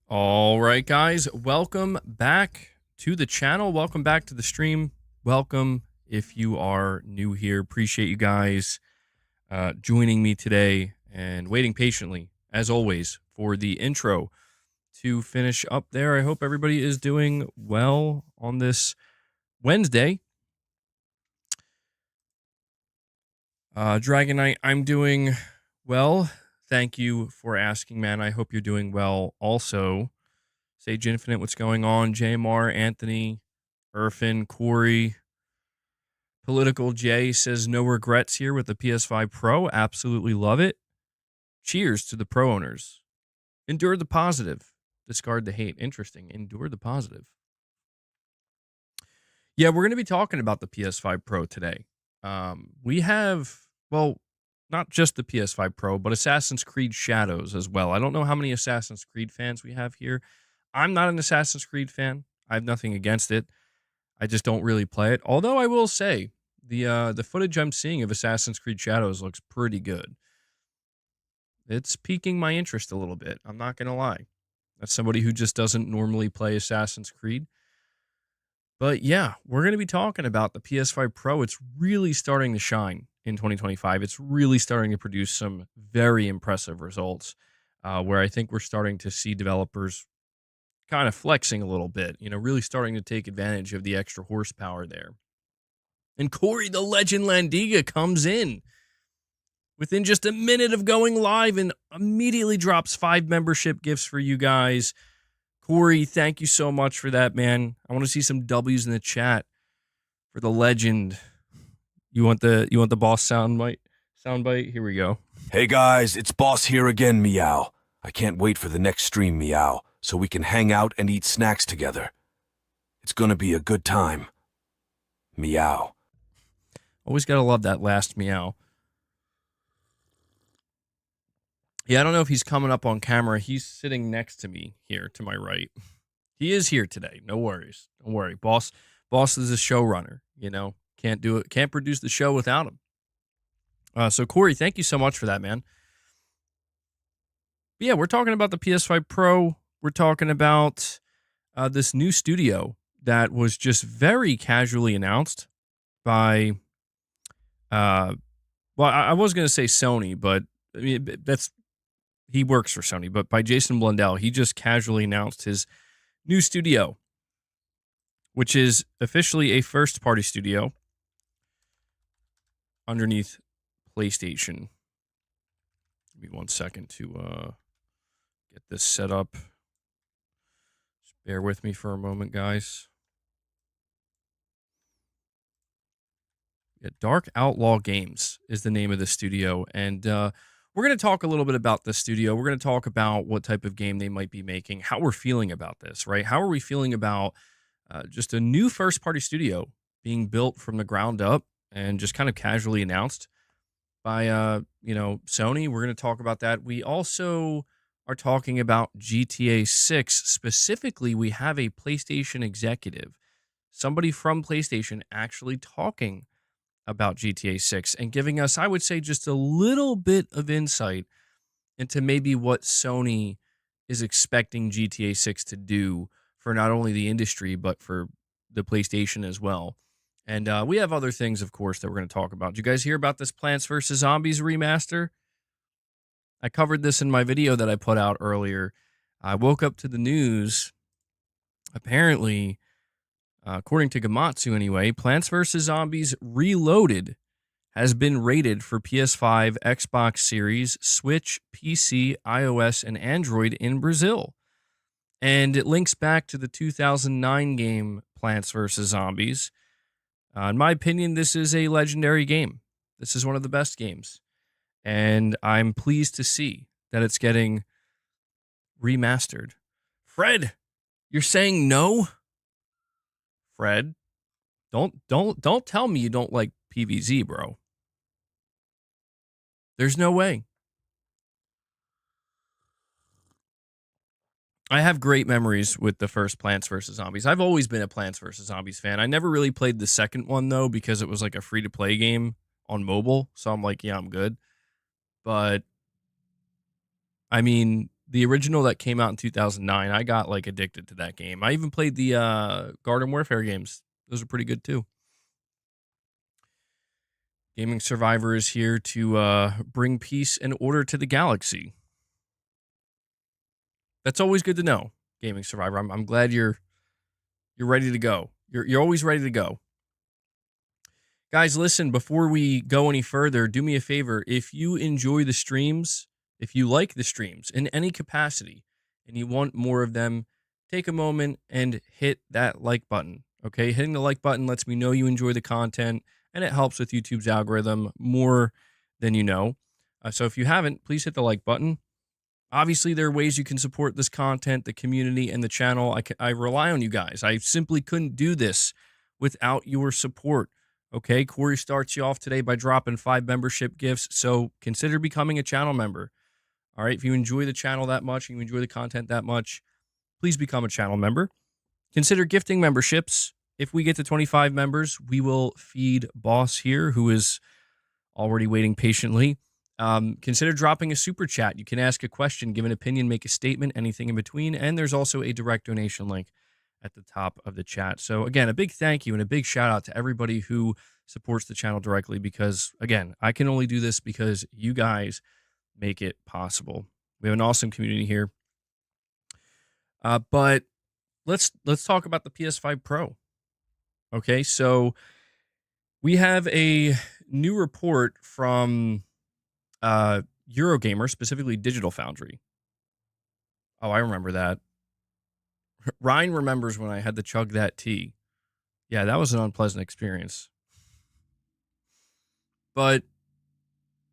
All right, guys, welcome back to the channel. Welcome back to the stream. Welcome if you are new here. Appreciate you guys joining me today and waiting patiently, as always, for the intro to finish up there. I hope everybody is doing well on this Wednesday. Dragon Knight, I'm doing well. Thank you for asking, man. I hope you're doing well also. Sage Infinite, what's going on? JMR, Anthony, Irfin, Corey. Political J says no regrets here with the PS5 Pro. Absolutely love it. Cheers to the Pro owners. Endure the positive. Discard the hate. Interesting. Endure the positive. Yeah, we're going to be talking about the PS5 Pro today. We have, well, not just the PS5 Pro, but Assassin's Creed Shadows as well. I don't know how many Assassin's Creed fans we have here. I'm not an Assassin's Creed fan. I have nothing against it. I just don't really play it. Although I will say the footage I'm seeing of Assassin's Creed Shadows looks pretty good. It's piquing my interest a little bit. I'm not going to lie. That's somebody who just doesn't normally play Assassin's Creed. But yeah, we're going to be talking about the PS5 Pro. It's really starting to shine in 2025. It's really starting to produce some very impressive results where I think we're starting to see developers kind of flexing a little bit, you know, really starting to take advantage of the extra horsepower there. And Corey the Legend Landiga comes in within just a minute of going live and immediately drops 5 membership gifts for you guys. Corey, thank you so much for that, man. I want to see some W's in the chat for the legend. You want the boss soundbite? Here we go. Hey guys, it's Boss here again, Meow. I can't wait for the next stream, Meow, so we can hang out and eat snacks together. It's gonna be a good time. Meow. Always gotta love that last meow. Yeah, I don't know if he's coming up on camera. He's sitting next to me here to my right. He is here today. No worries. Don't worry. Boss is a showrunner, you know. Can't do it. Can't produce the show without him. So Corey, thank you so much for that, man. But yeah, we're talking about the PS5 Pro. We're talking about this new studio that was just very casually announced by, well, I was going to say Sony, but I mean, he works for Sony, but by Jason Blundell. He just casually announced his new studio, which is officially a first-party studio underneath PlayStation. Give me 1 second to get this set up. Just bear with me for a moment, guys. Yeah, Dark Outlaw Games is the name of the studio, and we're going to talk a little bit about the studio. We're going to talk about what type of game they might be making, how we're feeling about this, right? How are we feeling about just a new first-party studio being built from the ground up and just kind of casually announced by, Sony? We're going to talk about that. We also are talking about GTA 6. Specifically, we have a PlayStation executive, somebody from PlayStation actually talking about GTA 6 and giving us, I would say, just a little bit of insight into maybe what Sony is expecting GTA 6 to do for not only the industry, but for the PlayStation as well. And we have other things, of course, that we're going to talk about. Did you guys hear about this Plants vs. Zombies remaster? I covered this in my video that I put out earlier. I woke up to the news. Apparently, according to Gamatsu anyway, Plants vs. Zombies Reloaded has been rated for PS5, Xbox Series, Switch, PC, iOS, and Android in Brazil. And it links back to the 2009 game Plants vs. Zombies. In my opinion, this is a legendary game. This is one of the best games. And I'm pleased to see that it's getting remastered. Fred, you're saying no? Fred, don't tell me you don't like PVZ, bro. There's no way. I have great memories with the first Plants vs. Zombies. I've always been a Plants vs. Zombies fan. I never really played the second one, though, because it was like a free-to-play game on mobile. So I'm like, yeah, I'm good. But, I mean, The original that came out in 2009, I got like addicted to that game. I even played the Garden Warfare games. Those are pretty good too. Gaming Survivor is here to bring peace and order to the galaxy. That's always good to know, Gaming Survivor. I'm glad you're ready to go. You're always ready to go. Guys, listen, before we go any further, do me a favor. If you enjoy the streams, if you like the streams in any capacity, and you want more of them, take a moment and hit that like button. Okay, hitting the like button lets me know you enjoy the content, and it helps with YouTube's algorithm more than you know. So if you haven't, please hit the like button. Obviously, there are ways you can support this content, the community, and the channel. I rely on you guys. I simply couldn't do this without your support. Okay, Corey starts you off today by dropping 5 membership gifts, so consider becoming a channel member. All right, if you enjoy the channel that much and you enjoy the content that much, please become a channel member. Consider gifting memberships. If we get to 25 members, we will feed Boss here, who is already waiting patiently. Consider dropping a super chat. You can ask a question, give an opinion, make a statement, anything in between. And there's also a direct donation link at the top of the chat. So again, a big thank you and a big shout out to everybody who supports the channel directly, because again, I can only do this because you guys make it possible. We have an awesome community here. But let's talk about the PS5 Pro. Okay, so we have a new report from Eurogamer, specifically Digital Foundry. Oh, I remember that. Ryan remembers when I had to chug that tea. Yeah, that was an unpleasant experience. But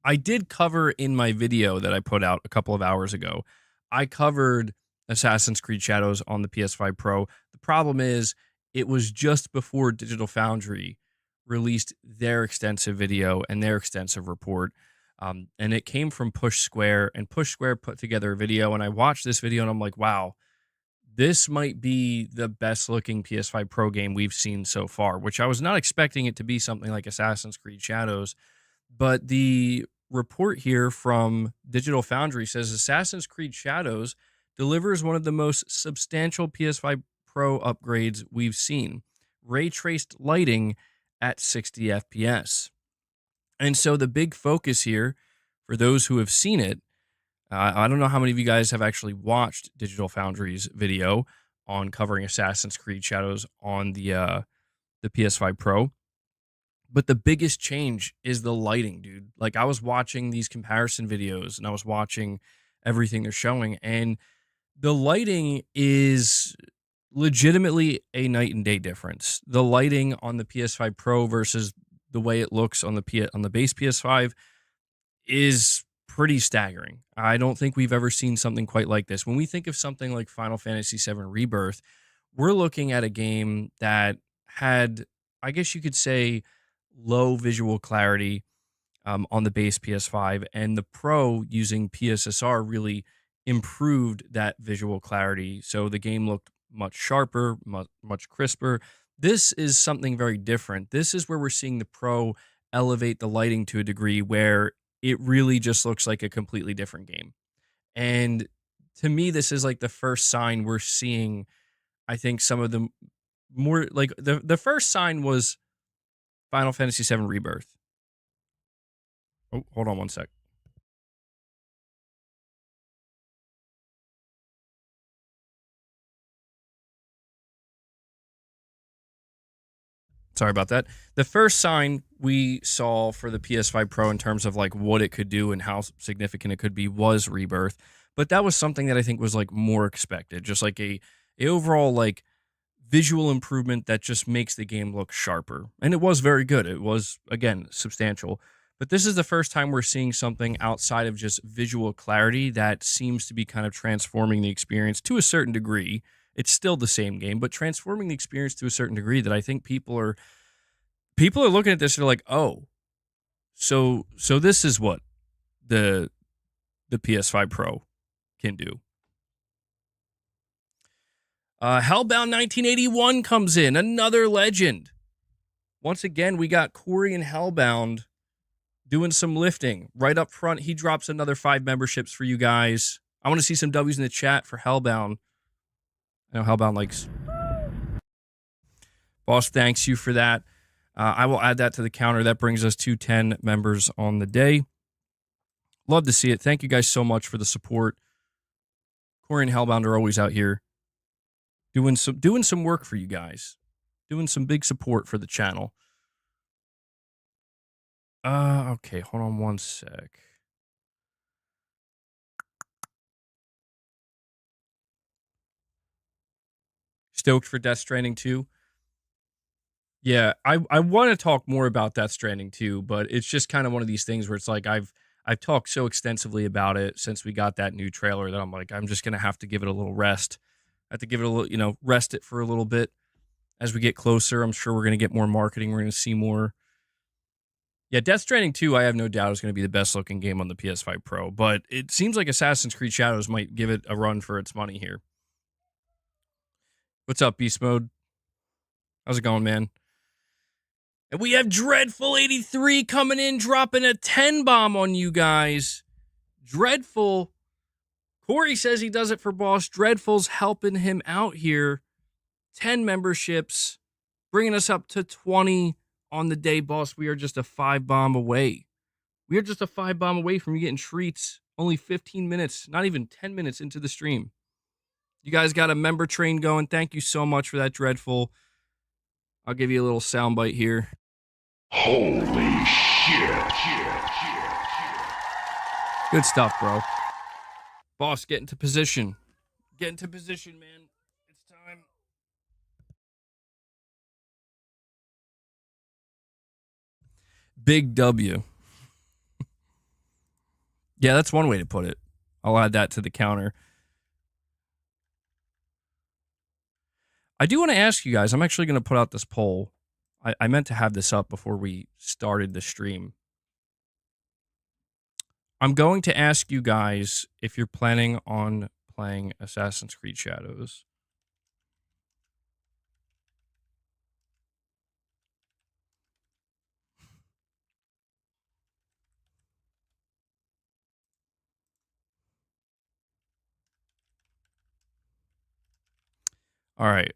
I did cover in my video that I put out a couple of hours ago, I covered Assassin's Creed Shadows on the PS5 Pro. The problem is it was just before Digital Foundry released their extensive video and their extensive report. And it came from Push Square, and Push Square put together a video, and I watched this video and I'm like, wow, this might be the best looking PS5 Pro game we've seen so far, which I was not expecting it to be something like Assassin's Creed Shadows. But the report here from Digital Foundry says Assassin's Creed Shadows delivers one of the most substantial PS5 Pro upgrades we've seen. Ray traced lighting at 60 FPS. And so the big focus here, for those who have seen it, I don't know how many of you guys have actually watched Digital Foundry's video on covering Assassin's Creed Shadows on the PS5 Pro. But the biggest change is the lighting, dude. Like, I was watching these comparison videos and I was watching everything they're showing, and the lighting is legitimately a night and day difference. The lighting on the PS5 Pro versus the way it looks on the base PS5 is pretty staggering. I don't think we've ever seen something quite like this. When we think of something like Final Fantasy VII Rebirth, we're looking at a game that had, I guess you could say, low visual clarity on the base PS5, and the Pro using PSSR really improved that visual clarity. So the game looked much sharper, much crisper. This is something very different. This is where we're seeing the Pro elevate the lighting to a degree where it really just looks like a completely different game. And to me, this is like the first sign we're seeing, I think, some of the more, like, the first sign was Final Fantasy VII Rebirth. Oh, hold on one sec. Sorry about that. The first sign we saw for the PS5 Pro in terms of like what it could do and how significant it could be was Rebirth. But that was something that I think was like more expected, just like a overall like visual improvement that just makes the game look sharper. And it was very good. It was, again, substantial. But this is the first time we're seeing something outside of just visual clarity that seems to be kind of transforming the experience to a certain degree. It's still the same game, but transforming the experience to a certain degree that I think people are looking at this and they're like, oh, so this is what the PS5 Pro can do. Hellbound 1981 comes in, another legend. Once again, we got Corey and Hellbound doing some lifting. Right up front, he drops another 5 memberships for you guys. I want to see some W's in the chat for Hellbound. I know Hellbound likes. Boss, thanks you for that. I will add that to the counter. That brings us to 10 members on the day. Love to see it. Thank you guys so much for the support. Corey and Hellbound are always out here doing some work for you guys, doing some big support for the channel. Okay, hold on one sec. Stoked for Death Stranding 2. Yeah, I want to talk more about Death Stranding 2, but it's just kind of one of these things where it's like I've talked so extensively about it since we got that new trailer that I'm like, I'm just gonna have to give it a little rest. I have to give it a little, rest it for a little bit as we get closer. I'm sure we're gonna get more marketing. We're gonna see more. Yeah, Death Stranding 2, I have no doubt is gonna be the best looking game on the PS5 Pro, but it seems like Assassin's Creed Shadows might give it a run for its money here. What's up, Beast Mode? How's it going, man? And we have Dreadful83 coming in, dropping a 10 bomb on you guys. Dreadful. Corey says he does it for Boss. Dreadful's helping him out here. 10 memberships, bringing us up to 20 on the day, Boss. We are just a 5 bomb away. We are just a 5 bomb away from you getting treats. Only 15 minutes, not even 10 minutes into the stream. You guys got a member train going. Thank you so much for that, Dreadful. I'll give you a little soundbite here. Holy shit. Good stuff, bro. Boss, get into position. Get into position, man. It's time. Big W. Yeah, that's one way to put it. I'll add that to the counter. I do want to ask you guys, I'm actually going to put out this poll. I meant to have this up before we started the stream. I'm going to ask you guys if you're planning on playing Assassin's Creed Shadows. All right.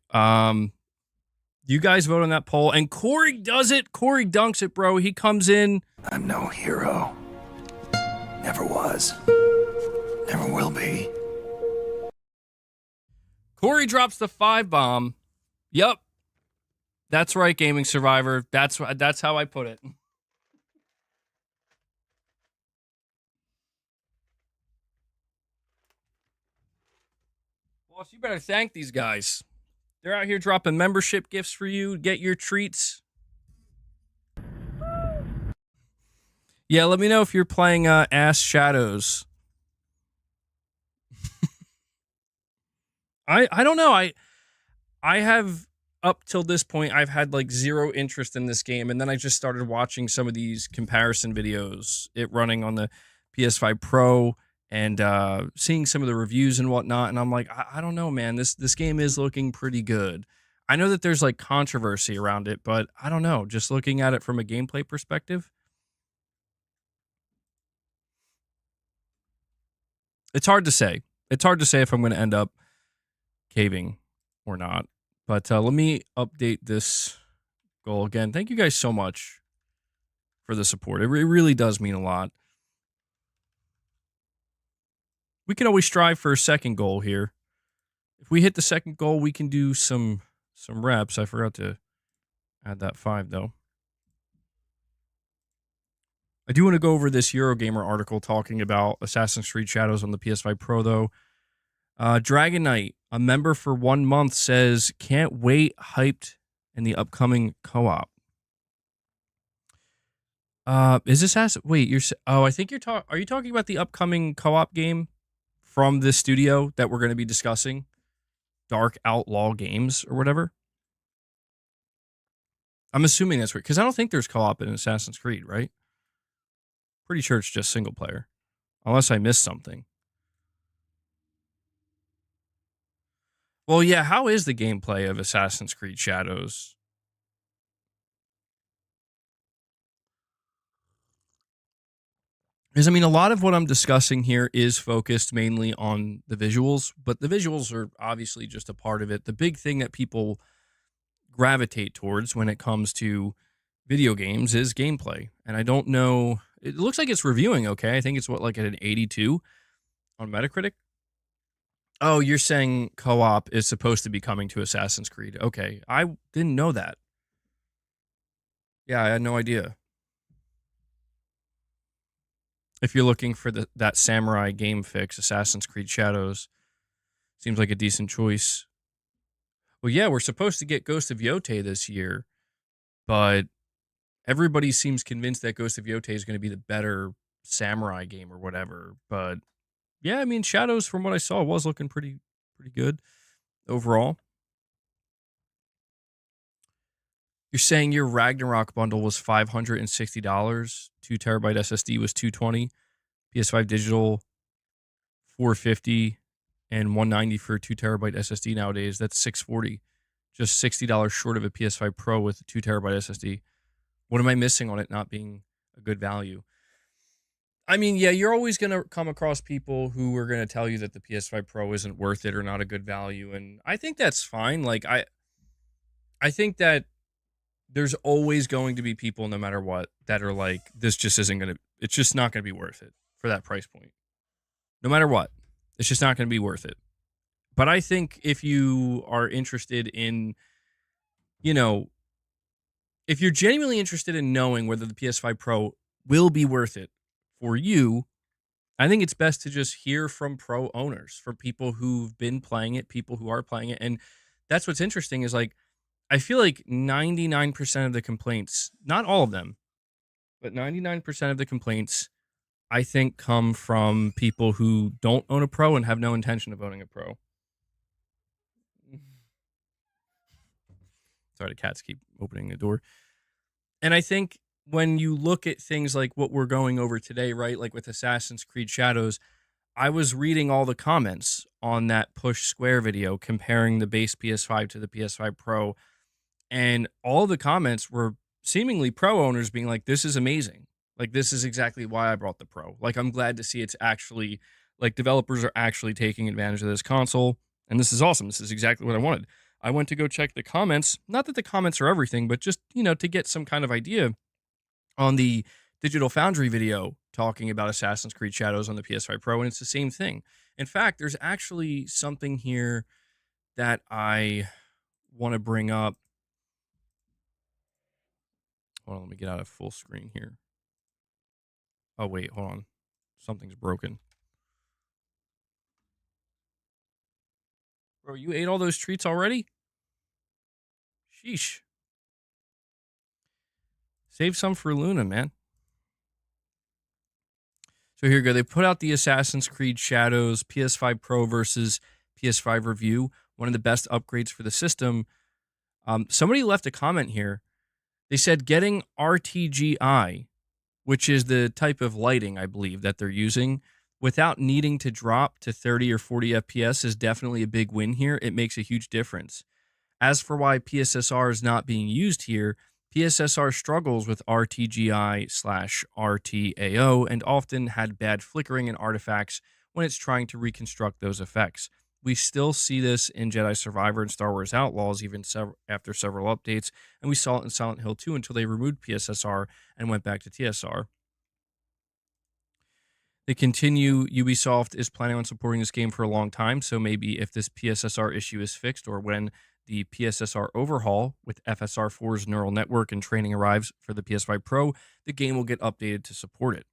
You guys vote on that poll, and Corey does it. Corey dunks it, bro. He comes in. I'm no hero. Never was. Never will be. Corey drops the 5 bomb. Yup. That's right, Gaming Survivor. That's how I put it. Boss, you better thank these guys. They're out here dropping membership gifts for you. Get your treats. Yeah, let me know if you're playing Ass Shadows. I don't know. I have, up till this point, I've had like zero interest in this game, and then I just started watching some of these comparison videos, it running on the PS5 Pro, and seeing some of the reviews and whatnot, and I'm like, I don't know, man. This game is looking pretty good. I know that there's like controversy around it, but I don't know. Just looking at it from a gameplay perspective, it's hard to say. It's hard to say if I'm going to end up caving or not. But let me update this goal again. Thank you guys so much for the support. It really does mean a lot. We can always strive for a second goal here. If we hit the second goal, we can do some reps. I forgot to add that 5, though. I do want to go over this Eurogamer article talking about Assassin's Creed Shadows on the PS5 Pro, though. Dragon Knight, a member for 1 month, says, can't wait, hyped in the upcoming co-op. Is this wait, I think are you talking about the upcoming co-op game from this studio that we're going to be discussing? Dark Outlaw Games or whatever? I'm assuming that's right, because I don't think there's co-op in Assassin's Creed, right? Pretty sure it's just single player, unless I missed something. Well, yeah, how is the gameplay of Assassin's Creed Shadows? Because I mean, a lot of what I'm discussing here is focused mainly on the visuals, but the visuals are obviously just a part of it. The big thing that people gravitate towards when it comes to video games is gameplay. And I don't know, it looks like it's reviewing okay. I think it's what, like at an 82 on Metacritic. Oh, you're saying co-op is supposed to be coming to Assassin's Creed. Okay. I didn't know that. Yeah, I had no idea. If you're looking for that samurai game fix, Assassin's Creed Shadows seems like a decent choice. Well, yeah, we're supposed to get Ghost of Yotei this year, but everybody seems convinced that Ghost of Yotei is going to be the better samurai game or whatever. But yeah, I mean, Shadows, from what I saw, was looking pretty good overall. You're saying your Ragnarok bundle was $560, 2 terabyte SSD was $220, PS5 digital $450, and $190 for a 2 terabyte SSD nowadays. That's $640, just $60 short of a PS5 Pro with a 2 terabyte SSD. What am I missing on it not being a good value? I mean, yeah, you're always going to come across people who are going to tell you that the PS5 Pro isn't worth it or not a good value, and I think that's fine. Like I think that there's always going to be people, no matter what, that are like, this just isn't going to, it's just not going to be worth it for that price point. No matter what, it's just not going to be worth it. But I think if you are interested in, you know, if you're genuinely interested in knowing whether the PS5 Pro will be worth it for you, I think it's best to just hear from pro owners, from people who've been playing it, people who are playing it. And that's what's interesting is like, I feel like 99% of the complaints, not all of them, but 99% of the complaints, I think, come from people who don't own a Pro and have no intention of owning a Pro. Sorry, the cats keep opening the door. And I think when you look at things like what we're going over today, right? Like with Assassin's Creed Shadows, I was reading all the comments on that Push Square video comparing the base PS5 to the PS5 Pro. And all the comments were seemingly Pro owners being like, this is amazing. Like, this is exactly why I brought the Pro. Like, I'm glad to see it's actually, like, developers are actually taking advantage of this console. And this is awesome. This is exactly what I wanted. I went to go check the comments. Not that the comments are everything, but just, to get some kind of idea on the Digital Foundry video talking about Assassin's Creed Shadows on the PS5 Pro. And it's the same thing. In fact, there's actually something here that I want to bring up. Hold on, let me get out of full screen here. Oh, wait, hold on. Something's broken. Bro, you ate all those treats already? Sheesh. Save some for Luna, man. So here we go. They put out the Assassin's Creed Shadows PS5 Pro versus PS5 review. One of the best upgrades for the system. Somebody left a comment here. They said getting RTGI, which is the type of lighting, I believe, that they're using, without needing to drop to 30 or 40 FPS is definitely a big win here. It makes a huge difference. As for why PSSR is not being used here, PSSR struggles with RTGI/RTAO and often had bad flickering and artifacts when it's trying to reconstruct those effects. We still see this in Jedi Survivor and Star Wars Outlaws even after several updates, and we saw it in Silent Hill 2 until they removed PSSR and went back to TSR. They continue, Ubisoft is planning on supporting this game for a long time, so maybe if this PSSR issue is fixed or when the PSSR overhaul with FSR4's neural network and training arrives for the PS5 Pro, the game will get updated to support it.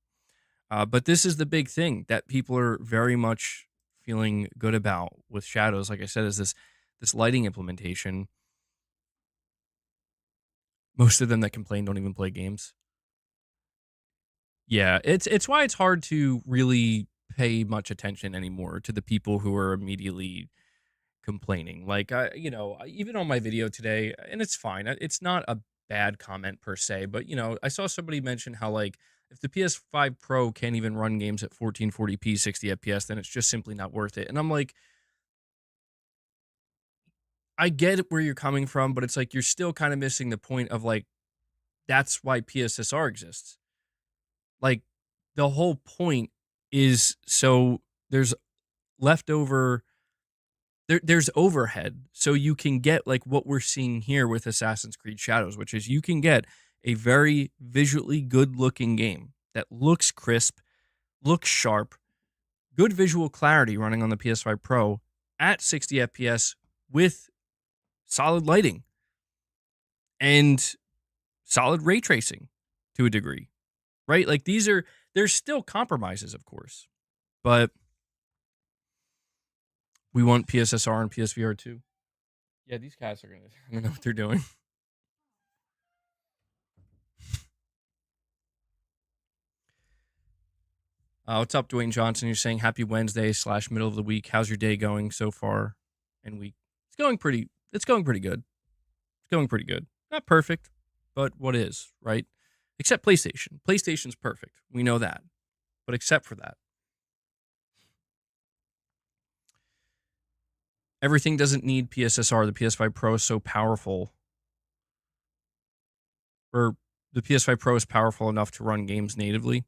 But this is the big thing that people are very much feeling good about with Shadows. Like I said, is this lighting implementation. Most of them that complain don't even play games. Yeah, it's why it's hard to really pay much attention anymore to the people who are immediately complaining. Like even on my video today, and it's fine. It's not a bad comment per se, but I saw somebody mention how like if the PS5 Pro can't even run games at 1440p 60 FPS, then it's just simply not worth it. And I'm like, I get where you're coming from, but it's like you're still kind of missing the point of like that's why PSSR exists. Like the whole point is so there's leftover there's overhead so you can get like what we're seeing here with Assassin's Creed Shadows, which is you can get a very visually good looking game that looks crisp, looks sharp, good visual clarity running on the PS5 Pro at 60 FPS with solid lighting and solid ray tracing to a degree, right? Like there's still compromises, of course, but we want PSSR and PSVR too. Yeah, these cats are gonna. I don't know what they're doing. What's up, Dwayne Johnson? You're saying happy Wednesday / middle of the week. How's your day going so far? And week. It's going pretty. It's going pretty good. It's going pretty good. Not perfect, but what is right? Except PlayStation. PlayStation's perfect. We know that. But except for that, everything doesn't need PSSR. The PS5 Pro is so powerful, or the PS5 Pro is powerful enough to run games natively.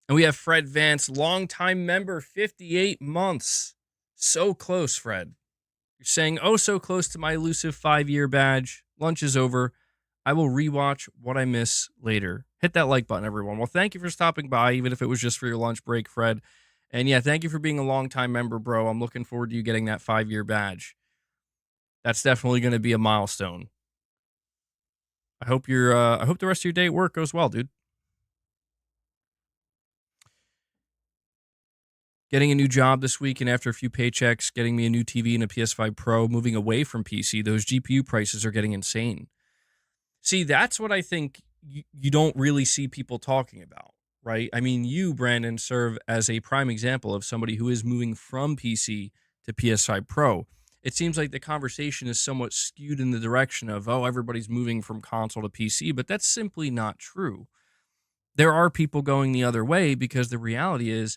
And we have Fred Vance, longtime member, 58 months. So close, Fred. You're saying, oh, so close to my elusive 5-year badge. Lunch is over. I will rewatch what I miss later. Hit that like button, everyone. Well, thank you for stopping by, even if it was just for your lunch break, Fred. And yeah, thank you for being a longtime member, bro. I'm looking forward to you getting that 5-year badge. That's definitely going to be a milestone. I hope I hope the rest of your day at work goes well, dude. Getting a new job this week, and after a few paychecks, getting me a new TV and a PS5 Pro, moving away from PC, those GPU prices are getting insane. See, that's what I think you don't really see people talking about, right? I mean, you, Brandon, serve as a prime example of somebody who is moving from PC to PS5 Pro. It seems like the conversation is somewhat skewed in the direction of, oh, everybody's moving from console to PC, but that's simply not true. There are people going the other way because the reality is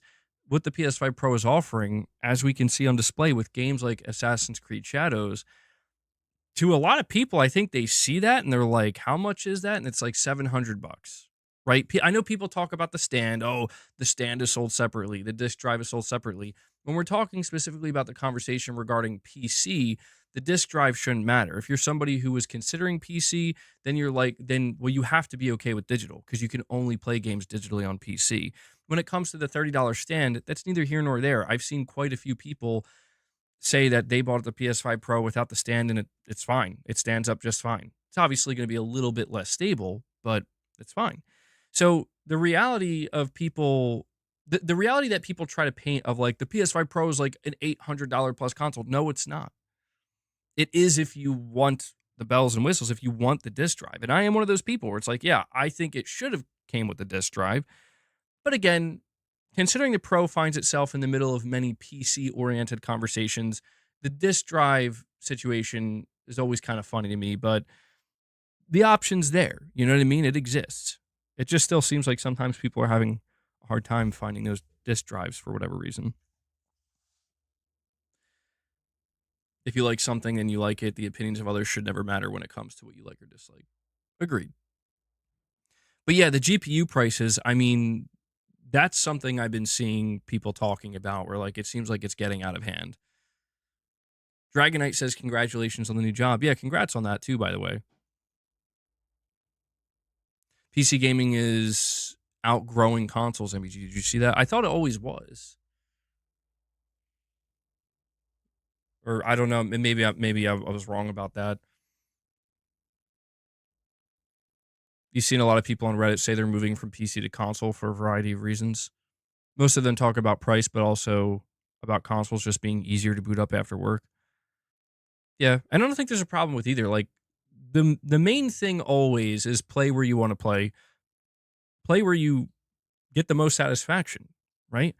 what the PS5 Pro is offering, as we can see on display with games like Assassin's Creed Shadows, to a lot of people, I think they see that and they're like, how much is that? And it's like $700, right? I know people talk about the stand. Oh, the stand is sold separately. The disc drive is sold separately. When we're talking specifically about the conversation regarding PC, the disc drive shouldn't matter. If you're somebody who is considering PC, then you're like, well, you have to be okay with digital because you can only play games digitally on PC. When it comes to the $30 stand, that's neither here nor there. I've seen quite a few people say that they bought the PS5 Pro without the stand and it's fine. It stands up just fine. It's obviously going to be a little bit less stable, but it's fine. So the reality of people, the reality that people try to paint of like the PS5 Pro is like an $800 plus console. No, it's not. It is if you want the bells and whistles, if you want the disc drive. And I am one of those people where it's like, yeah, I think it should have came with the disc drive. But again, considering the Pro finds itself in the middle of many PC-oriented conversations, the disc drive situation is always kind of funny to me, but the option's there. You know what I mean? It exists. It just still seems like sometimes people are having a hard time finding those disc drives for whatever reason. If you like something and you like it, the opinions of others should never matter when it comes to what you like or dislike. Agreed. But yeah, the GPU prices, I mean, that's something I've been seeing people talking about where like it seems like it's getting out of hand. Dragonite says congratulations on the new job. Yeah, congrats on that too, by the way. PC gaming is outgrowing consoles. I mean, did you see that? I thought it always was. Or I don't know, maybe I was wrong about that. You've seen a lot of people on Reddit say they're moving from PC to console for a variety of reasons. Most of them talk about price, but also about consoles just being easier to boot up after work. Yeah, I don't think there's a problem with either. Like the main thing always is play where you want to play where you get the most satisfaction, right?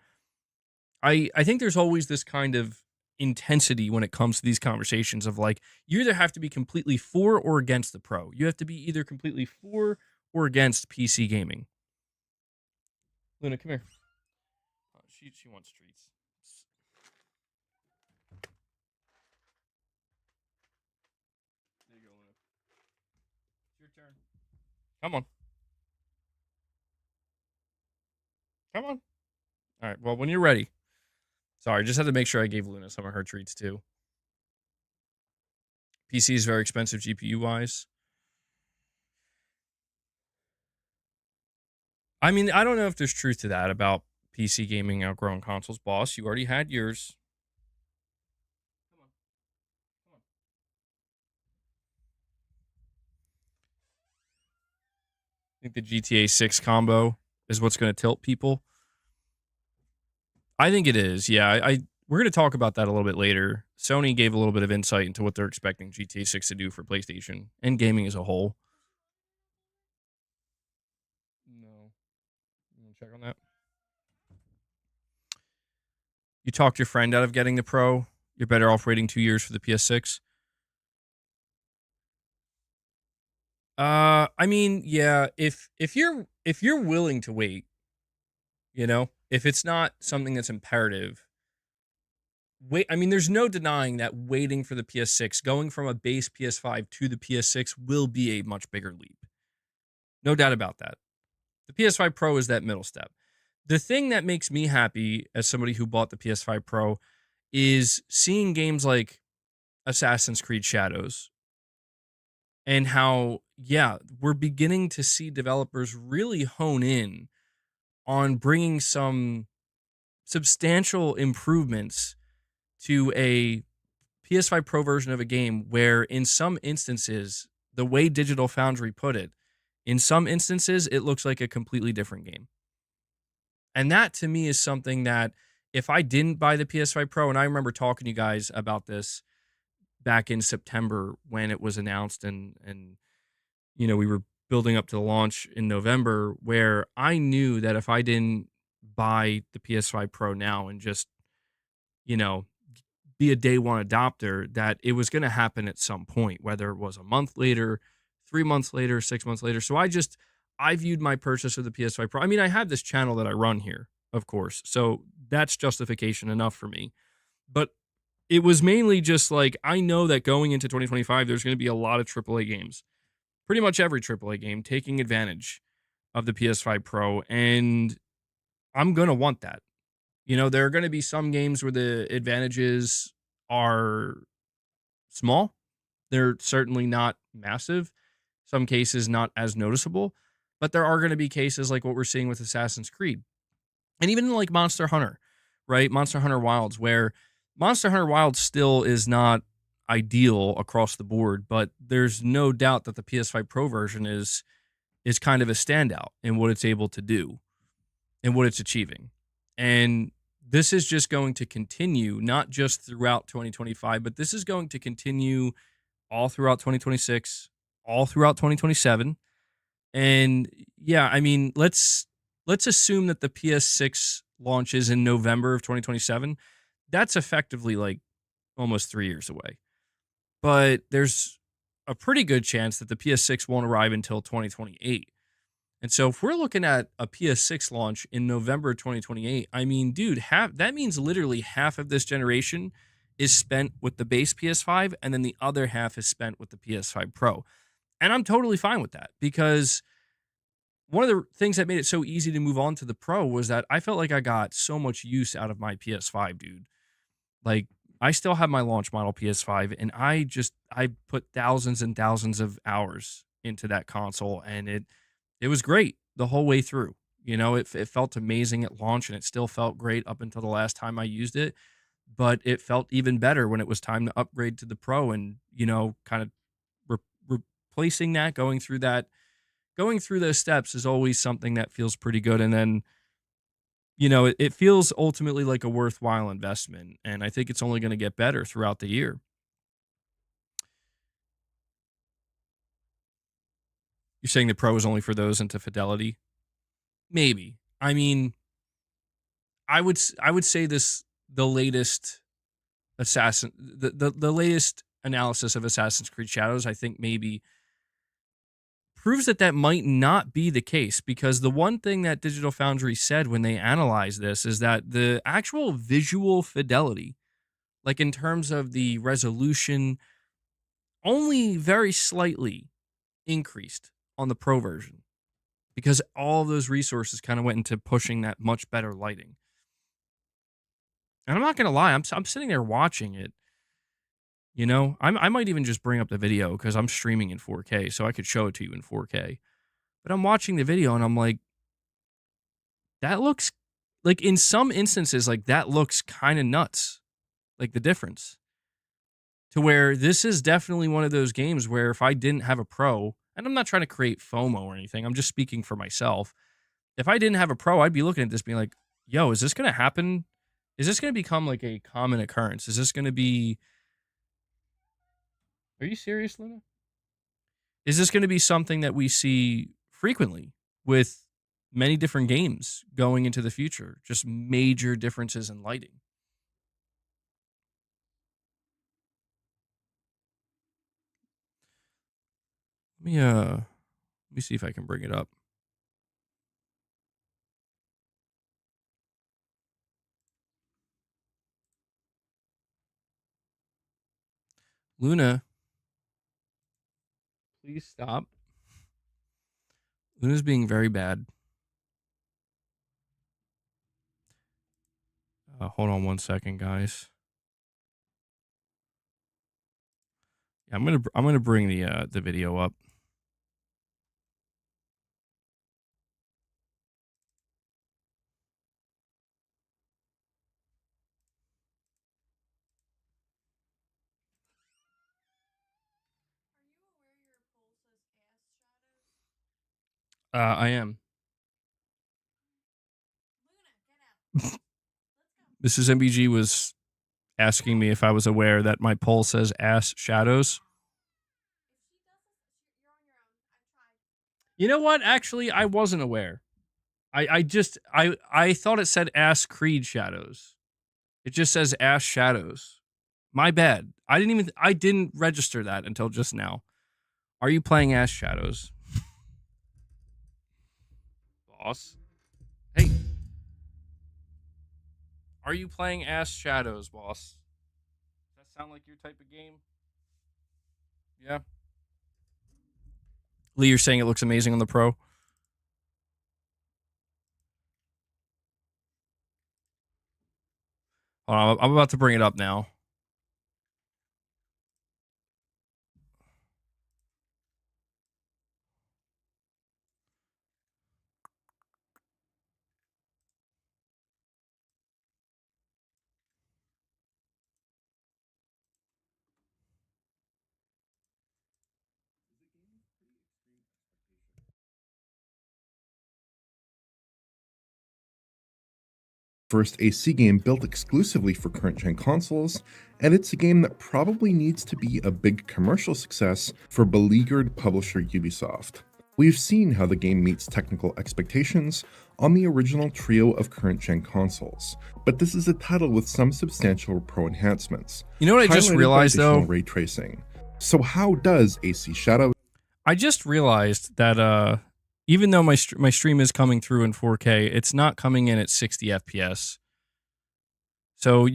I think there's always this kind of intensity when it comes to these conversations of like you either have to be completely for or against the Pro. You have to be either completely for or against PC gaming. Luna, come here. She wants treats. There you go, Luna. It's your turn. Come on. Come on. All right. Well, when you're ready. Sorry, just had to make sure I gave Luna some of her treats too. PC is very expensive GPU wise. I mean, I don't know if there's truth to that about PC gaming outgrowing consoles. Boss, you already had yours. Come on. Come on. I think the GTA 6 combo is what's going to tilt people. I think it is. Yeah, we're going to talk about that a little bit later. Sony gave a little bit of insight into what they're expecting GTA 6 to do for PlayStation and gaming as a whole. No. You want to check on that? You talked your friend out of getting the Pro. You're better off waiting 2 years for the PS6. I mean, yeah, if you're willing to wait, if it's not something that's imperative, wait. I mean, there's no denying that waiting for the PS6, going from a base PS5 to the PS6 will be a much bigger leap. No doubt about that. The PS5 Pro is that middle step. The thing that makes me happy as somebody who bought the PS5 Pro is seeing games like Assassin's Creed Shadows and how, yeah, we're beginning to see developers really hone in on bringing some substantial improvements to a PS5 Pro version of a game where, in some instances, the way Digital Foundry put it, in some instances, it looks like a completely different game. And that to me is something that if I didn't buy the PS5 Pro, and I remember talking to you guys about this back in September when it was announced and we were building up to the launch in November, where I knew that if I didn't buy the PS5 Pro now and just, you know, be a day one adopter, that it was going to happen at some point, whether it was a month later, 3 months later, 6 months later. So I viewed my purchase of the PS5 Pro. I mean, I have this channel that I run here, of course. So that's justification enough for me. But it was mainly just like, I know that going into 2025, there's going to be a lot of AAA games. Pretty much every AAA game taking advantage of the PS5 Pro. And I'm going to want that. There are going to be some games where the advantages are small. They're certainly not massive. Some cases not as noticeable. But there are going to be cases like what we're seeing with Assassin's Creed. And even like Monster Hunter, right? Monster Hunter Wilds, where Monster Hunter Wilds still is not ideal across the board, but there's no doubt that the PS5 Pro version is kind of a standout in what it's able to do and what it's achieving. And this is just going to continue, not just throughout 2025, but this is going to continue all throughout 2026, all throughout 2027. And yeah, I mean, let's assume that the PS6 launches in November of 2027. That's effectively like almost 3 years away. But there's a pretty good chance that the PS6 won't arrive until 2028. And so if we're looking at a PS6 launch in November 2028, I mean, dude, that means literally half of this generation is spent with the base PS5, and then the other half is spent with the PS5 Pro. And I'm totally fine with that, because one of the things that made it so easy to move on to the Pro was that I felt like I got so much use out of my PS5, dude. Like, I still have my launch model PS5, and I put thousands and thousands of hours into that console, and it was great the whole way through. It felt amazing at launch, and it still felt great up until the last time I used it. But it felt even better when it was time to upgrade to the Pro, and kind of replacing that, going through those steps is always something that feels pretty good. And then it feels ultimately like a worthwhile investment, and I think it's only going to get better throughout the year. You're saying the Pro is only for those into Fidelity? Maybe. I mean, I would say the latest the latest analysis of Assassin's Creed Shadows, I think maybe proves that might not be the case, because the one thing that Digital Foundry said when they analyzed this is that the actual visual fidelity, like in terms of the resolution, only very slightly increased on the Pro version. because all of those resources kind of went into pushing that much better lighting. And I'm not gonna lie, I'm sitting there watching it. You know, I might even just bring up the video because I'm streaming in 4K, so I could show it to you in 4K. But I'm watching the video and I'm like, that looks like in some instances, like that looks kind of nuts. Like the difference to where this is definitely one of those games where if I didn't have a pro, and I'm not trying to create FOMO or anything, I'm just speaking for myself. If I didn't have a pro, I'd be looking at this being like, yo, is this going to happen? Is this going to become like a common occurrence? Is this going to be, are you serious, Luna? Is this going to be something that we see frequently with many different games going into the future? Just major differences in lighting. Let me see if I can bring it up. Luna, please stop. Luna's being very bad. Hold on one second, guys. Yeah, I'm gonna bring the video up. I am. Mrs. MBG was asking me if I was aware that my poll says ass shadows. You know what? Actually, I wasn't aware. I thought it said ass Creed shadows. It just says ass shadows. My bad. I didn't register that until just now. Are you playing ass shadows? Boss. Hey. Are you playing ass shadows, boss? Does that sound like your type of game? Yeah. Lee, you're saying it looks amazing on the Pro? I'm about to bring it up now. First AC game built exclusively for current-gen consoles, and it's a game that probably needs to be a big commercial success for beleaguered publisher Ubisoft. We've seen how the game meets technical expectations on the original trio of current-gen consoles, but this is a title with some substantial pro enhancements. You know what I just realized, though? Ray tracing. So how does AC Shadows? I just realized that even though my stream is coming through in 4K, it's not coming in at 60 FPS. So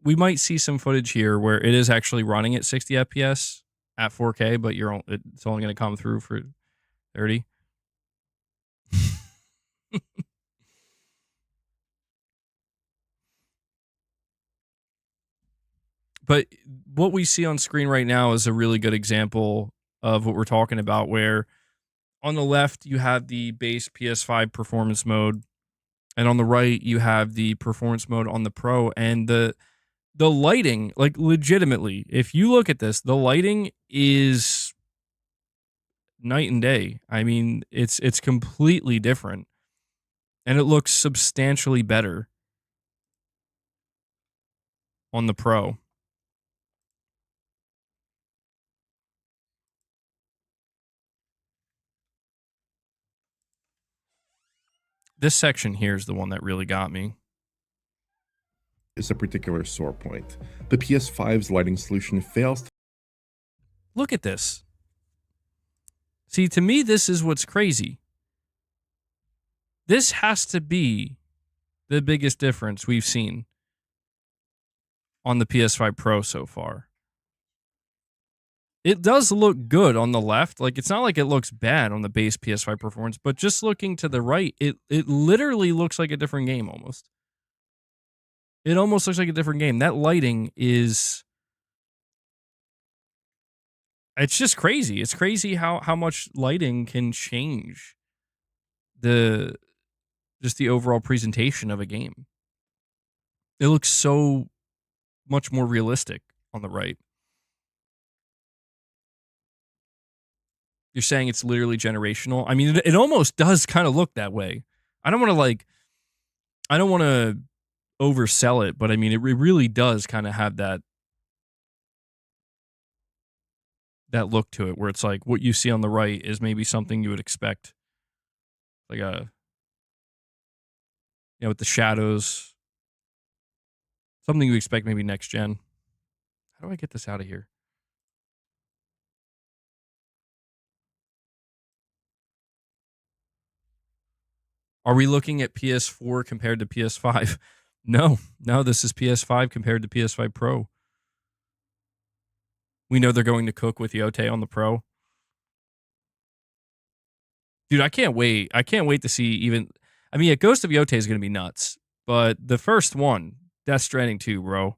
we might see some footage here where it is actually running at 60 FPS at 4K, but it's only going to come through for 30. But what we see on screen right now is a really good example of what we're talking about, where on the left, you have the base PS5 performance mode, and on the right, you have the performance mode on the Pro. And the lighting, like legitimately, if you look at this, the lighting is night and day. I mean, it's completely different, and it looks substantially better on the Pro. This section here is the one that really got me. Is a particular sore point. The PS5's lighting solution fails to look at this. See, to me, this is what's crazy. This has to be the biggest difference we've seen on the PS5 Pro so far. it does look good on the left. Like, it's not like it looks bad on the base PS5 performance, but just looking to the right, it literally looks like a different game almost. It almost looks like a different game. That lighting is... It's just crazy. It's crazy how much lighting can change the overall presentation of a game. It looks so much more realistic on the right. You're saying it's literally generational? I mean, it almost does kind of look that way. I don't want to oversell it, but I mean, it really does kind of have that look to it, where it's like what you see on the right is maybe something you would expect, like with the shadows, something you expect maybe next gen. How do I get this out of here? Are we looking at PS4 compared to PS5? No, this is PS5 compared to PS5 Pro. We know they're going to cook with Yote on the Pro. Dude, I can't wait. I can't wait to see even... I mean, Ghost of Yote is going to be nuts. But the first one, Death Stranding 2, bro.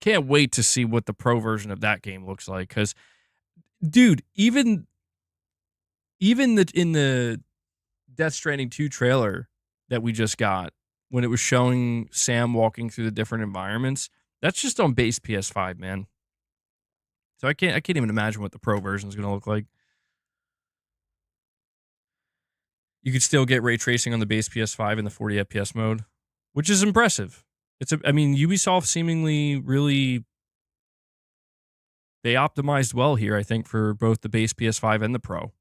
Can't wait to see what the Pro version of that game looks like. Because, dude, even in the Death Stranding 2 trailer that we just got, when it was showing Sam walking through the different environments, that's just on base PS5, man. So I can't even imagine what the Pro version is going to look like. You could still get ray tracing on the base PS5 in the 40 FPS mode, which is impressive. I mean, Ubisoft seemingly really, they optimized well here, I think, for both the base PS5 and the Pro.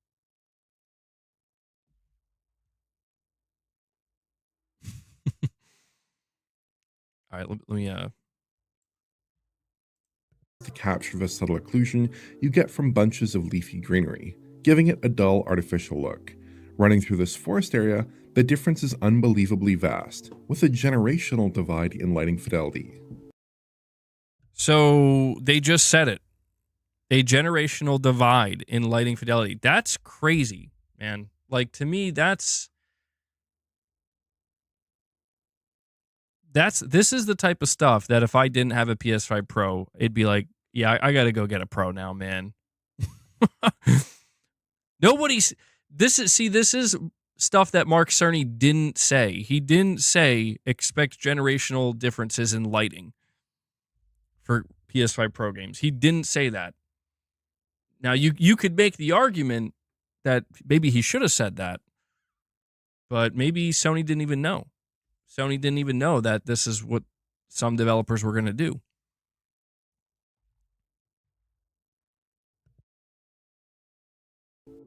All right, let me to capture the subtle occlusion you get from bunches of leafy greenery, giving it a dull, artificial look. Running through this forest area, the difference is unbelievably vast, with a generational divide in lighting fidelity. So they just said it. A generational divide in lighting fidelity. That's crazy, man. Like, to me, this is the type of stuff that if I didn't have a PS5 Pro, it'd be like, yeah, I got to go get a Pro now, man. This is stuff that Mark Cerny didn't say. He didn't say expect generational differences in lighting for PS5 Pro games. He didn't say that. Now, you could make the argument that maybe he should have said that, but maybe Sony didn't even know. Sony didn't even know that this is what some developers were going to do.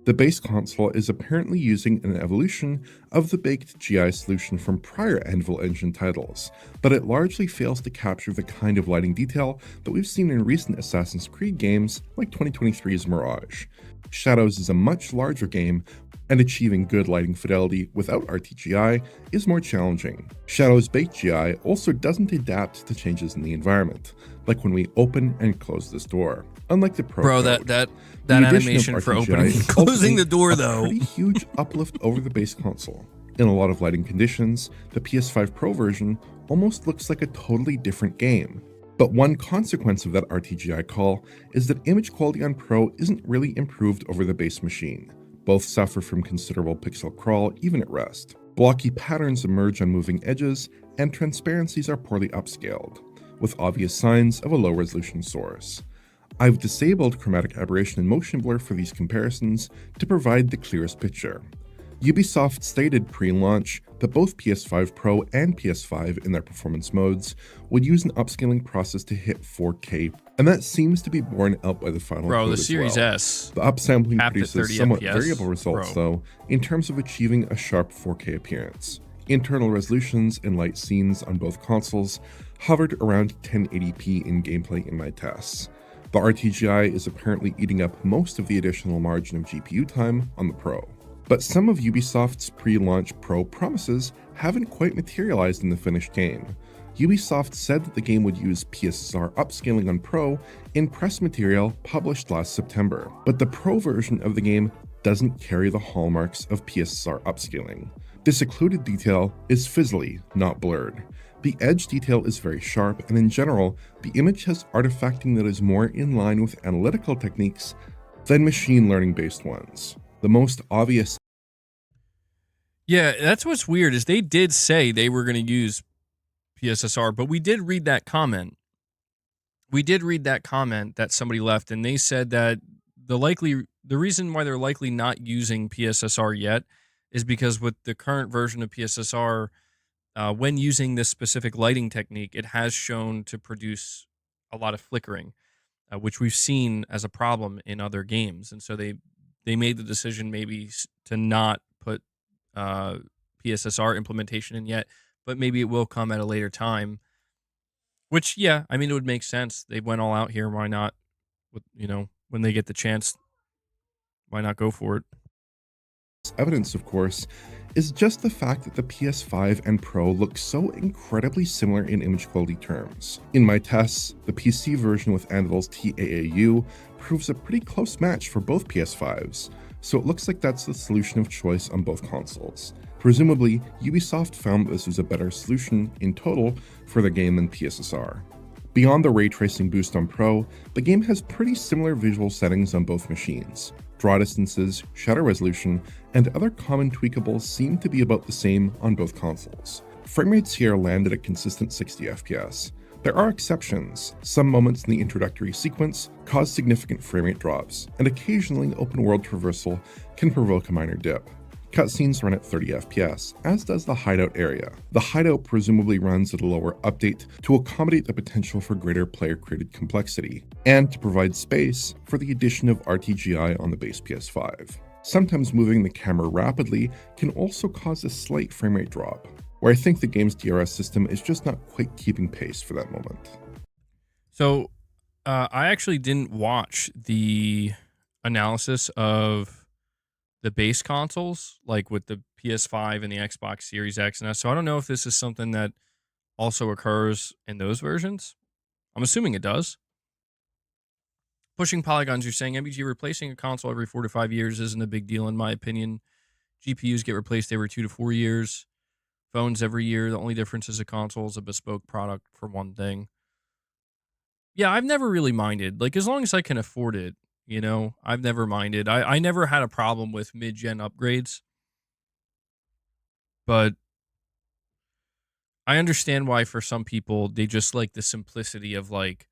The base console is apparently using an evolution of the baked GI solution from prior Anvil Engine titles, but it largely fails to capture the kind of lighting detail that we've seen in recent Assassin's Creed games like 2023's Mirage. Shadows is a much larger game, and achieving good lighting fidelity without RTGI is more challenging. Shadows' baked GI also doesn't adapt to changes in the environment, like when we open and close this door. Unlike the Pro code, that animation for opening and closing the door, though. A pretty huge uplift over the base console. In a lot of lighting conditions, the PS5 Pro version almost looks like a totally different game. But one consequence of that RTGI call is that image quality on Pro isn't really improved over the base machine. Both suffer from considerable pixel crawl even at rest. Blocky patterns emerge on moving edges, and transparencies are poorly upscaled, with obvious signs of a low-resolution source. I've disabled chromatic aberration and motion blur for these comparisons to provide the clearest picture. Ubisoft stated pre-launch that both PS5 Pro and PS5 in their performance modes would use an upscaling process to hit 4K, and that seems to be borne out by the final code the as Series well. S. The upsampling capped at produces 30 somewhat FPS variable results, though, in terms of achieving a sharp 4K appearance. Internal resolutions and light scenes on both consoles hovered around 1080p in gameplay in my tests. The RTGI is apparently eating up most of the additional margin of GPU time on the Pro. But some of Ubisoft's pre-launch Pro promises haven't quite materialized in the finished game. Ubisoft said that the game would use PSSR upscaling on Pro in press material published last September, but the Pro version of the game doesn't carry the hallmarks of PSSR upscaling. This occluded detail is fizzly, not blurred. The edge detail is very sharp, and in general, the image has artifacting that is more in line with analytical techniques than machine learning based ones. The most obvious. Yeah, that's what's weird is they did say they were going to use PSSR, but we did read that comment. We did read that comment that somebody left, and they said that the reason why they're likely not using PSSR yet is because with the current version of PSSR, when using this specific lighting technique, it has shown to produce a lot of flickering, which we've seen as a problem in other games. And so they made the decision maybe to not put PSSR implementation in yet, but maybe it will come at a later time. Which, yeah, I mean, it would make sense. They went all out here. Why not? When they get the chance, why not go for it? Evidence, of course, is just the fact that the PS5 and Pro look so incredibly similar in image quality terms. In my tests, the PC version with Anvil's TAAU proves a pretty close match for both PS5s, so it looks like that's the solution of choice on both consoles. Presumably, Ubisoft found this was a better solution in total for the game than PSSR. Beyond the ray tracing boost on Pro, the game has pretty similar visual settings on both machines. Draw distances, shutter resolution, and other common tweakables seem to be about the same on both consoles. Frame rates here land at a consistent 60 FPS. There are exceptions. Some moments in the introductory sequence cause significant frame rate drops, and occasionally open world traversal can provoke a minor dip. Cutscenes run at 30 FPS, as does the hideout area. The hideout presumably runs at a lower update to accommodate the potential for greater player-created complexity, and to provide space for the addition of RTGI on the base PS5. Sometimes moving the camera rapidly can also cause a slight frame rate drop, where I think the game's DRS system is just not quite keeping pace for that moment. So, I actually didn't watch the analysis of the base consoles, like with the PS5 and the Xbox Series X and S. So I don't know if this is something that also occurs in those versions. I'm assuming it does. Pushing polygons, you're saying MBG replacing a console every 4 to 5 years isn't a big deal in my opinion. GPUs get replaced every 2 to 4 years. Phones every year. The only difference is a console is a bespoke product for one thing. Yeah, I've never really minded. Like, as long as I can afford it, I've never minded. I never had a problem with mid-gen upgrades. But I understand why for some people, they just like the simplicity of, like,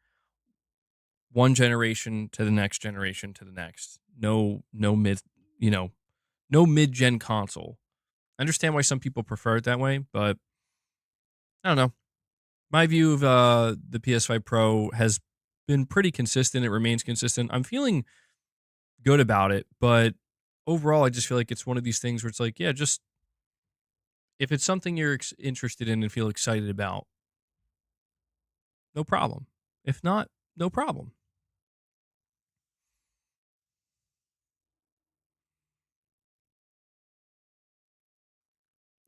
one generation to the next generation to the next. No mid-gen console. I understand why some people prefer it that way, but I don't know. My view of the PS5 Pro has been pretty consistent. It remains consistent. I'm feeling good about it, but overall, I just feel like it's one of these things where it's like, yeah, just if it's something you're interested in and feel excited about, no problem. If not, no problem.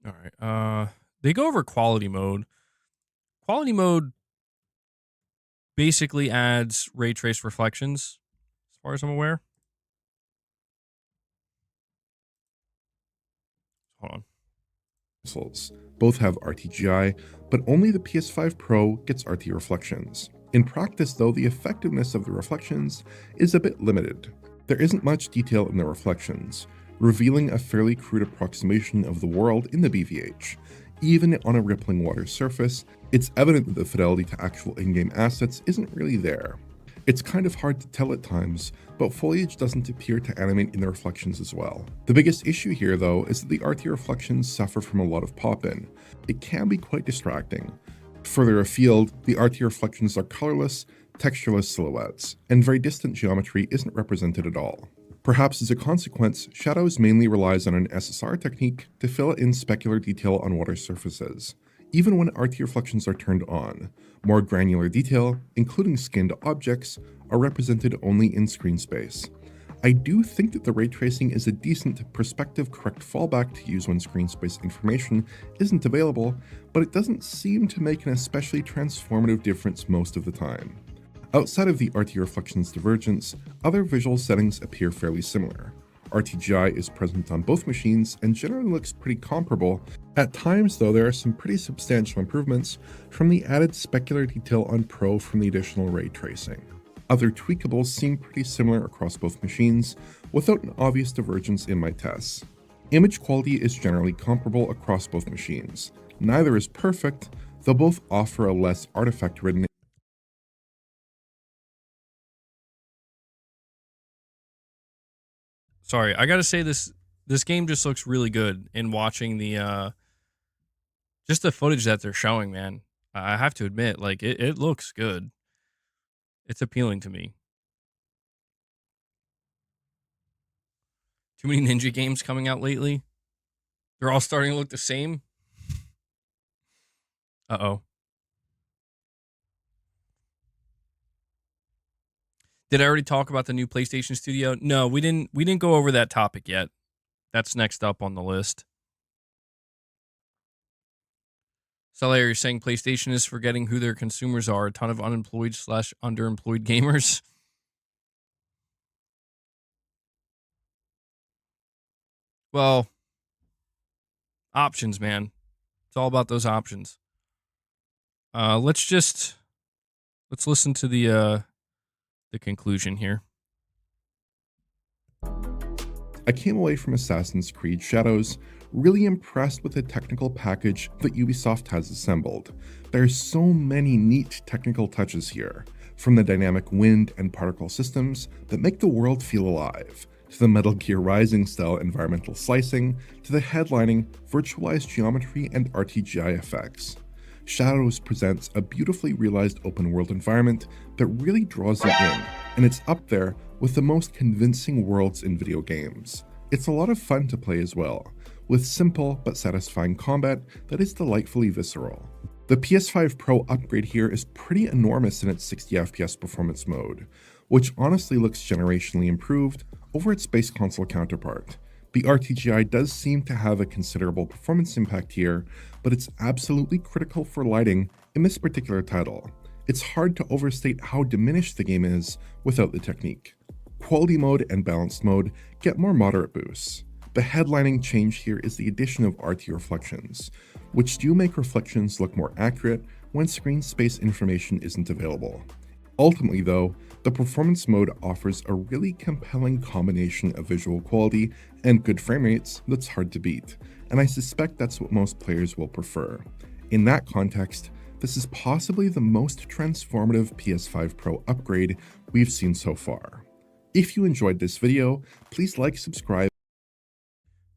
All right. They go over quality mode. Quality mode basically adds ray trace reflections, as far as I'm aware. Hold on. Consoles. Both have RTGI, but only the PS5 Pro gets RT reflections. In practice, though, the effectiveness of the reflections is a bit limited. There isn't much detail in the reflections, revealing a fairly crude approximation of the world in the BVH. Even on a rippling water surface, it's evident that the fidelity to actual in-game assets isn't really there. It's kind of hard to tell at times, but foliage doesn't appear to animate in the reflections as well. The biggest issue here, though, is that the RT reflections suffer from a lot of pop-in. It can be quite distracting. Further afield, the RT reflections are colorless, textureless silhouettes, and very distant geometry isn't represented at all. Perhaps as a consequence, Shadows mainly relies on an SSR technique to fill in specular detail on water surfaces. Even when RT reflections are turned on, more granular detail, including skinned objects, are represented only in screen space. I do think that the ray tracing is a decent perspective correct fallback to use when screen space information isn't available, but it doesn't seem to make an especially transformative difference most of the time. Outside of the RT reflections divergence, other visual settings appear fairly similar. RTGI is present on both machines and generally looks pretty comparable. At times, though, there are some pretty substantial improvements from the added specular detail on Pro from the additional ray tracing. Other tweakables seem pretty similar across both machines, without an obvious divergence in my tests. Image quality is generally comparable across both machines. Neither is perfect, though both offer a less artifact-ridden. Sorry, I gotta say this game just looks really good in watching the just the footage that they're showing, man. I have to admit, like it looks good. It's appealing to me. Too many ninja games coming out lately. They're all starting to look the same. Uh-oh. Did I already talk about the new PlayStation Studio? No, we didn't go over that topic yet. That's next up on the list. Sally, you're saying PlayStation is forgetting who their consumers are, a ton of unemployed / underemployed gamers. Well, options, man. It's all about those options. Let's listen to the conclusion here. I came away from Assassin's Creed Shadows really impressed with the technical package that Ubisoft has assembled. There's so many neat technical touches here, from the dynamic wind and particle systems that make the world feel alive, to the Metal Gear Rising style environmental slicing, to the headlining, virtualized geometry and RTGI effects. Shadows presents a beautifully realized open world environment that really draws you in, and it's up there with the most convincing worlds in video games. It's a lot of fun to play as well, with simple but satisfying combat that is delightfully visceral. The PS5 Pro upgrade here is pretty enormous in its 60 FPS performance mode, which honestly looks generationally improved over its base console counterpart. The RTGI does seem to have a considerable performance impact here, but it's absolutely critical for lighting in this particular title. It's hard to overstate how diminished the game is without the technique. Quality mode and balanced mode get more moderate boosts. The headlining change here is the addition of RT reflections, which do make reflections look more accurate when screen space information isn't available. Ultimately though, the performance mode offers a really compelling combination of visual quality and good frame rates that's hard to beat, and I suspect that's what most players will prefer. In that context, this is possibly the most transformative PS5 Pro upgrade we've seen so far. If you enjoyed this video, please like, subscribe.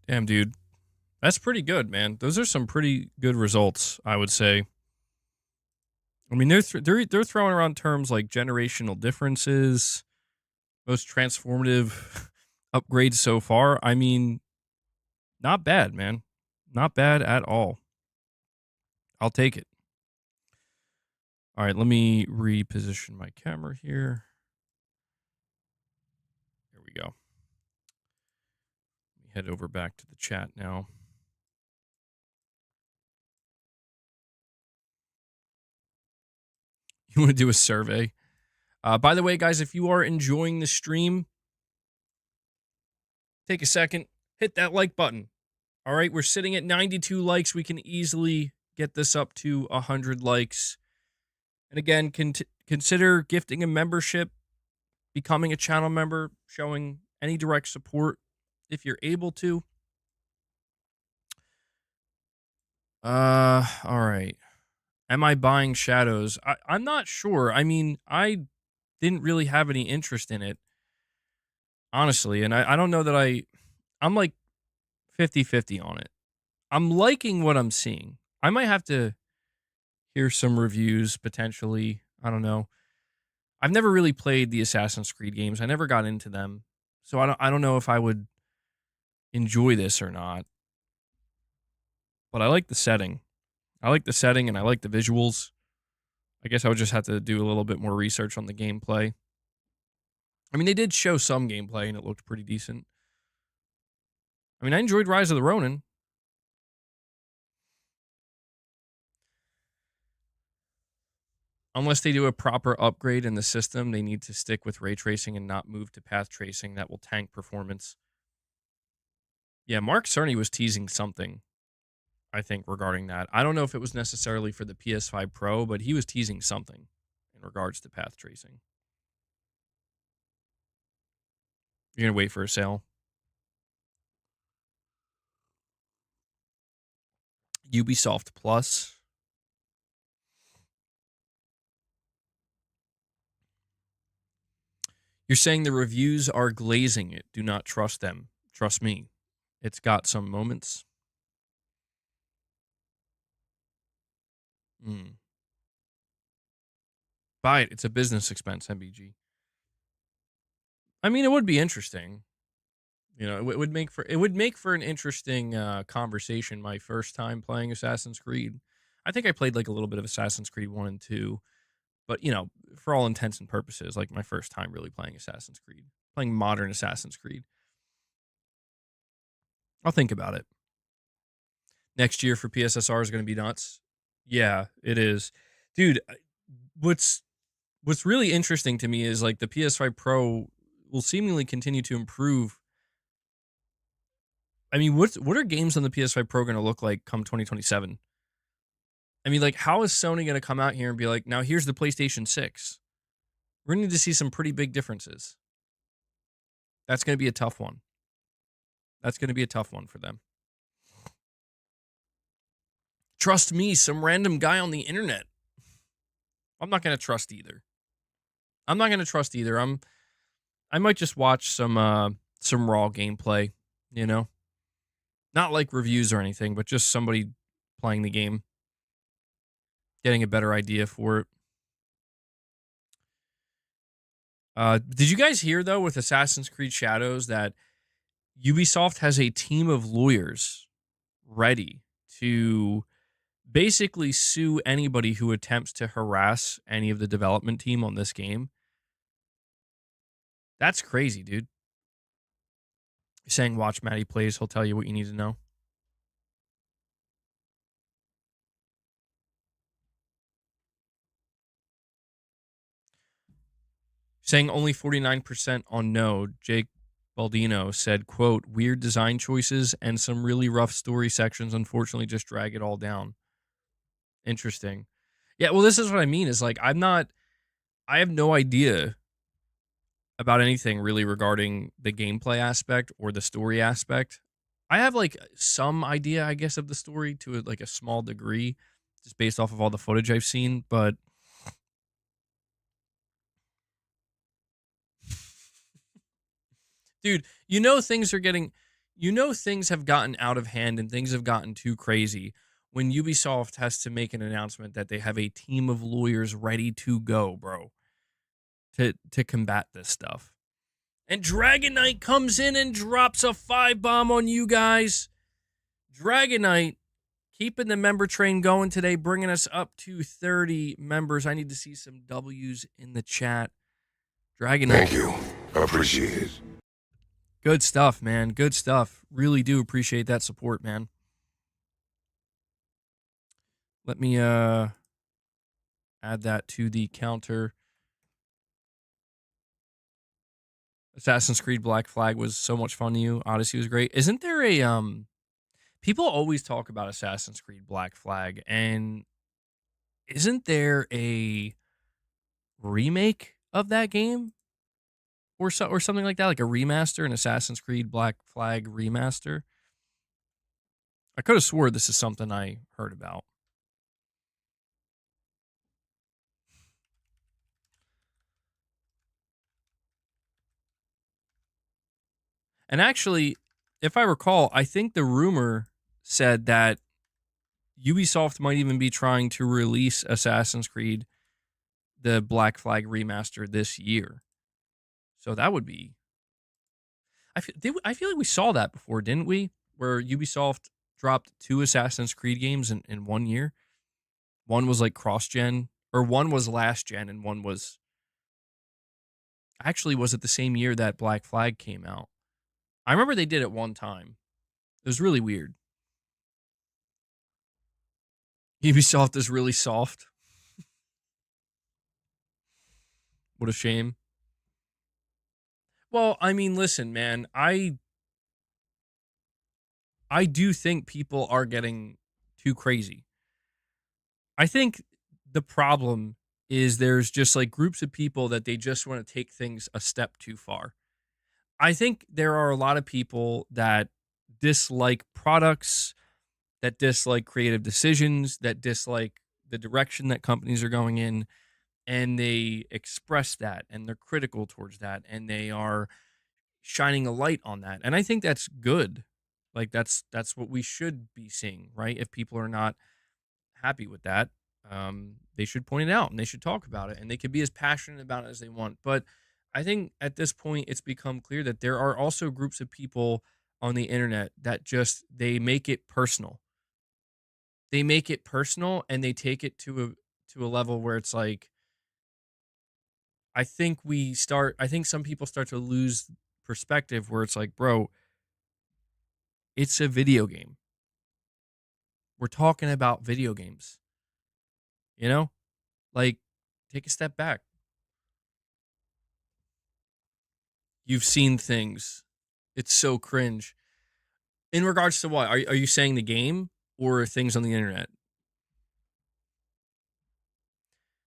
Damn, dude. That's pretty good, man. Those are some pretty good results, I would say. I mean, they're throwing around terms like generational differences, most transformative upgrades so far. I mean, not bad, man. Not bad at all. I'll take it. All right, let me reposition my camera here. There we go. Let me head over back to the chat now. You want to do a survey? By the way, guys, if you are enjoying the stream, take a second, hit that like button. All right, we're sitting at 92 likes. We can easily get this up to 100 likes. And again, consider gifting a membership, becoming a channel member, showing any direct support if you're able to. All right. Am I buying Shadows? I'm not sure. I mean, I didn't really have any interest in it, honestly. And I don't know that I'm like 50-50 on it. I'm liking what I'm seeing. I might have to hear some reviews potentially. I don't know. I've never really played the Assassin's Creed games. I never got into them. So I don't know if I would enjoy this or not. But I like the setting. I like the setting and I like the visuals. I guess I would just have to do a little bit more research on the gameplay. I mean, they did show some gameplay and it looked pretty decent. I mean, I enjoyed Rise of the Ronin. Unless they do a proper upgrade in the system, they need to stick with ray tracing and not move to path tracing. That will tank performance. Yeah, Mark Cerny was teasing something, I think, regarding that. I don't know if it was necessarily for the PS5 Pro, but he was teasing something in regards to path tracing. You're going to wait for a sale. Ubisoft Plus. You're saying the reviews are glazing it. Do not trust them. Trust me. It's got some moments. Buy it. It's a business expense, MBG. I mean, it would be interesting. You know, it would make for an interesting conversation. My first time playing Assassin's Creed. I think I played like a little bit of Assassin's Creed 1 and 2, but you know, for all intents and purposes, like my first time really playing Assassin's Creed, playing modern Assassin's Creed. I'll think about it. Next year for PSSR is going to be nuts. Yeah, it is. Dude, what's really interesting to me is like the PS5 Pro will seemingly continue to improve. I mean, what are games on the PS5 Pro going to look like come 2027? I mean, like, how is Sony going to come out here and be like, now here's the PlayStation 6? We're going to need to see some pretty big differences. That's going to be a tough one. That's going to be a tough one for them. Trust me, some random guy on the internet. I'm not going to trust either. I might just watch some raw gameplay, you know? Not like reviews or anything, but just somebody playing the game, getting a better idea for it. Did you guys hear, though, with Assassin's Creed Shadows that Ubisoft has a team of lawyers ready to basically sue anybody who attempts to harass any of the development team on this game? That's crazy, dude. You're saying watch Matty Plays, he'll tell you what you need to know. Saying only 49% on no. Jake Baldino said, quote, weird design choices and some really rough story sections unfortunately just drag it all down. Interesting. Yeah, well, this is what I mean is like, I have no idea about anything really regarding the gameplay aspect or the story aspect. I have like some idea, I guess, of the story to like a small degree, just based off of all the footage I've seen, but dude, things have gotten out of hand and things have gotten too crazy when Ubisoft has to make an announcement that they have a team of lawyers ready to go, bro, to combat this stuff. And Dragon Knight comes in and drops a 5-bomb on you guys. Dragon Knight keeping the member train going today, bringing us up to 30 members. I need to see some W's in the chat. Dragon Knight. Thank you. Appreciate it. Good stuff, man. Good stuff. Really do appreciate that support, man. Let me add that to the counter. Assassin's Creed Black Flag was so much fun to you. Odyssey was great. Isn't there a people always talk about Assassin's Creed Black Flag, and isn't there a remake of that game? Or something like that, like a remaster, an Assassin's Creed Black Flag remaster? I could have swore this is something I heard about. And actually, if I recall, I think the rumor said that Ubisoft might even be trying to release Assassin's Creed, the Black Flag remaster, this year. So that would be... I feel like we saw that before, didn't we? Where Ubisoft dropped 2 Assassin's Creed games in 1 year. One was like cross-gen, or one was last-gen, and one was... Actually, was it the same year that Black Flag came out? I remember they did it one time. It was really weird. Ubisoft is really soft. What a shame. Well, I mean, listen, man, I do think people are getting too crazy. I think the problem is there's just like groups of people that they just want to take things a step too far. I think there are a lot of people that dislike products, that dislike creative decisions, that dislike the direction that companies are going in, and they express that and they're critical towards that and they are shining a light on that. And I think that's good. Like that's what we should be seeing, right? If people are not happy with that, they should point it out and they should talk about it and they could be as passionate about it as they want. But I think at this point, it's become clear that there are also groups of people on the internet that just they make it personal. They make it personal and they take it to a level where it's like I think some people start to lose perspective where it's like, bro, it's a video game. We're talking about video games, you know? Like, take a step back. You've seen things. It's so cringe. In regards to what? Are you saying the game or things on the internet?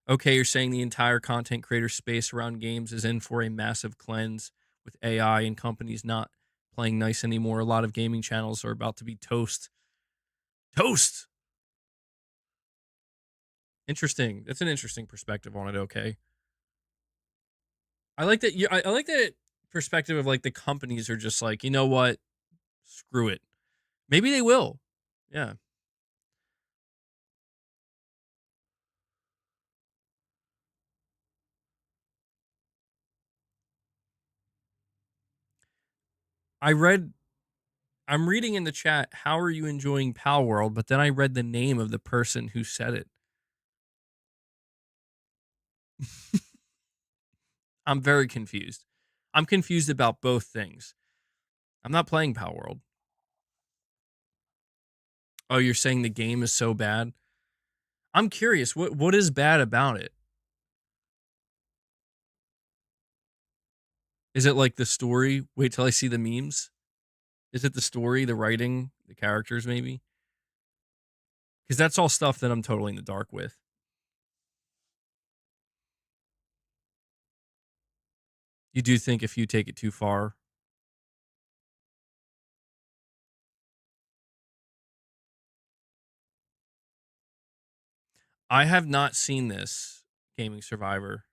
Okay, you're saying the entire content creator space around games is in for a massive cleanse with AI and companies not playing nice anymore. A lot of gaming channels are about to be toast. Toast. Interesting. That's an interesting perspective on it. Okay, I like that. I like that perspective of like the companies are just like, you know what, screw it. Maybe they will. Yeah. I read. I'm reading in the chat. How are you enjoying Pal World? But then I read the name of the person who said it. I'm very confused. I'm confused about both things. I'm not playing Pal World. Oh, you're saying the game is so bad? I'm curious. What is bad about it? Is it like the story? Wait till I see the memes. Is it the story, the writing, the characters, maybe? Because that's all stuff that I'm totally in the dark with. You do think if you take it too far, I have not seen this Gaming Survivor.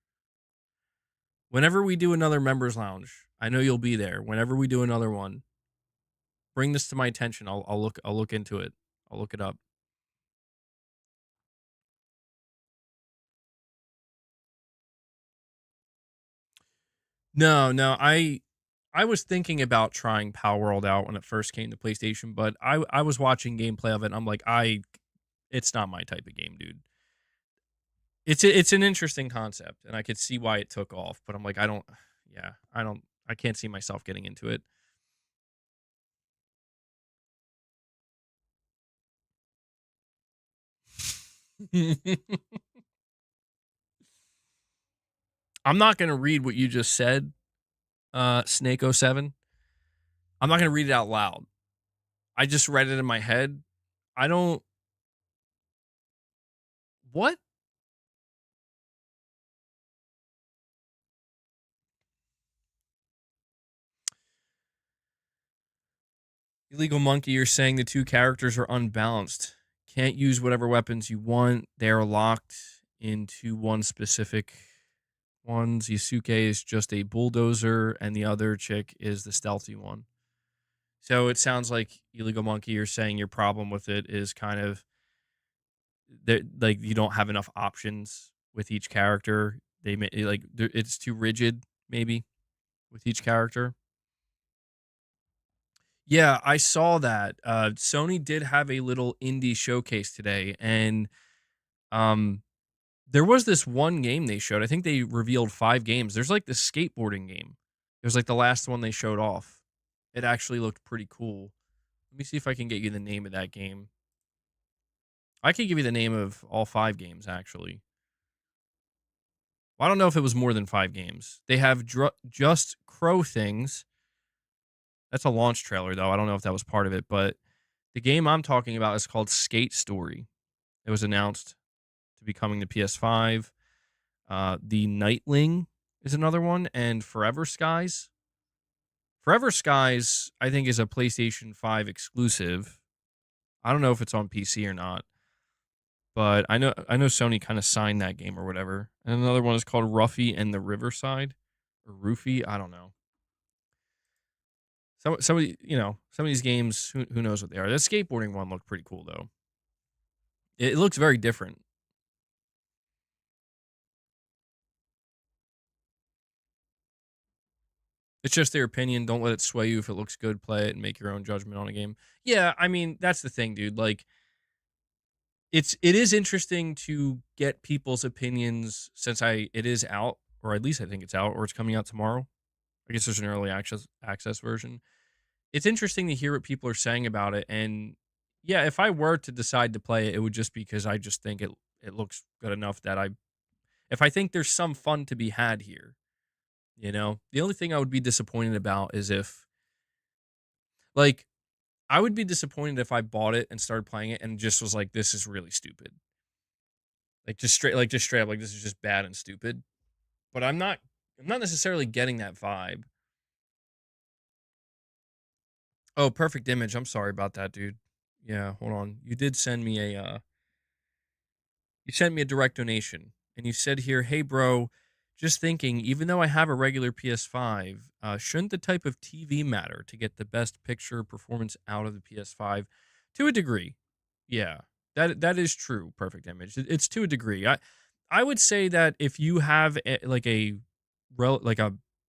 Whenever we do another members lounge, I know you'll be there. Whenever we do another one, bring this to my attention. I'll look into it. I'll look it up. No, no, I was thinking about trying Power World out when it first came to PlayStation, but I was watching gameplay of it and I'm like, it's not my type of game, dude. It's an interesting concept and I could see why it took off, but I'm like, I can't see myself getting into it. I'm not gonna read what you just said, Snake07. I'm not gonna read it out loud. I just read it in my head. I don't what? Illegal Monkey, you're saying the two characters are unbalanced. Can't use whatever weapons you want. They are locked into one specific ones. Yusuke is just a bulldozer, and the other chick is the stealthy one. So it sounds like Illegal Monkey, you're saying your problem with it is kind of that like you don't have enough options with each character. They like it's too rigid, maybe with each character. Yeah, I saw that. Sony did have a little indie showcase today, and um, There was this one game they showed. I think they revealed 5 games. There's like this skateboarding game. It was like the last one they showed off. It actually looked pretty cool. Let me see if I can get you the name of that game. I can give you the name of all 5 games, actually. Well, I don't know if it was more than 5 games. They have Just Crow Things. That's a launch trailer, though. I don't know if that was part of it, but the game I'm talking about is called Skate Story. It was announced to be coming to PS5. The Nightling is another one, and Forever Skies. Forever Skies, I think, is a PlayStation 5 exclusive. I don't know if it's on PC or not, but I know Sony kind of signed that game or whatever. And another one is called Ruffy and the Riverside, or Roofy. I don't know. Some of these games, who knows what they are. The skateboarding one looked pretty cool though. It looks very different. It's just their opinion. Don't let it sway you. If it looks good, play it and make your own judgment on a game. Yeah, I mean, that's the thing, dude. Like, it is interesting to get people's opinions since it is out, or at least I think it's out, or it's coming out tomorrow. I guess there's an early access version. It's interesting to hear what people are saying about it. And yeah, if I were to decide to play it, it would just be because I just think it looks good enough that if I think there's some fun to be had here, the only thing I would be disappointed about is if, like, I would be disappointed if I bought it and started playing it and just was like, this is really stupid. Just straight up, like, this is just bad and stupid. But I'm not necessarily getting that vibe. Oh, perfect image. I'm sorry about that, dude. Yeah, hold on. You sent me a direct donation, and you said here, "Hey, bro, just thinking. Even though I have a regular PS5, shouldn't the type of TV matter to get the best picture performance out of the PS5? To a degree, yeah, that is true. Perfect image. It's to a degree. I would say that if you have like a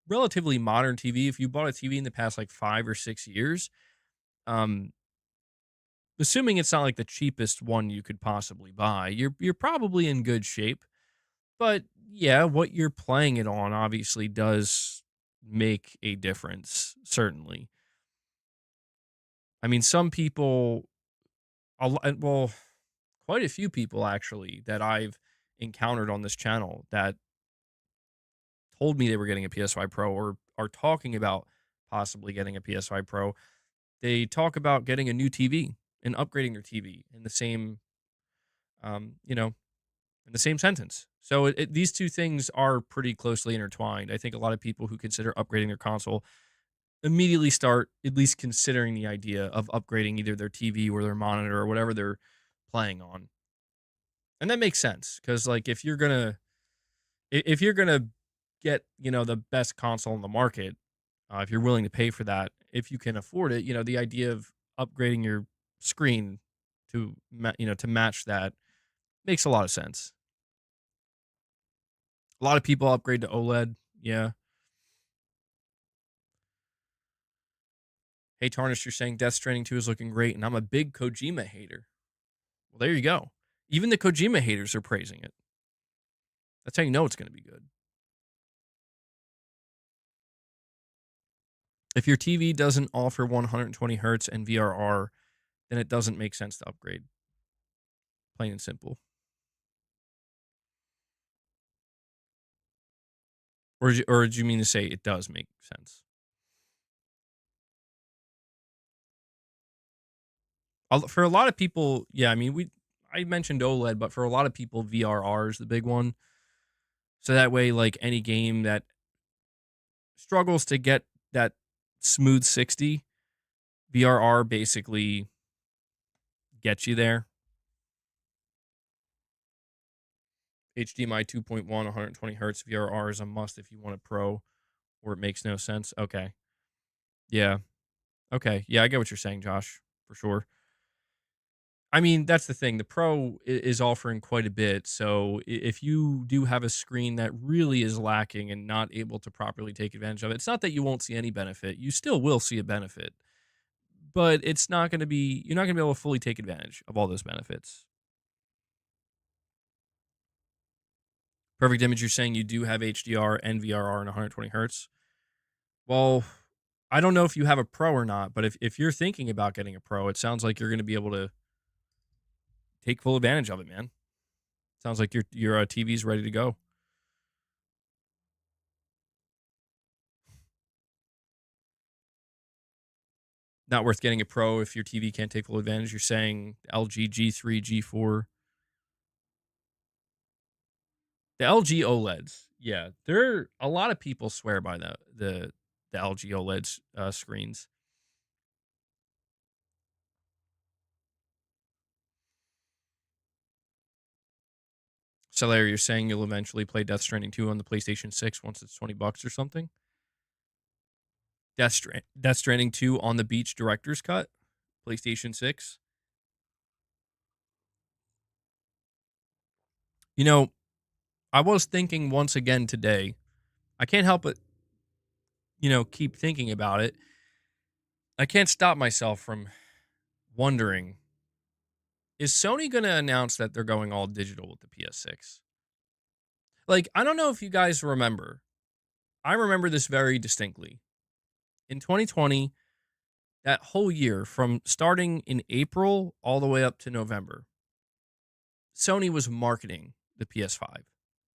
relatively modern TV, if you bought a TV in the past like 5 or 6 years, um, assuming it's not like the cheapest one you could possibly buy, you're probably in good shape. But yeah, what you're playing it on obviously does make a difference, certainly. I mean, some people, well, quite a few people actually that I've encountered on this channel that told me they were getting a PS5 Pro or are talking about possibly getting a PS5 Pro. They talk about getting a new TV and upgrading their TV in the same, um, you know, in the same sentence. So these two things are pretty closely intertwined. I think a lot of people who consider upgrading their console immediately start at least considering the idea of upgrading either their TV or their monitor or whatever they're playing on. And that makes sense because like if you're gonna get the best console on the market, if you're willing to pay for that, if you can afford it, the idea of upgrading your screen to match that makes a lot of sense. A lot of people upgrade to OLED. Yeah. Hey, Tarnished, you're saying Death Stranding 2 is looking great, and I'm a big Kojima hater. Well, there you go. Even the Kojima haters are praising it. That's how you know it's going to be good. If your TV doesn't offer 120 hertz and VRR, then it doesn't make sense to upgrade. Plain and simple. Or did you mean to say it does make sense? For a lot of people, yeah, I mean, I mentioned OLED, but for a lot of people, VRR is the big one. So that way, like any game that struggles to get that smooth 60, VRR basically gets you there. HDMI 2.1, 120 hertz VRR is a must if you want a pro, or it makes no sense. Okay. Yeah. Okay. Yeah, I get what you're saying, Josh, for sure. I mean, that's the thing. The Pro is offering quite a bit. So if you do have a screen that really is lacking and not able to properly take advantage of it, it's not that you won't see any benefit. You still will see a benefit, but you're not going to be able to fully take advantage of all those benefits. Perfect Image, you're saying you do have HDR and VRR and 120 hertz. Well, I don't know if you have a Pro or not, but if you're thinking about getting a Pro, it sounds like you're going to be able to take full advantage of it, man. Sounds like your TV's ready to go. Not worth getting a Pro if your TV can't take full advantage. You're saying LG G3, G4, the LG OLEDs. Yeah, there a lot of people swear by the LG OLED screens. So, Larry, you're saying you'll eventually play Death Stranding 2 on the PlayStation 6 once it's $20 or something? Death Stranding 2 on the Beach Director's Cut, PlayStation 6. You know, I was thinking once again today. I can't help but, keep thinking about it. I can't stop myself from wondering, is Sony going to announce that they're going all digital with the PS6? Like, I don't know if you guys remember. I remember this very distinctly. In 2020, that whole year, from starting in April all the way up to November, Sony was marketing the PS5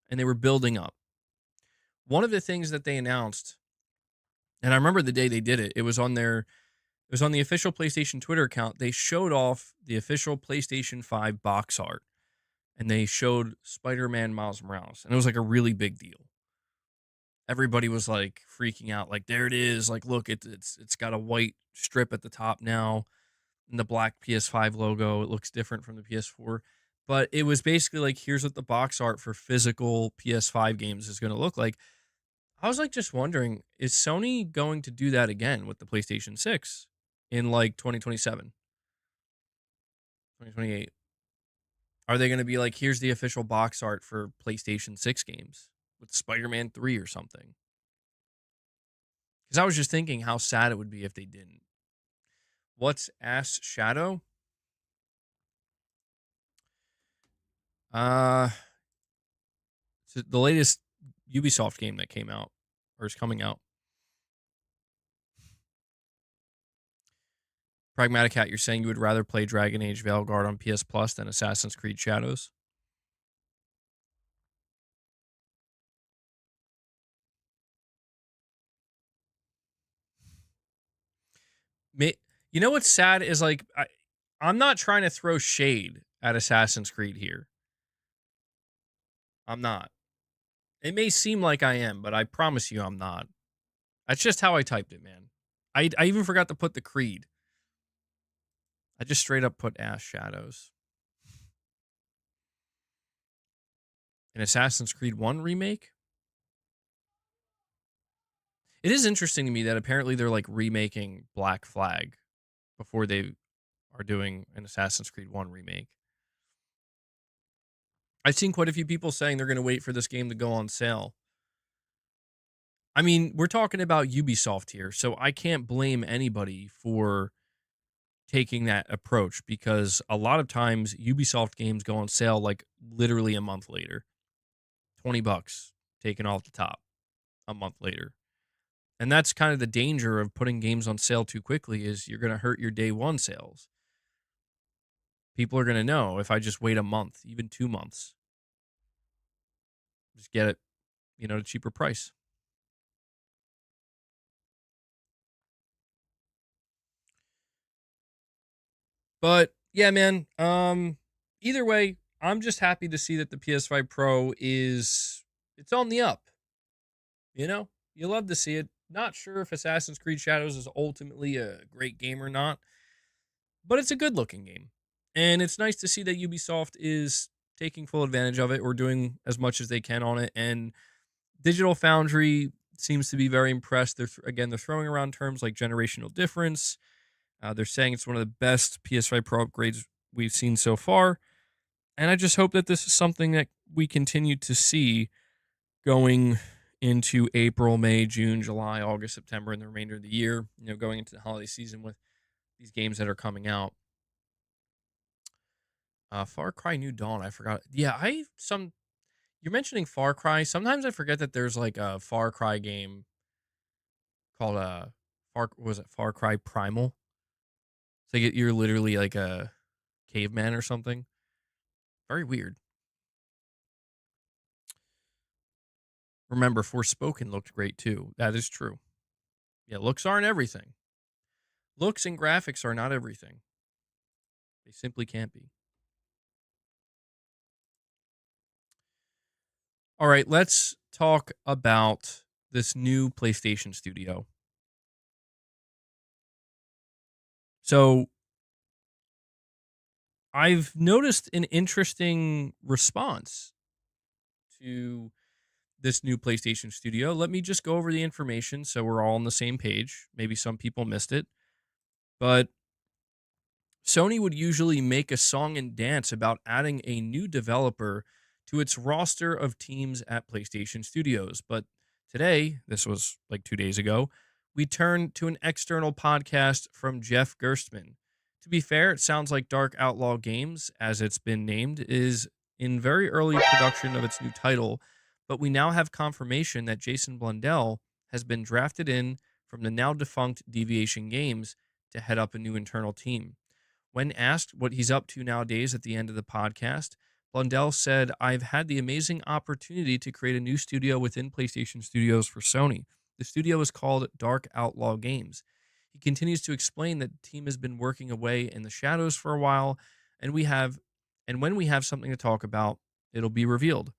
and they were building up. One of the things that they announced, and I remember the day they did it, it was on the official PlayStation Twitter account. They showed off the official PlayStation 5 box art and they showed Spider-Man Miles Morales, and it was like a really big deal. Everybody was like freaking out, like, there it is, like, look, it's got a white strip at the top now and the black PS5 logo. It looks different from the PS4. But it was basically like, here's what the box art for physical PS5 games is going to look like. I was like, just wondering, is Sony going to do that again with the PlayStation 6 in like 2027, 2028? Are they going to be like, here's the official box art for PlayStation 6 games with Spider-Man 3 or something? Because I was just thinking how sad it would be if they didn't. What's Ass Shadow? Uh, it's the latest Ubisoft game that came out or is coming out. Pragmatic Hat, you're saying you would rather play Dragon Age Veilguard on PS Plus than Assassin's Creed Shadows? You know what's sad is like I'm not trying to throw shade at Assassin's Creed here. I'm not. It may seem like I am, but I promise you I'm not. That's just how I typed it, man. I even forgot to put the creed. I just straight up put Ash Shadows. An Assassin's Creed 1 remake? It is interesting to me that apparently they're like remaking Black Flag before they are doing an Assassin's Creed 1 remake. I've seen quite a few people saying they're going to wait for this game to go on sale. I mean, we're talking about Ubisoft here, so I can't blame anybody for taking that approach because a lot of times Ubisoft games go on sale like literally a month later. $20 taken off the top a month later. And that's kind of the danger of putting games on sale too quickly is you're going to hurt your day one sales. People are going to know if I just wait a month, even 2 months, just get it, at a cheaper price. But yeah, man, either way, I'm just happy to see that the PS5 Pro it's on the up. You love to see it. Not sure if Assassin's Creed Shadows is ultimately a great game or not, but it's a good looking game. And it's nice to see that Ubisoft is taking full advantage of it or doing as much as they can on it. And Digital Foundry seems to be very impressed. They're throwing around terms like generational difference. They're saying it's one of the best PS5 Pro upgrades we've seen so far. And I just hope that this is something that we continue to see going into April, May, June, July, August, September, and the remainder of the year, going into the holiday season with these games that are coming out. Far Cry New Dawn, I forgot. Yeah, You're mentioning Far Cry. Sometimes I forget that there's like a Far Cry game called Far Cry Primal. It's like you're literally like a caveman or something. Very weird. Remember, Forspoken looked great too. That is true. Yeah, looks aren't everything. Looks and graphics are not everything. They simply can't be. All right, let's talk about this new PlayStation Studio. So, I've noticed an interesting response to this new PlayStation Studio. Let me just go over the information so we're all on the same page. Maybe some people missed it, but Sony would usually make a song and dance about adding a new developer to its roster of teams at PlayStation Studios. But today, this was like 2 days ago, we turned to an external podcast from Jeff Gerstmann. To be fair, it sounds like Dark Outlaw Games, as it's been named, is in very early production of its new title, but we now have confirmation that Jason Blundell has been drafted in from the now defunct Deviation Games to head up a new internal team. When asked what he's up to nowadays at the end of the podcast, Blundell said, "I've had the amazing opportunity to create a new studio within PlayStation Studios for Sony. The studio is called Dark Outlaw Games." He continues to explain that the team has been working away in the shadows for a while, and when we have something to talk about, it'll be revealed.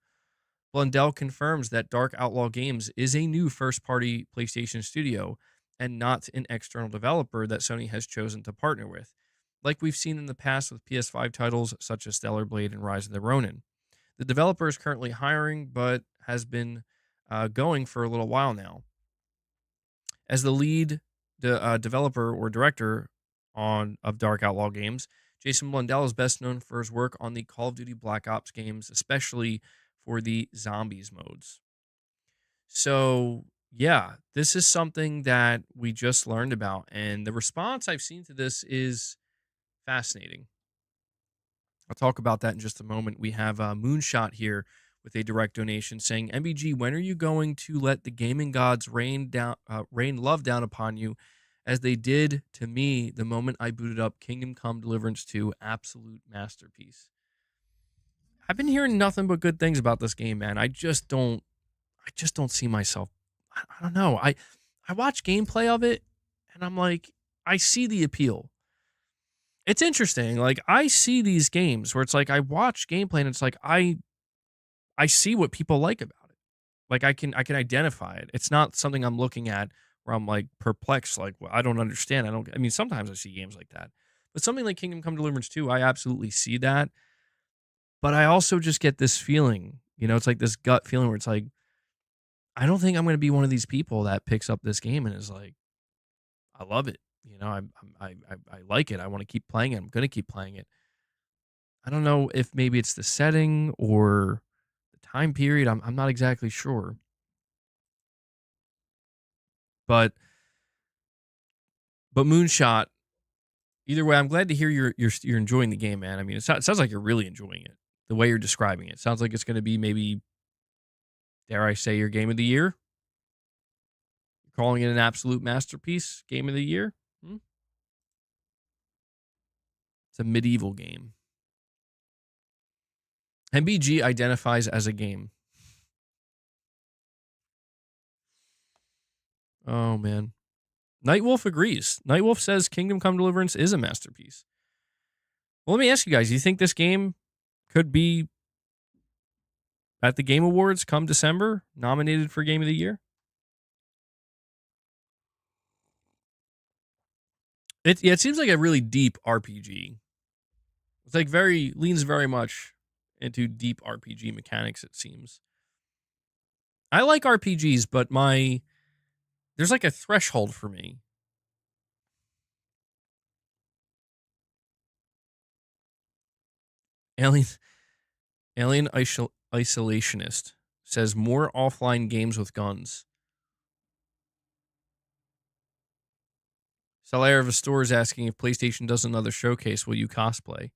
Blundell confirms that Dark Outlaw Games is a new first-party PlayStation studio and not an external developer that Sony has chosen to partner with, like we've seen in the past with PS5 titles such as Stellar Blade and Rise of the Ronin. The developer is currently hiring, but has been going for a little while now. As the lead developer or director of Dark Outlaw Games, Jason Blundell is best known for his work on the Call of Duty Black Ops games, especially for the zombies modes. So, yeah, this is something that we just learned about, and the response I've seen to this is fascinating. I'll talk about that in just a moment. We have Moonshot here with a direct donation saying, "MBG, when are you going to let the gaming gods rain love down upon you, as they did to me the moment I booted up Kingdom Come Deliverance 2, absolute masterpiece." I've been hearing nothing but good things about this game, man. I just don't see myself. I don't know. I watch gameplay of it, and I'm like, I see the appeal. It's interesting. Like, I see these games where it's like I watch gameplay and it's like I see what people like about it. Like I can identify it. It's not something I'm looking at where I'm like perplexed, like, well, I don't understand. I mean, sometimes I see games like that. But something like Kingdom Come Deliverance 2, I absolutely see that. But I also just get this feeling, it's like this gut feeling where it's like, I don't think I'm going to be one of these people that picks up this game and is like, I love it. I like it. I want to keep playing it. I'm going to keep playing it. I don't know if maybe it's the setting or the time period. I'm not exactly sure. But Moonshot, either way, I'm glad to hear you're enjoying the game, man. I mean, it sounds like you're really enjoying it. The way you're describing it sounds like it's going to be maybe, dare I say, your game of the year. You're calling it an absolute masterpiece, game of the year. It's a medieval game. MBG identifies as a game. Oh, man. Nightwolf agrees. Nightwolf says Kingdom Come Deliverance is a masterpiece. Well, let me ask you guys, do you think this game could be at the Game Awards come December, nominated for Game of the Year? It seems like a really deep RPG. It's like leans very much into deep RPG mechanics, it seems. I like RPGs, but there's like a threshold for me. Alien Isolationist says more offline games with guns. Salaire of a Store is asking if PlayStation does another showcase, will you cosplay?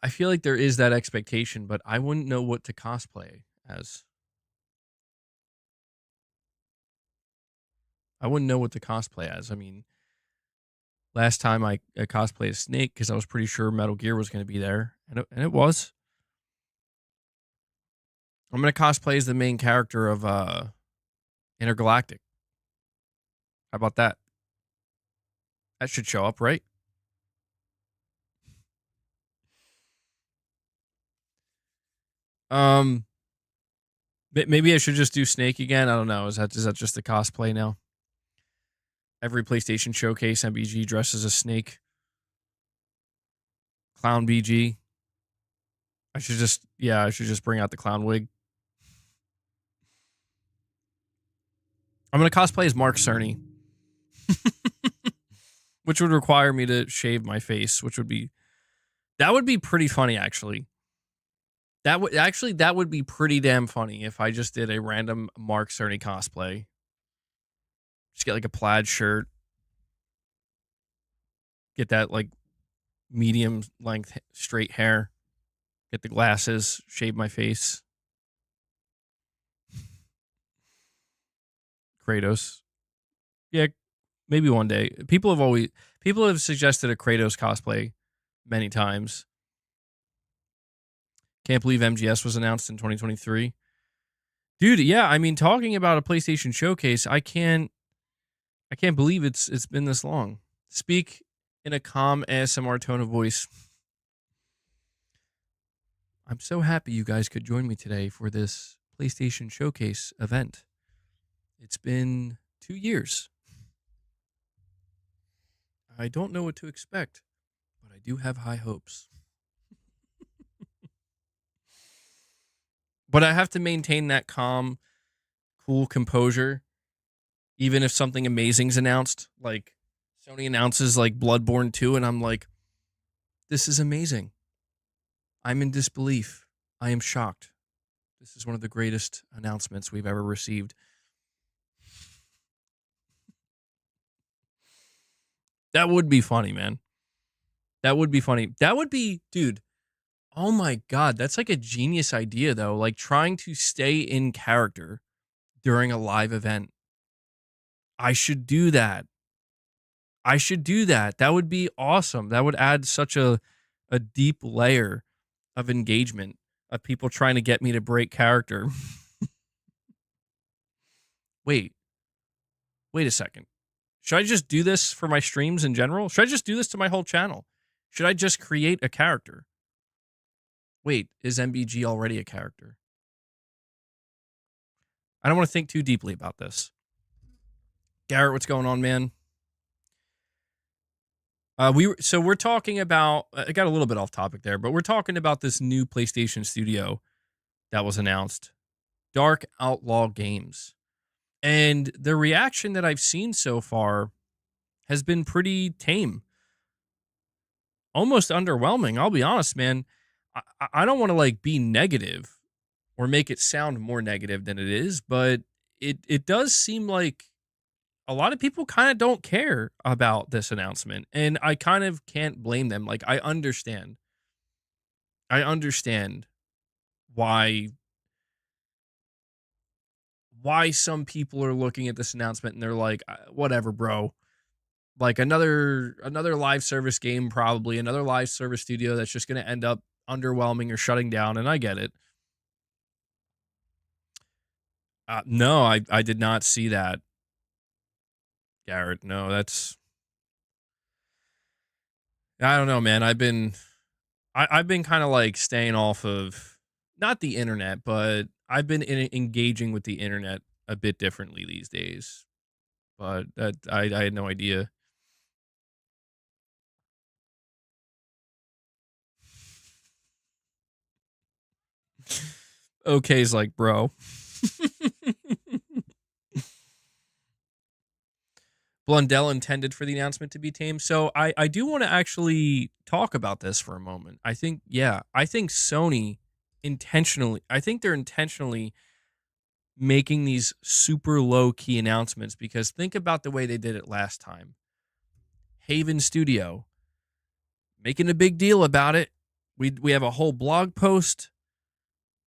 I feel like there is that expectation, but I wouldn't know what to cosplay as. I wouldn't know what to cosplay as. I mean, last time I cosplayed as Snake because I was pretty sure Metal Gear was going to be there, and it was. I'm going to cosplay as the main character of Intergalactic. How about that? That should show up, right? Maybe I should just do Snake again. I don't know. Is that just the cosplay now? Every PlayStation showcase, MBG dresses as Snake. Clown BG. I should just bring out the clown wig. I'm gonna cosplay as Mark Cerny, which would require me to shave my face, that would be pretty funny actually. That would be pretty damn funny if I just did a random Mark Cerny cosplay. Just get like a plaid shirt. Get that like medium length straight hair. Get the glasses, shave my face. Kratos. Yeah, maybe one day. People have suggested a Kratos cosplay many times. Can't believe MGS was announced in 2023. Dude, yeah, I mean, talking about a PlayStation showcase, I can't believe it's been this long. Speak in a calm ASMR tone of voice. I'm so happy you guys could join me today for this PlayStation showcase event. It's been 2 years. I don't know what to expect, but I do have high hopes. But I have to maintain that calm, cool composure, even if something amazing's announced. Like, Sony announces, like, Bloodborne 2, and I'm like, this is amazing. I'm in disbelief. I am shocked. This is one of the greatest announcements we've ever received. That would be funny, man. That would be funny. That would be, dude. Oh my God, that's like a genius idea, though. Like trying to stay in character during a live event. I should do that. That would be awesome. That would add such a deep layer of engagement of people trying to get me to break character. Wait a second. Should I just do this for my streams in general? Should I just do this to my whole channel? Should I just create a character? Wait, is MBG already a character? I don't want to think too deeply about this. Garrett, what's going on, man? We're talking about, I got a little bit off topic there, but we're talking about this new PlayStation studio that was announced, Dark Outlaw Games. And the reaction that I've seen so far has been pretty tame. Almost underwhelming. I'll be honest, man. I don't want to like be negative or make it sound more negative than it is, but it does seem like a lot of people kind of don't care about this announcement, and I kind of can't blame them. Like I understand why some people are looking at this announcement and they're like, whatever, bro. Like another live service game, probably another live service studio that's just going to end up underwhelming or shutting down, and I get it. No, I did not see that, Garrett. No, that's, I don't know, man. I've been kind of like staying off of not the internet, but I've been engaging with the internet a bit differently these days. But I had no idea. okay's like, bro. Blundell intended for the announcement to be tame. So I do want to actually talk about this for a moment. I think Sony they're intentionally making these super low key announcements, because think about the way they did it last time. Haven Studio making a big deal about it We have a whole blog post,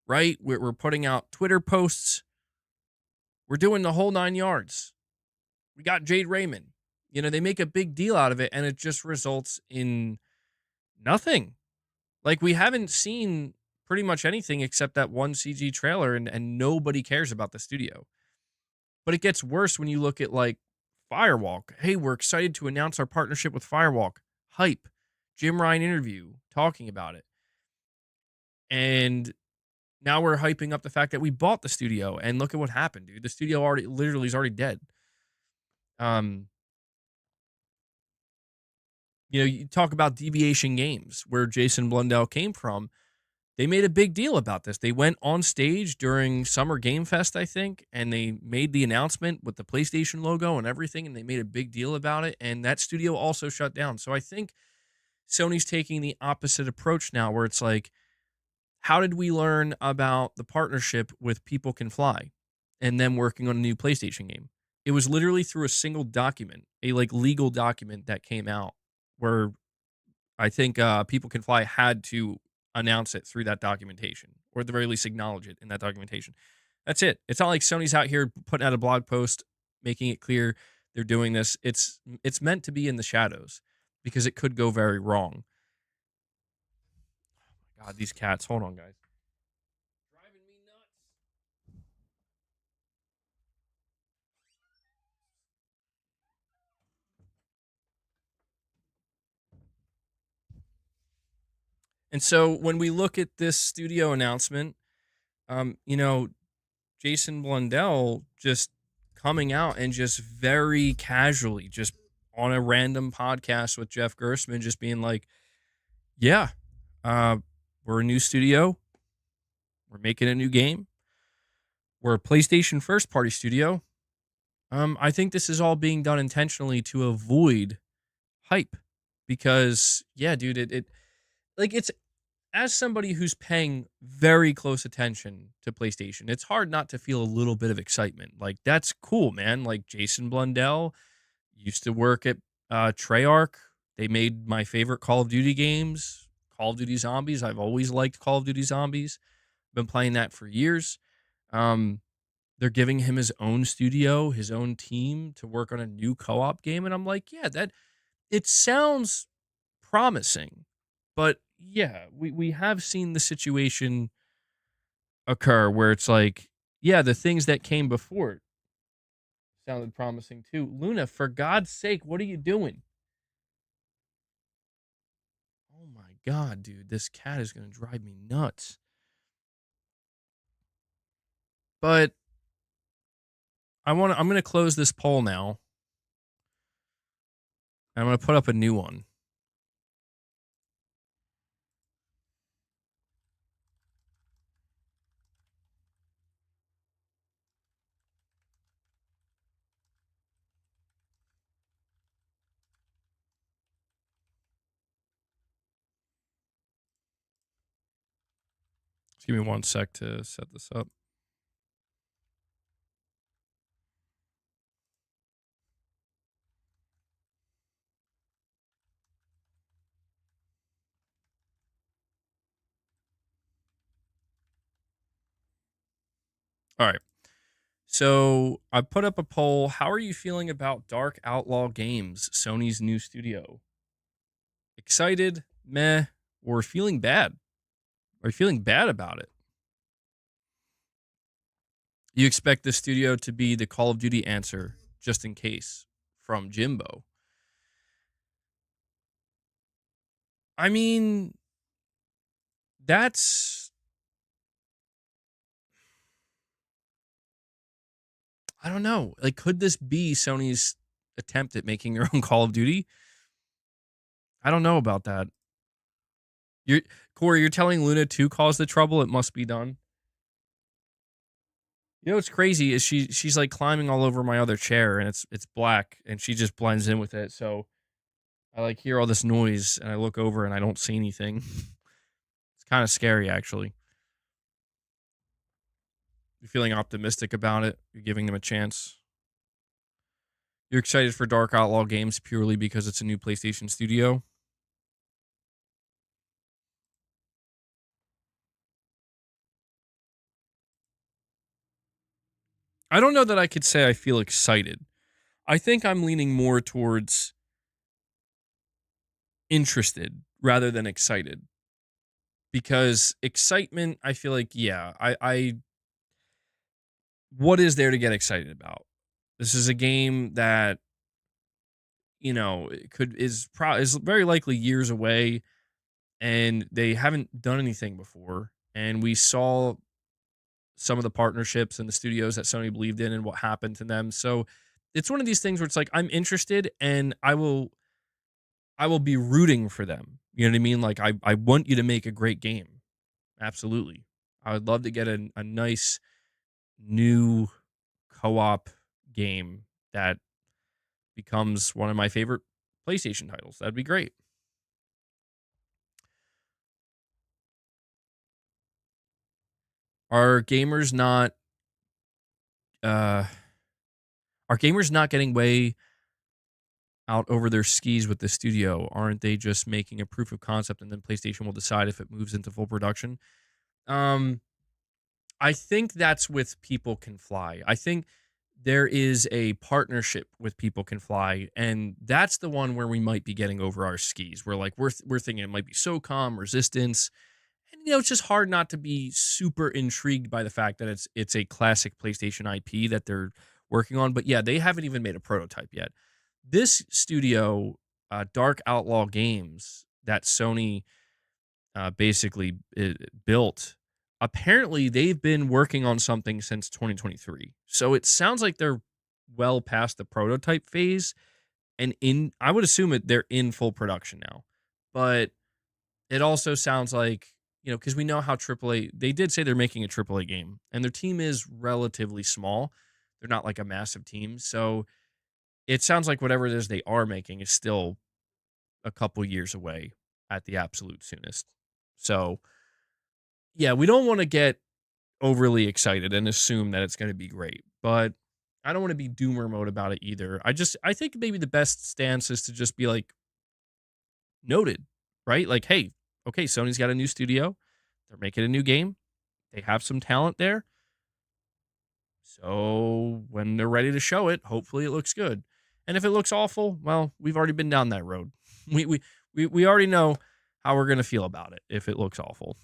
right? We're putting out Twitter posts. We're doing the whole 9 yards. We got Jade Raymond. You know, they make a big deal out of it, and it just results in nothing. Like, we haven't seen pretty much anything except that one CG trailer, and nobody cares about the studio. But it gets worse when you look at, like, Firewalk. Hey, we're excited to announce our partnership with Firewalk. Hype. Jim Ryan interview talking about it. And now we're hyping up the fact that we bought the studio, and look at what happened, dude. The studio literally is already dead. Um, you talk about Deviation Games, where Jason Blundell came from. They made a big deal about this. They went on stage during Summer Game Fest, I think, and they made the announcement with the PlayStation logo and everything, and they made a big deal about it, and that studio also shut down. So I think Sony's taking the opposite approach now, where it's like, how did we learn about the partnership with People Can Fly and them working on a new PlayStation game? It was literally through a single document, a like legal document that came out, where I think People Can Fly had to announce it through that documentation, or at the very least acknowledge it in that documentation. That's it. It's not like Sony's out here putting out a blog post making it clear they're doing this. It's meant to be in the shadows because it could go very wrong. God, these cats. Hold on, guys. Driving me nuts. And so when we look at this studio announcement, you know, Jason Blundell just coming out and just very casually, just on a random podcast with Jeff Gerstmann, just being like, yeah, we're a new studio. We're making a new game. We're a PlayStation first party studio. I think this is all being done intentionally to avoid hype because, yeah, dude, it like it's as somebody who's paying very close attention to PlayStation, it's hard not to feel a little bit of excitement. Like, that's cool, man. Like, Jason Blundell used to work at Treyarch. They made my favorite Call of Duty games, Call of Duty Zombies. I've always liked Call of Duty Zombies. Been playing that for years. They're giving him his own studio, his own team to work on a new co-op game, and I'm like, yeah, that it sounds promising. But yeah, we have seen the situation occur where it's like, yeah, the things that came before it sounded promising too. Luna, for God's sake, what are you doing? Oh my God, dude, this cat is going to drive me nuts. But I'm going to close this poll now. I'm going to put up a new one. Just give me 1 sec to set this up. All right. So I put up a poll. How are you feeling about Dark Outlaw Games, Sony's new studio? Excited, meh, or feeling bad? Are you feeling bad about it? You expect the studio to be the Call of Duty answer, just in case, from Jimbo. I mean, that's... I don't know. Like, could this be Sony's attempt at making their own Call of Duty? I don't know about that. Corey, you're telling Luna to cause the trouble? It must be done. You know what's crazy is she's like climbing all over my other chair, and it's black, and she just blends in with it. So I like hear all this noise, and I look over, and I don't see anything. It's kind of scary, actually. You're feeling optimistic about it. You're giving them a chance. You're excited for Dark Outlaw Games purely because it's a new PlayStation studio. I don't know that I could say I feel excited. I think I'm leaning more towards interested rather than excited, because excitement, I feel like, yeah, what is there to get excited about? This is a game that, it is very likely years away, and they haven't done anything before. And we saw some of the partnerships and the studios that Sony believed in and what happened to them. So it's one of these things where it's like I'm interested and I will be rooting for them. You know what I mean? Like I want you to make a great game. Absolutely. I would love to get a nice new co-op game that becomes one of my favorite PlayStation titles. That'd be great. Are gamers not uh are gamers not getting way out over their skis with the studio? Aren't they just making a proof of concept and then PlayStation will decide if it moves into full production? Um I think that's with People Can Fly. I think there is a partnership with People Can Fly, and that's the one where we might be getting over our skis. We're like we're thinking it might be SOCOM, Resistance, and it's just hard not to be super intrigued by the fact that it's a classic PlayStation IP that they're working on. But yeah, they haven't even made a prototype yet. This studio, Dark Outlaw Games, that Sony basically built. Apparently, they've been working on something since 2023. So it sounds like they're well past the prototype phase, and I would assume they're in full production now. But it also sounds like, because we know how AAA, they did say they're making a AAA game, and their team is relatively small. They're not like a massive team. So it sounds like whatever it is they are making is still a couple years away at the absolute soonest. So yeah, we don't want to get overly excited and assume that it's going to be great, but I don't want to be doomer mode about it either. I think maybe the best stance is to just be like noted, right? Like, hey, okay, Sony's got a new studio. They're making a new game. They have some talent there. So when they're ready to show it, hopefully it looks good. And if it looks awful, well, we've already been down that road. We already know how we're going to feel about it if it looks awful.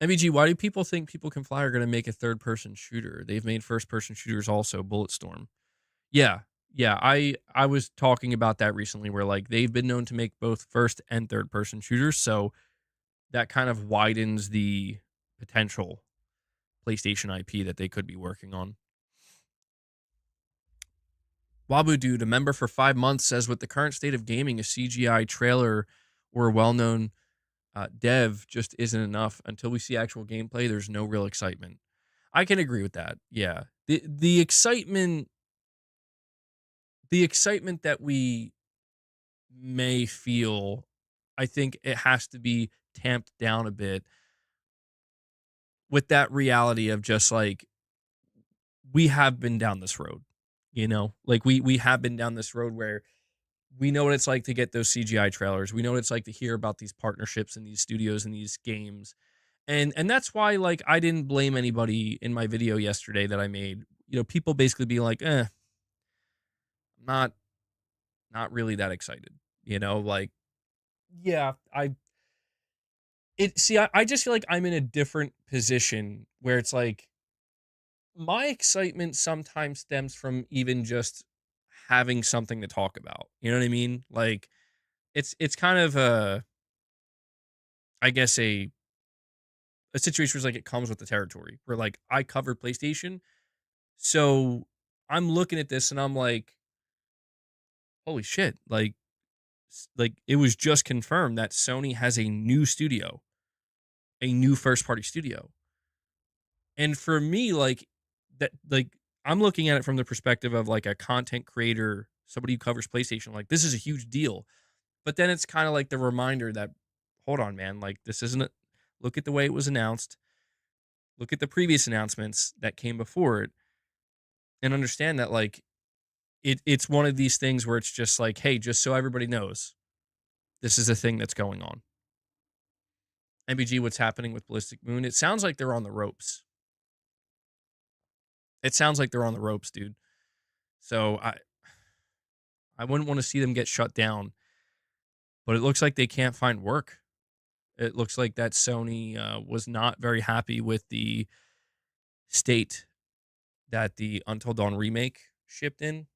MBG, why do people think People Can Fly are going to make a third-person shooter? They've made first-person shooters also, Bulletstorm. Yeah, yeah. I was talking about that recently, where like they've been known to make both first and third-person shooters, so that kind of widens the potential PlayStation IP that they could be working on. Wabu Dude, a member for 5 months, says with the current state of gaming, a CGI trailer or a well-known dev just isn't enough. Until we see actual gameplay, there's no real excitement. I can agree with that. Yeah. The excitement that we may feel, I think it has to be tamped down a bit with that reality of just like we have been down this road, Like we have been down this road where we know what it's like to get those CGI trailers. We know what it's like to hear about these partnerships and these studios and these games. And that's why like I didn't blame anybody in my video yesterday that I made. People basically being like, not not really that excited. Like yeah, I just feel like I'm in a different position where it's like my excitement sometimes stems from even just having something to talk about. You know what I mean? Like it's kind of I guess a situation where it's like it comes with the territory where like I cover PlayStation. So I'm looking at this and I'm like, holy shit, like it was just confirmed that Sony has a new studio, a new first party studio. And for me, like that, like I'm looking at it from the perspective of like a content creator, somebody who covers PlayStation. Like this is a huge deal. But then it's kind of like the reminder that, hold on, man, like this isn't a, look at the way it was announced. Look at the previous announcements that came before it and understand that like it's one of these things where it's just like, hey, just so everybody knows, this is a thing that's going on. MBG, what's happening with Ballistic Moon? It sounds like they're on the ropes. It sounds like they're on the ropes, dude. So I wouldn't want to see them get shut down, but it looks like they can't find work. It looks like that Sony was not very happy with the state that the Until Dawn remake shipped in,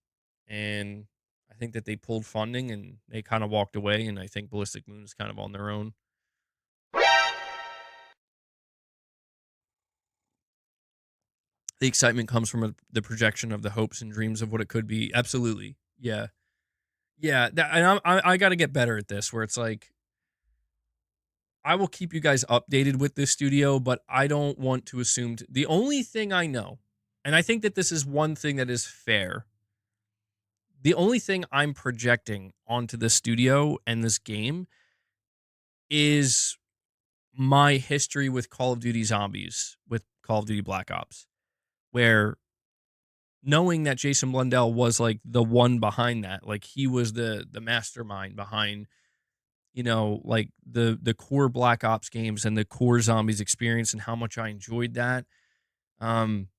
and I think that they pulled funding and they kind of walked away, and I think Ballistic Moon is kind of on their own. The excitement comes from the projection of the hopes and dreams of what it could be. Absolutely. Yeah. Yeah. And I got to get better at this, where it's like, I will keep you guys updated with this studio, but I don't want to assume. The only thing I know, and I think that this is one thing that is fair, the only thing I'm projecting onto this studio and this game is my history with Call of Duty Zombies, with Call of Duty Black Ops, where knowing that Jason Blundell was like the one behind that, like he was the mastermind behind, like the core Black Ops games and the core Zombies experience, and how much I enjoyed that. Um,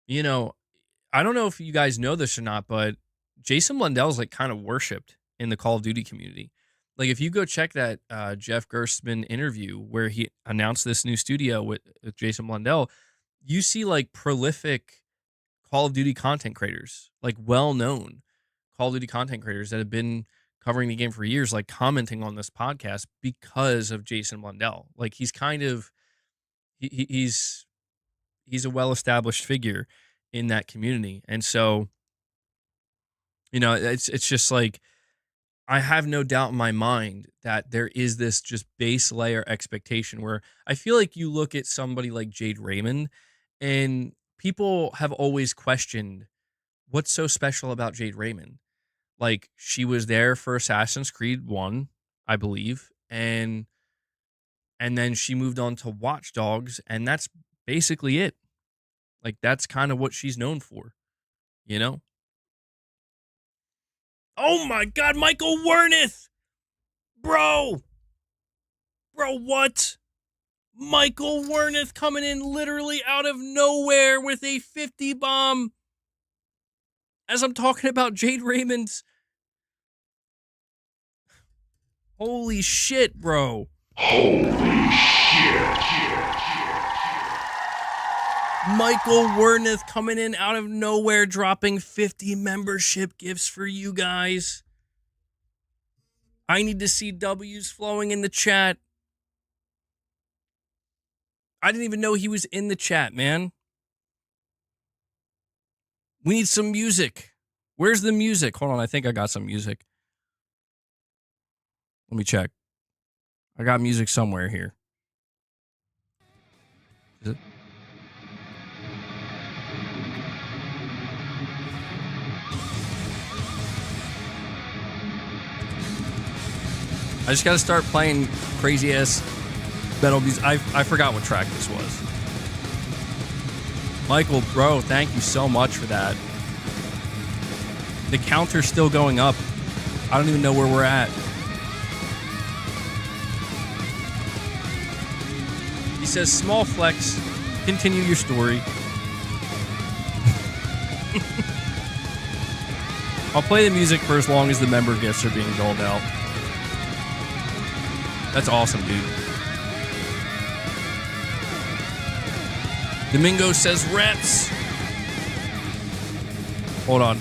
I don't know if you guys know this or not, but Jason Blundell is like kind of worshipped in the Call of Duty community. Like if you go check that Jeff Gerstmann interview where he announced this new studio with Jason Blundell, you see like prolific Call of Duty content creators, like well-known Call of Duty content creators that have been covering the game for years, like commenting on this podcast because of Jason Blundell. Like he's kind of he's a well-established figure in that community. And so, it's just like, I have no doubt in my mind that there is this just base layer expectation where I feel like you look at somebody like Jade Raymond, and people have always questioned what's so special about Jade Raymond. Like, she was there for Assassin's Creed 1, I believe, and then she moved on to Watch Dogs, and that's basically it. Like, that's kind of what she's known for, you know? Oh my God, Michael Wernick! Bro, what? Michael Wernick coming in literally out of nowhere with a 50 bomb. As I'm talking about Jade Raymond's. Holy shit, bro. Holy shit. Michael Wernick coming in out of nowhere, dropping 50 membership gifts for you guys. I need to see W's flowing in the chat. I didn't even know he was in the chat, man. We need some music. Where's the music? Hold on, I think I got some music. Let me check. I got music somewhere here. Is it? I just got to start playing crazy ass metal music. I forgot what track this was. Michael, bro, thank you so much for that. The counter's still going up. I don't even know where we're at. He says, small flex, continue your story. I'll play the music for as long as the member gifts are being doled out. That's awesome, dude. Domingo says reps. Hold on.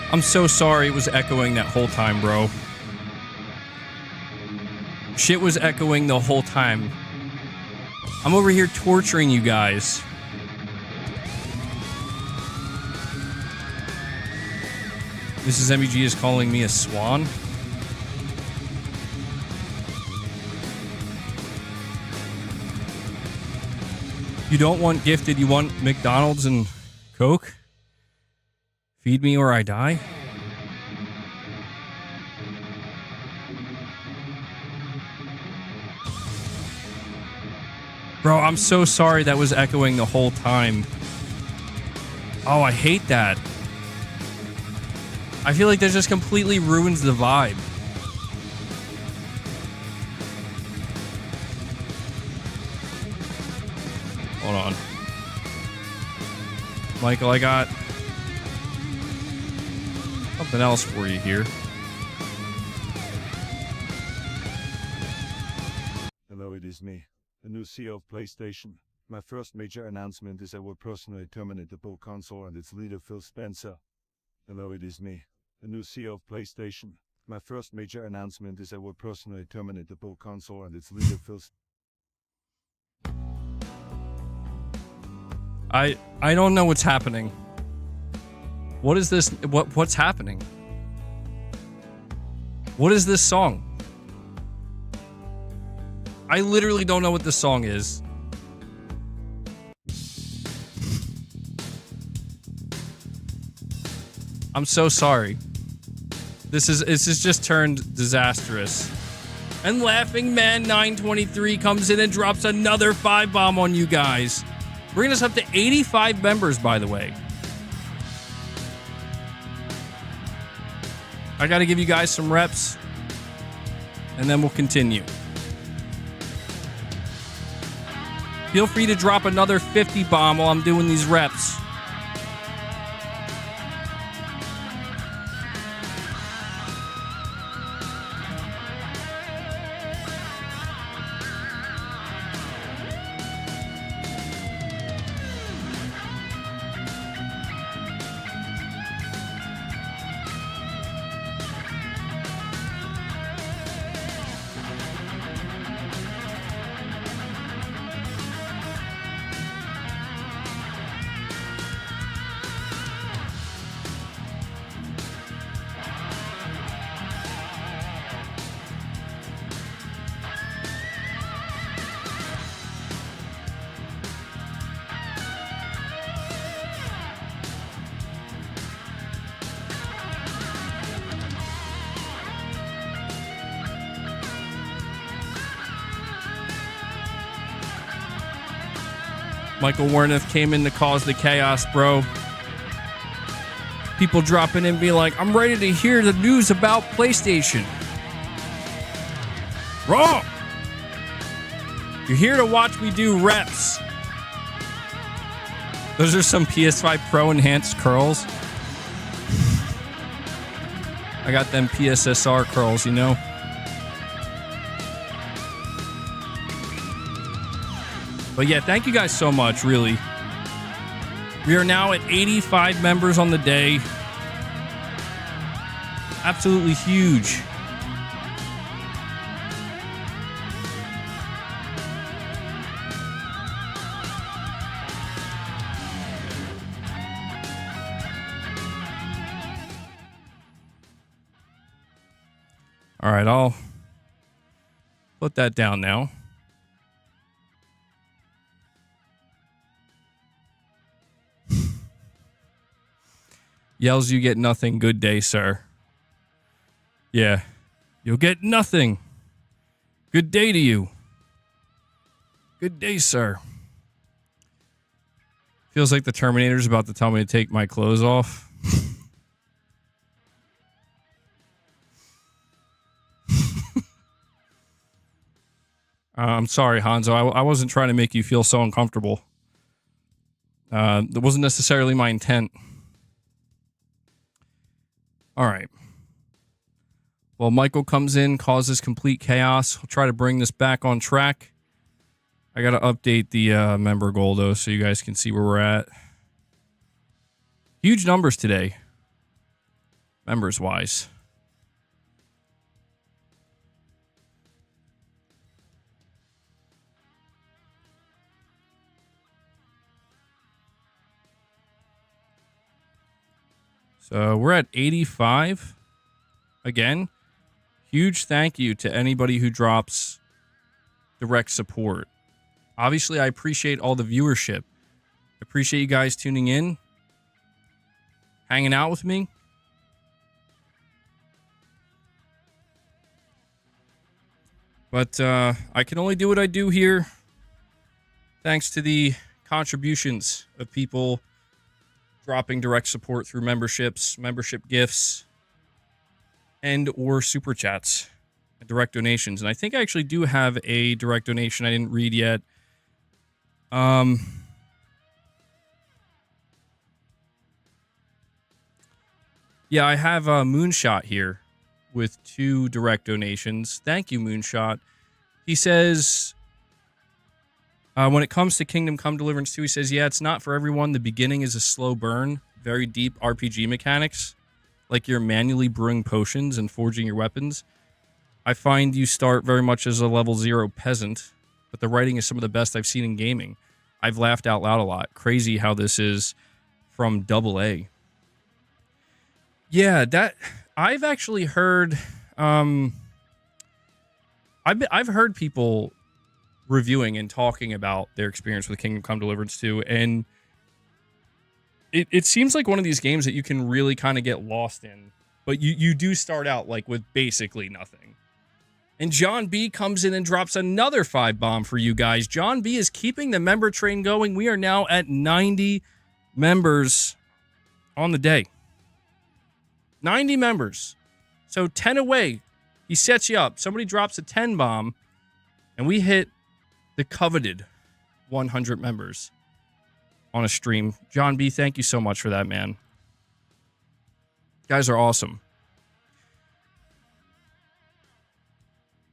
I'm so sorry it was echoing that whole time, bro. Shit was echoing the whole time. I'm over here torturing you guys. Mrs. MEG is calling me a swan. You don't want gifted, you want McDonald's and Coke? Feed me or I die? Bro, I'm so sorry that was echoing the whole time. Oh, I hate that. I feel like that just completely ruins the vibe. Hold on. Michael, I got something else for you here. Hello, it is me, the new CEO of PlayStation. My first major announcement is I will personally terminate the Pro console and its leader Phil Spencer. Hello, it is me, the new CEO of PlayStation. My first major announcement is I will personally terminate the Pro console and its leader Phil Spencer. I don't know what's happening. What is this? What's happening? What is this song? I literally don't know what this song is. I'm so sorry. This is just turned disastrous. And Laughing Man 923 comes in and drops another 5-bomb on you guys. Bringing us up to 85 members, by the way. I got to give you guys some reps, and then we'll continue. Feel free to drop another 50 bomb while I'm doing these reps. Michael Warneth came in to cause the chaos, bro. People dropping in be like, I'm ready to hear the news about PlayStation. Wrong! You're here to watch me do reps. Those are some PS5 Pro enhanced curls. I got them PSSR curls, you know? But yeah, thank you guys so much, really. We are now at 85 members on the day. Absolutely huge. All right, I'll put that down now. Yells, you get nothing. Good day, sir. Yeah, you'll get nothing. Good day to you. Good day, sir. Feels like the Terminator's about to tell me to take my clothes off. I'm sorry, Hanzo. I wasn't trying to make you feel so uncomfortable. That wasn't necessarily my intent. All right. Well, Michael comes in, causes complete chaos. I'll try to bring this back on track. I got to update the member goal, though, so you guys can see where we're at. Huge numbers today. members wise. So we're at 85. Again, huge thank you to anybody who drops direct support. Obviously, I appreciate all the viewership. I appreciate you guys tuning in, hanging out with me. But I can only do what I do here thanks to the contributions of people dropping direct support through memberships, membership gifts, and or super chats, and direct donations. And I think I actually do have a direct donation I didn't read yet. Yeah, I have Moonshot here with 2 direct donations. Thank you, Moonshot. He says, when it comes to Kingdom Come Deliverance 2, he says, yeah, it's not for everyone. The beginning is a slow burn, very deep RPG mechanics, like you're manually brewing potions and forging your weapons. I find you start very much as a level 0 peasant, but the writing is some of the best I've seen in gaming. I've laughed out loud a lot. Crazy how this is from AA. Yeah, that I've actually heard. I've heard people reviewing and talking about their experience with Kingdom Come Deliverance 2, and it seems like one of these games that you can really kind of get lost in, but you do start out like with basically nothing. And John B comes in and drops another 5 bomb for you guys. John B is keeping the member train going. We are now at 90 members on the day. 90 members. So 10 away. He sets you up. Somebody drops a 10 bomb, and we hit the coveted 100 members on a stream. John B, thank you so much for that, man. You guys are awesome.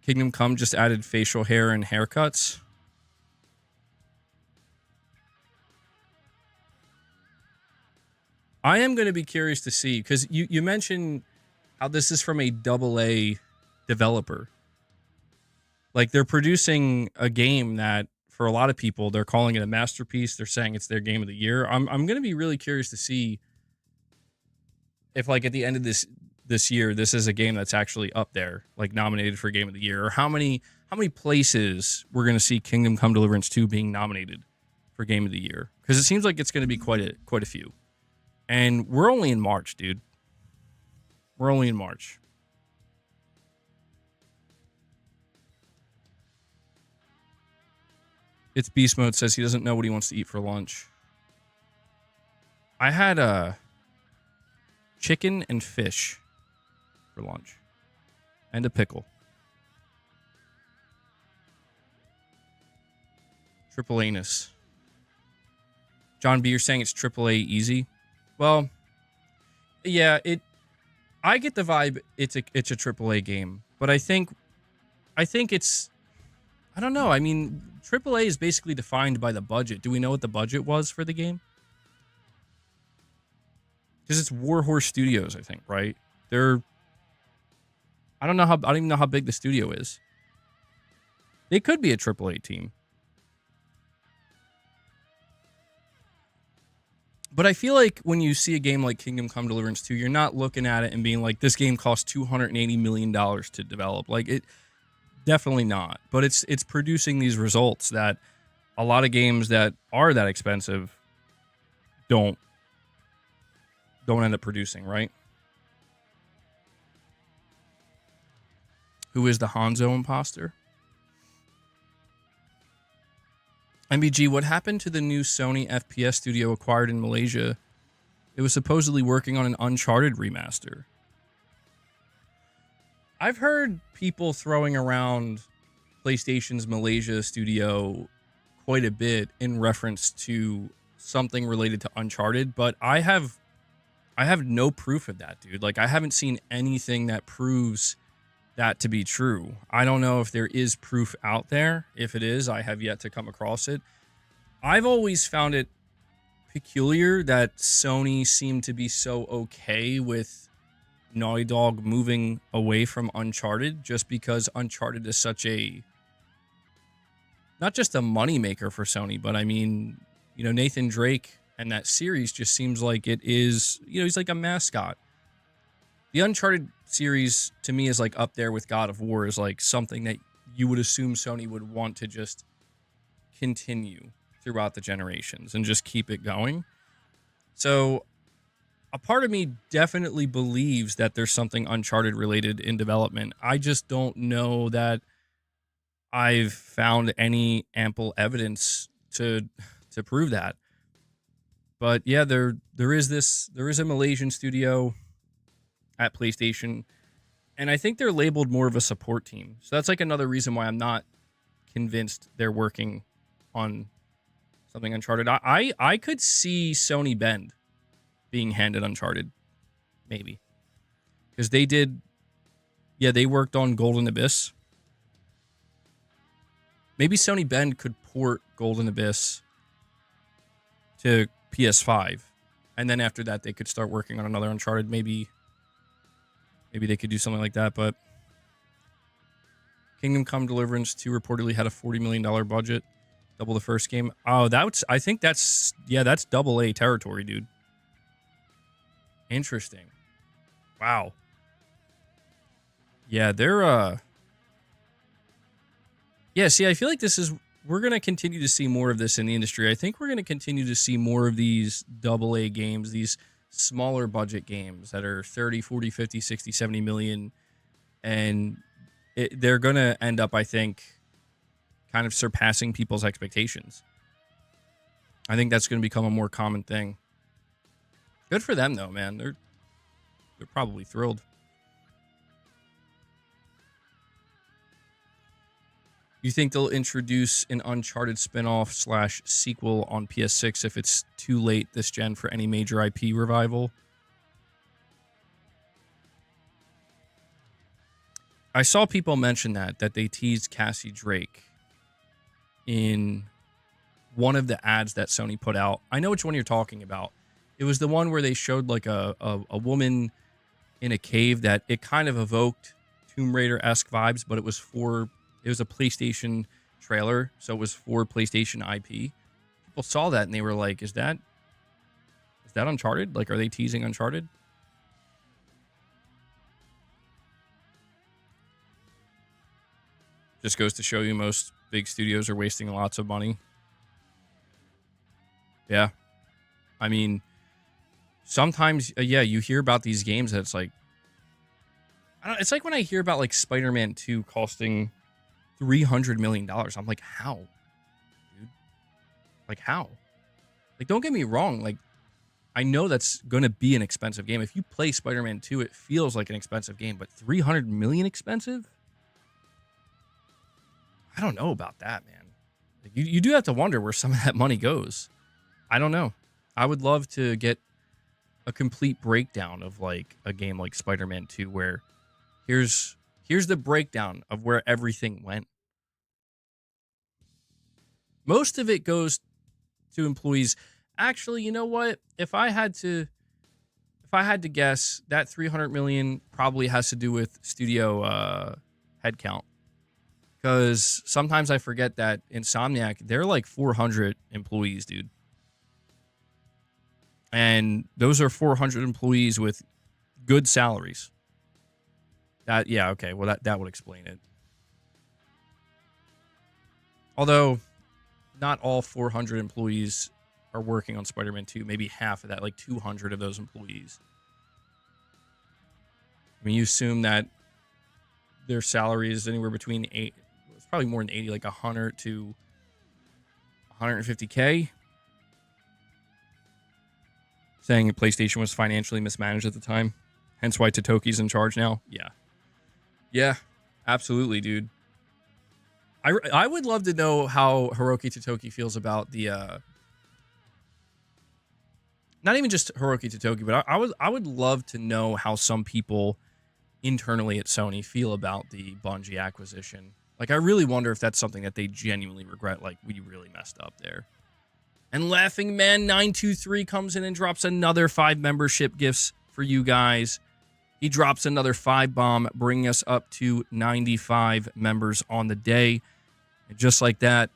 Kingdom Come just added facial hair and haircuts. I am going to be curious to see, because you mentioned how this is from a AA developer. Like, they're producing a game that, for a lot of people, they're calling it a masterpiece. They're saying it's their game of the year. I'm going to be really curious to see if, like, at the end of this year, this is a game that's actually up there, like nominated for Game of the Year, or how many places we're going to see Kingdom Come Deliverance 2 being nominated for Game of the Year, because it seems like it's going to be quite a few. And we're only in March, dude. We're only in March. It's Beast Mode says he doesn't know what he wants to eat for lunch. I had a chicken and fish for lunch, and a pickle. Triple anus. John B, you're saying it's AAA easy? Well, yeah, I get the vibe it's a AAA game, but I think it's, I don't know. I mean, AAA is basically defined by the budget. Do we know what the budget was for the game? Because it's Warhorse Studios, I think, right? I don't even know how big the studio is. They could be a AAA team. But I feel like when you see a game like Kingdom Come Deliverance 2, you're not looking at it and being like, this game cost $280 million to develop. Like, it definitely not. But it's producing these results that a lot of games that are that expensive don't end up producing, right? Who is the Hanzo imposter? MBG, what happened to the new Sony FPS studio acquired in Malaysia? It was supposedly working on an Uncharted remaster. I've heard people throwing around PlayStation's Malaysia studio quite a bit in reference to something related to Uncharted, but I have no proof of that, dude. Like, I haven't seen anything that proves that to be true. I don't know if there is proof out there. If it is, I have yet to come across it. I've always found it peculiar that Sony seemed to be so okay with Naughty Dog moving away from Uncharted, just because Uncharted is such a, not just a moneymaker for Sony, but I mean, you know, Nathan Drake and that series just seems like it is, you know, he's like a mascot. The Uncharted series to me is like up there with God of War, is like something that you would assume Sony would want to just continue throughout the generations and just keep it going. So a part of me definitely believes that there's something Uncharted related in development. I just don't know that I've found any ample evidence to prove that. But yeah, there is a Malaysian studio at PlayStation, and I think they're labeled more of a support team. So that's like another reason why I'm not convinced they're working on something Uncharted. I could see Sony Bend being handed Uncharted, maybe, because they did. Yeah, they worked on Golden Abyss. Maybe Sony Bend could port Golden Abyss to PS5, and then after that they could start working on another Uncharted. Maybe they could do something like that. But Kingdom Come Deliverance 2 reportedly had a $40 million budget, double the first game. Oh, I think that's double A territory, dude. Interesting. Wow. Yeah, they're yeah, see, I feel like we're going to continue to see more of this in the industry. I think we're going to continue to see more of these double A games, these smaller budget games that are 30, 40, 50, 60, 70 million. And they're going to end up, I think, kind of surpassing people's expectations. I think that's going to become a more common thing. Good for them, though, man. They're probably thrilled. You think they'll introduce an Uncharted spinoff / sequel on PS6 if it's too late this gen for any major IP revival? I saw people mention that they teased Cassie Drake in one of the ads that Sony put out. I know which one you're talking about. It was the one where they showed like a woman in a cave that it kind of evoked Tomb Raider-esque vibes, but it was a PlayStation trailer, so it was for PlayStation IP. People saw that and they were like, is that Uncharted? Like, are they teasing Uncharted? Just goes to show you most big studios are wasting lots of money. Yeah. I mean, sometimes, you hear about these games that it's like, it's like when I hear about like Spider-Man 2 costing $300 million. I'm like, how? Dude? Like, how? Like, don't get me wrong. Like, I know that's going to be an expensive game. If you play Spider-Man 2, it feels like an expensive game, but $300 million expensive? I don't know about that, man. Like, you do have to wonder where some of that money goes. I don't know. I would love to get a complete breakdown of like a game like Spider-Man 2 where here's the breakdown of where everything went. Most of it goes to employees. Actually, you know what? If I had to guess, that 300 million probably has to do with studio headcount. Because sometimes I forget that Insomniac, they're like 400 employees, dude. And those are 400 employees with good salaries. Okay. Well, that would explain it. Although, not all 400 employees are working on Spider-Man 2. Maybe half of that, like 200 of those employees. I mean, you assume that their salary is anywhere between it's probably more than 80, like 100 to 150K. Saying PlayStation was financially mismanaged at the time. Hence why Totoki's in charge now. Yeah. Yeah, absolutely, dude. I would love to know how Hiroki Totoki feels about the not even just Hiroki Totoki, but I would love to know how some people internally at Sony feel about the Bungie acquisition. Like, I really wonder if that's something that they genuinely regret. Like, we really messed up there. And Laughing Man 923 comes in and drops another 5 membership gifts for you guys. He drops another 5-bomb, bringing us up to 95 members on the day. And just like that,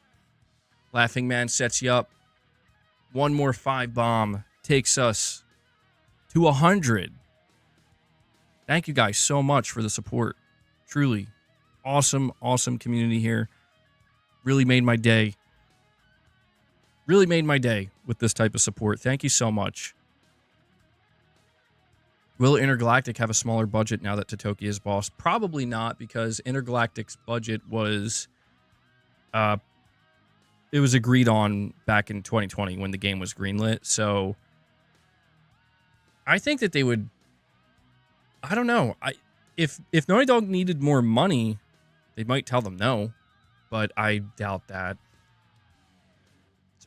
Laughing Man sets you up. One more 5-bomb takes us to 100. Thank you guys so much for the support. Truly awesome, awesome community here. Really made my day. Really made my day with this type of support. Thank you so much. Will Intergalactic have a smaller budget now that Totoki is boss? Probably not, because Intergalactic's budget was it was agreed on back in 2020 when the game was greenlit. So I think that they would, I don't know. If Naughty Dog needed more money, they might tell them no, but I doubt that.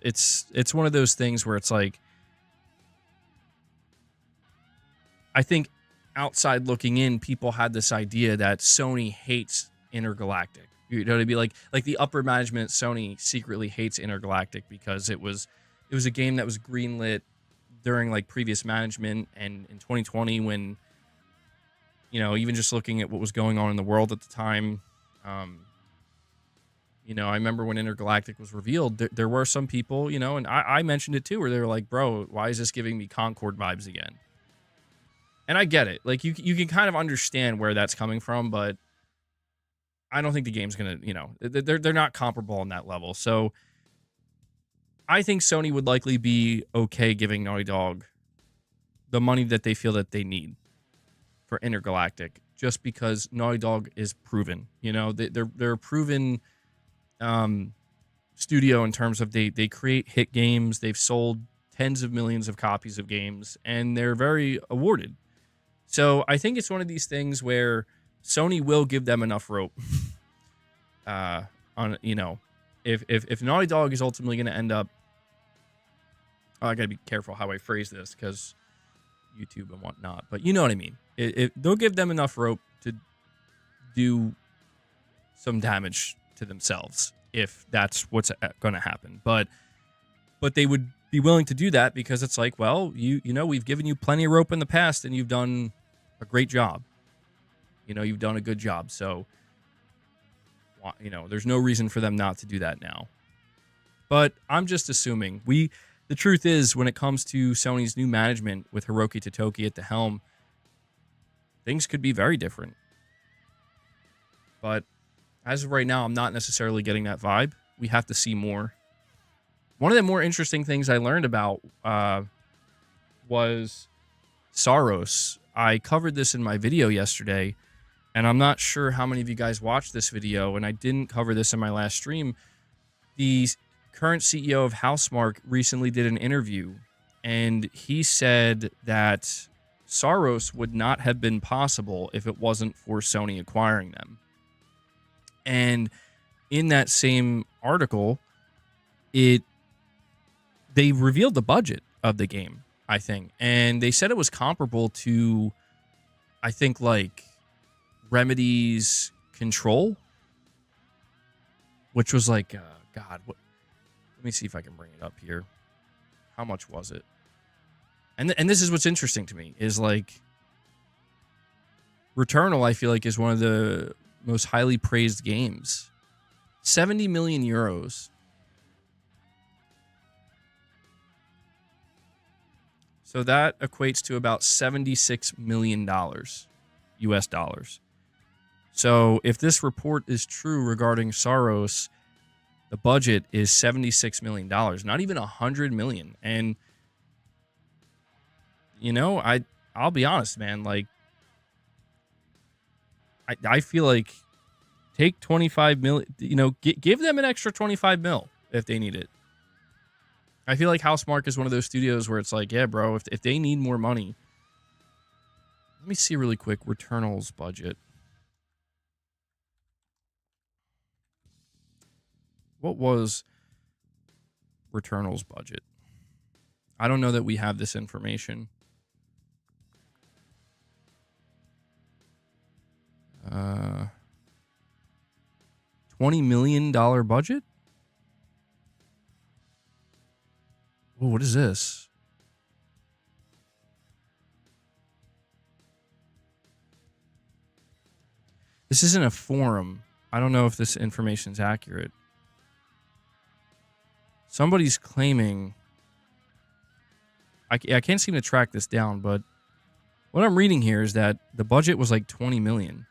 It's one of those things where it's like, I think outside looking in, people had this idea that Sony hates Intergalactic. You know what I mean? Like the upper management at Sony secretly hates Intergalactic because it was a game that was greenlit during like previous management, and in 2020 when, you know, even just looking at what was going on in the world at the time, you know, I remember when Intergalactic was revealed, there were some people, you know, and I mentioned it too, where they were like, bro, why is this giving me Concord vibes again? And I get it. Like, you can kind of understand where that's coming from, but I don't think the game's going to, you know, they're not comparable on that level. So I think Sony would likely be okay giving Naughty Dog the money that they feel that they need for Intergalactic, just because Naughty Dog is proven. You know, they're a proven studio in terms of they create hit games. They've sold tens of millions of copies of games, and they're very awarded. So I think it's one of these things where Sony will give them enough rope. On, you know, if Naughty Dog is ultimately going to end up, I got to be careful how I phrase this because YouTube and whatnot, but you know what I mean. They'll give them enough rope to do some damage to themselves if that's what's going to happen. But they would be willing to do that because it's like, well, you know, we've given you plenty of rope in the past and you've done a great job. You know, you've done a good job. So, you know, there's no reason for them not to do that now. But I'm just assuming. The truth is, when it comes to Sony's new management with Hiroki Totoki at the helm, things could be very different. But as of right now, I'm not necessarily getting that vibe. We have to see more. One of the more interesting things I learned about was Saros. I covered this in my video yesterday, and I'm not sure how many of you guys watched this video, and I didn't cover this in my last stream. The current CEO of Housemarque recently did an interview, and he said that Saros would not have been possible if it wasn't for Sony acquiring them. And in that same article, they revealed the budget of the game, I think. And they said it was comparable to, I think, like Remedy's Control, which was like, God, what? Let me see if I can bring it up here. How much was it? And this is what's interesting to me, is like Returnal, I feel like, is one of the most highly praised games. 70 million euros. So that equates to about $76 million US dollars. So if this report is true regarding Saros, the budget is $76 million, not even $100 million. And, you know, I'll be honest, man, like, I feel like take 25 million, you know, give them an extra 25 mil if they need it. I feel like Housemarque is one of those studios where it's like, yeah, bro, if they need more money. Let me see really quick Returnal's budget. What was Returnal's budget? I don't know that we have this information. $20 million budget? Oh, what is this? This isn't a forum. I don't know if this information is accurate. Somebody's claiming... I can't seem to track this down, but what I'm reading here is that the budget was like 20 million.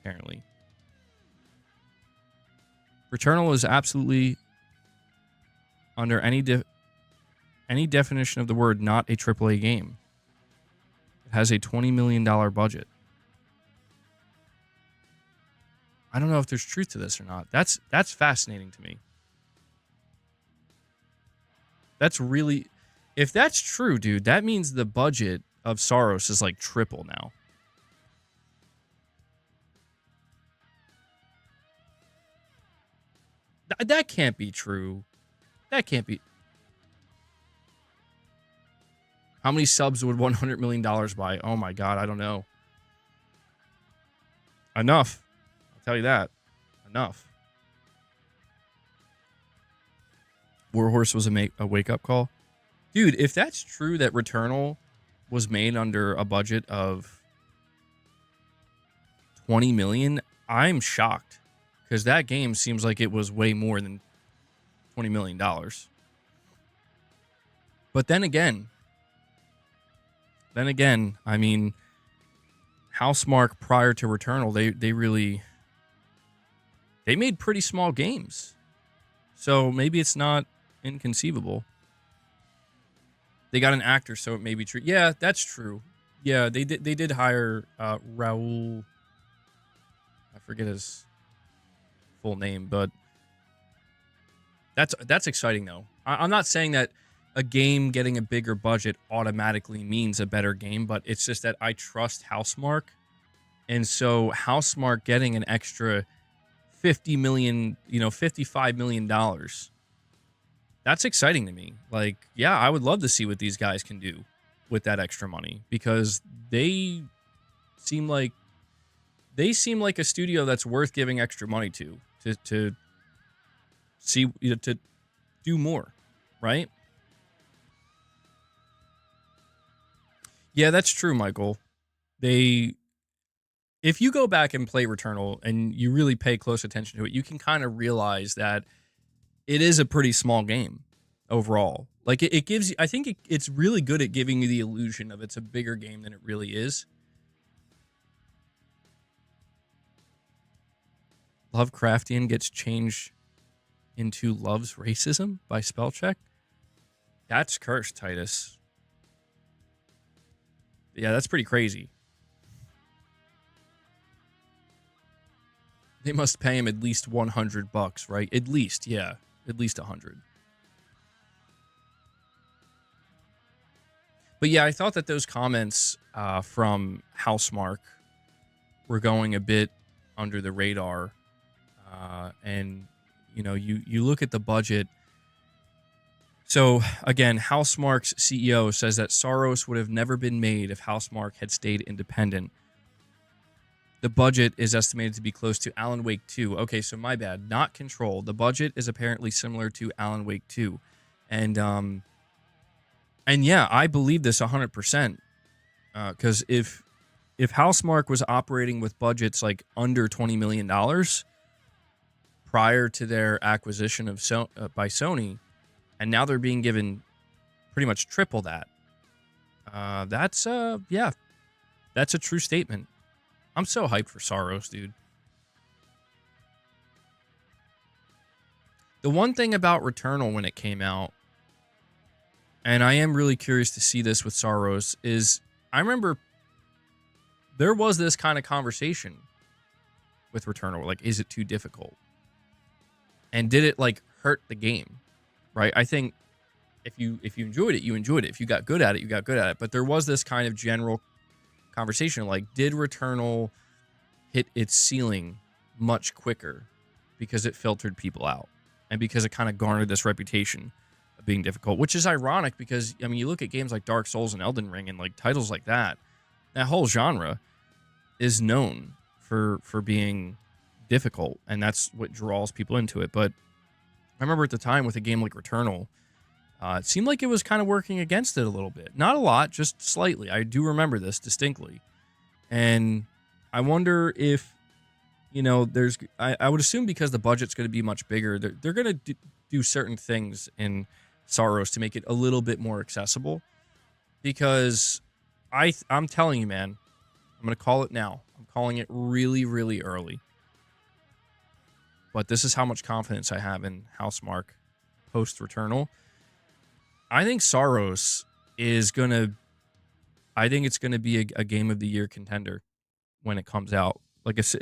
Apparently. Returnal is absolutely, under any definition of the word, not a AAA game. It has a $20 million budget. I don't know if there's truth to this or not. That's fascinating to me. That's really... If that's true, dude, that means the budget of Saros is like triple now. That can't be true. That can't be... How many subs would $100 million buy? Oh my god, I don't know. Enough. I'll tell you that. Enough. Warhorse was a wake-up call. Dude, if that's true that Returnal was made under a budget of 20 million, I'm shocked. Because that game seems like it was way more than $20 million. But then again, I mean, Housemarque prior to Returnal, they made pretty small games. So maybe it's not inconceivable. They got an actor, so it may be true. Yeah, that's true. Yeah, they did hire Raul. I forget his full name, but that's exciting though. I'm not saying that a game getting a bigger budget automatically means a better game, but it's just that I trust Housemarque, and so Housemarque getting an extra $50 million, $55 million. That's exciting to me. Like, yeah, I would love to see what these guys can do with that extra money, because they seem like a studio that's worth giving extra money to see, to do more, right? Yeah, that's true, Michael. If you go back and play Returnal and you really pay close attention to it, you can kind of realize that it is a pretty small game overall. Like, it gives you, I think it's really good at giving you the illusion of it's a bigger game than it really is. Lovecraftian gets changed into loves racism by spell check. That's cursed, Titus. Yeah, that's pretty crazy. They must pay him at least $100, right? At least, yeah. At least 100. But yeah, I thought that those comments from Housemarque were going a bit under the radar. And, you look at the budget. So, again, Housemarque's CEO says that Saros would have never been made if Housemarque had stayed independent. The budget is estimated to be close to Alan Wake 2. Okay, so my bad. Not Control. The budget is apparently similar to Alan Wake 2. And yeah, I believe this 100%. Because if Housemarque was operating with budgets like under $20 million prior to their acquisition of by Sony, and now they're being given pretty much triple that, that's a true statement. I'm so hyped for Saros, dude. The one thing about Returnal when it came out, and I am really curious to see this with Saros, is I remember there was this kind of conversation with Returnal. Like, is it too difficult? And did it, like, hurt the game? Right? I think if you enjoyed it, you enjoyed it. If you got good at it, you got good at it. But there was this kind of general conversation, like, did Returnal hit its ceiling much quicker because it filtered people out and because it kind of garnered this reputation of being difficult, which is ironic because, I mean, you look at games like Dark Souls and Elden Ring and, like, titles like that whole genre is known for being difficult, and that's what draws people into it. But I remember at the time with a game like Returnal, it seemed like it was kind of working against it a little bit. Not a lot, just slightly. I do remember this distinctly. And I wonder if, you know, I would assume because the budget's going to be much bigger, they're going to do certain things in Saros to make it a little bit more accessible. Because I'm telling you, man, I'm going to call it now. I'm calling it really, really early. But this is how much confidence I have in Housemark post Returnal. I think Saros is going to, I think it's going to be a Game of the Year contender when it comes out. Like it's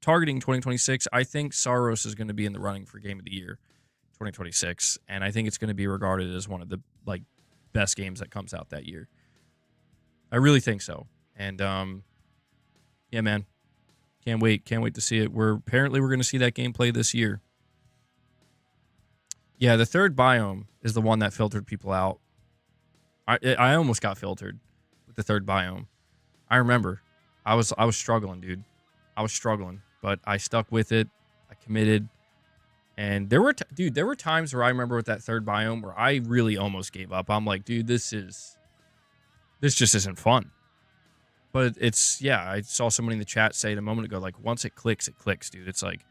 targeting 2026. I think Saros is going to be in the running for Game of the Year 2026. And I think it's going to be regarded as one of the like best games that comes out that year. I really think so. And yeah, man. Can't wait to see it. We're going to see that gameplay this year. Yeah, the third biome is the one that filtered people out. I almost got filtered with the third biome. I remember. I was struggling, dude. I was struggling, but I stuck with it. I committed. And there were times where I remember with that third biome where I really almost gave up. I'm like, dude, this just isn't fun. But it's, yeah, I saw somebody in the chat say it a moment ago, like, once it clicks, dude. It's like,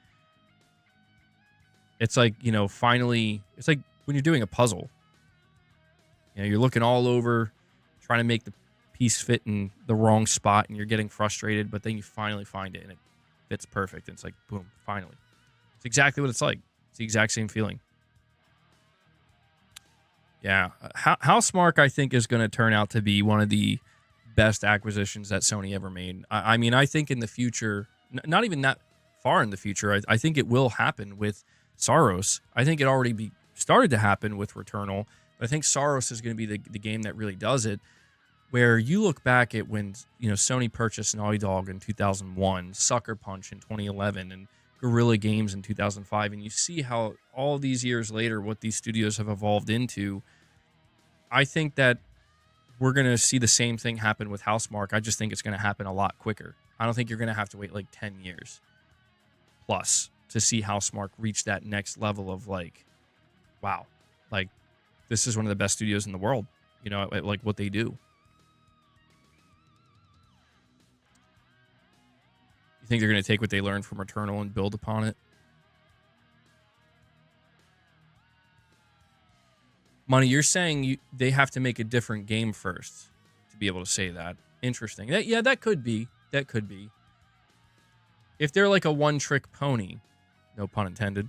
you know, finally, it's like when you're doing a puzzle. You know, you're looking all over, trying to make the piece fit in the wrong spot, and you're getting frustrated, but then you finally find it, and it fits perfect. And it's like, boom, finally. It's exactly what it's like. It's the exact same feeling. Yeah. Housemark, I think, is going to turn out to be one of the best acquisitions that Sony ever made. I mean, I think in the future, not even that far in the future, I think it will happen with Saros. I think it already started to happen with Returnal, but I think Saros is going to be the game that really does it, where you look back at when, you know, Sony purchased Naughty Dog in 2001, Sucker Punch in 2011, and Guerrilla Games in 2005, and you see how all these years later what these studios have evolved into. I think that we're going to see the same thing happen with Housemark. I just think it's going to happen a lot quicker. I don't think you're going to have to wait like 10 years plus to see Housemark reach that next level of like, wow, like this is one of the best studios in the world, you know, at like what they do. You think they're going to take what they learned from Returnal and build upon it? Money, you're saying they have to make a different game first to be able to say that. Interesting. Yeah, that could be. That could be. If they're like a one-trick pony, no pun intended.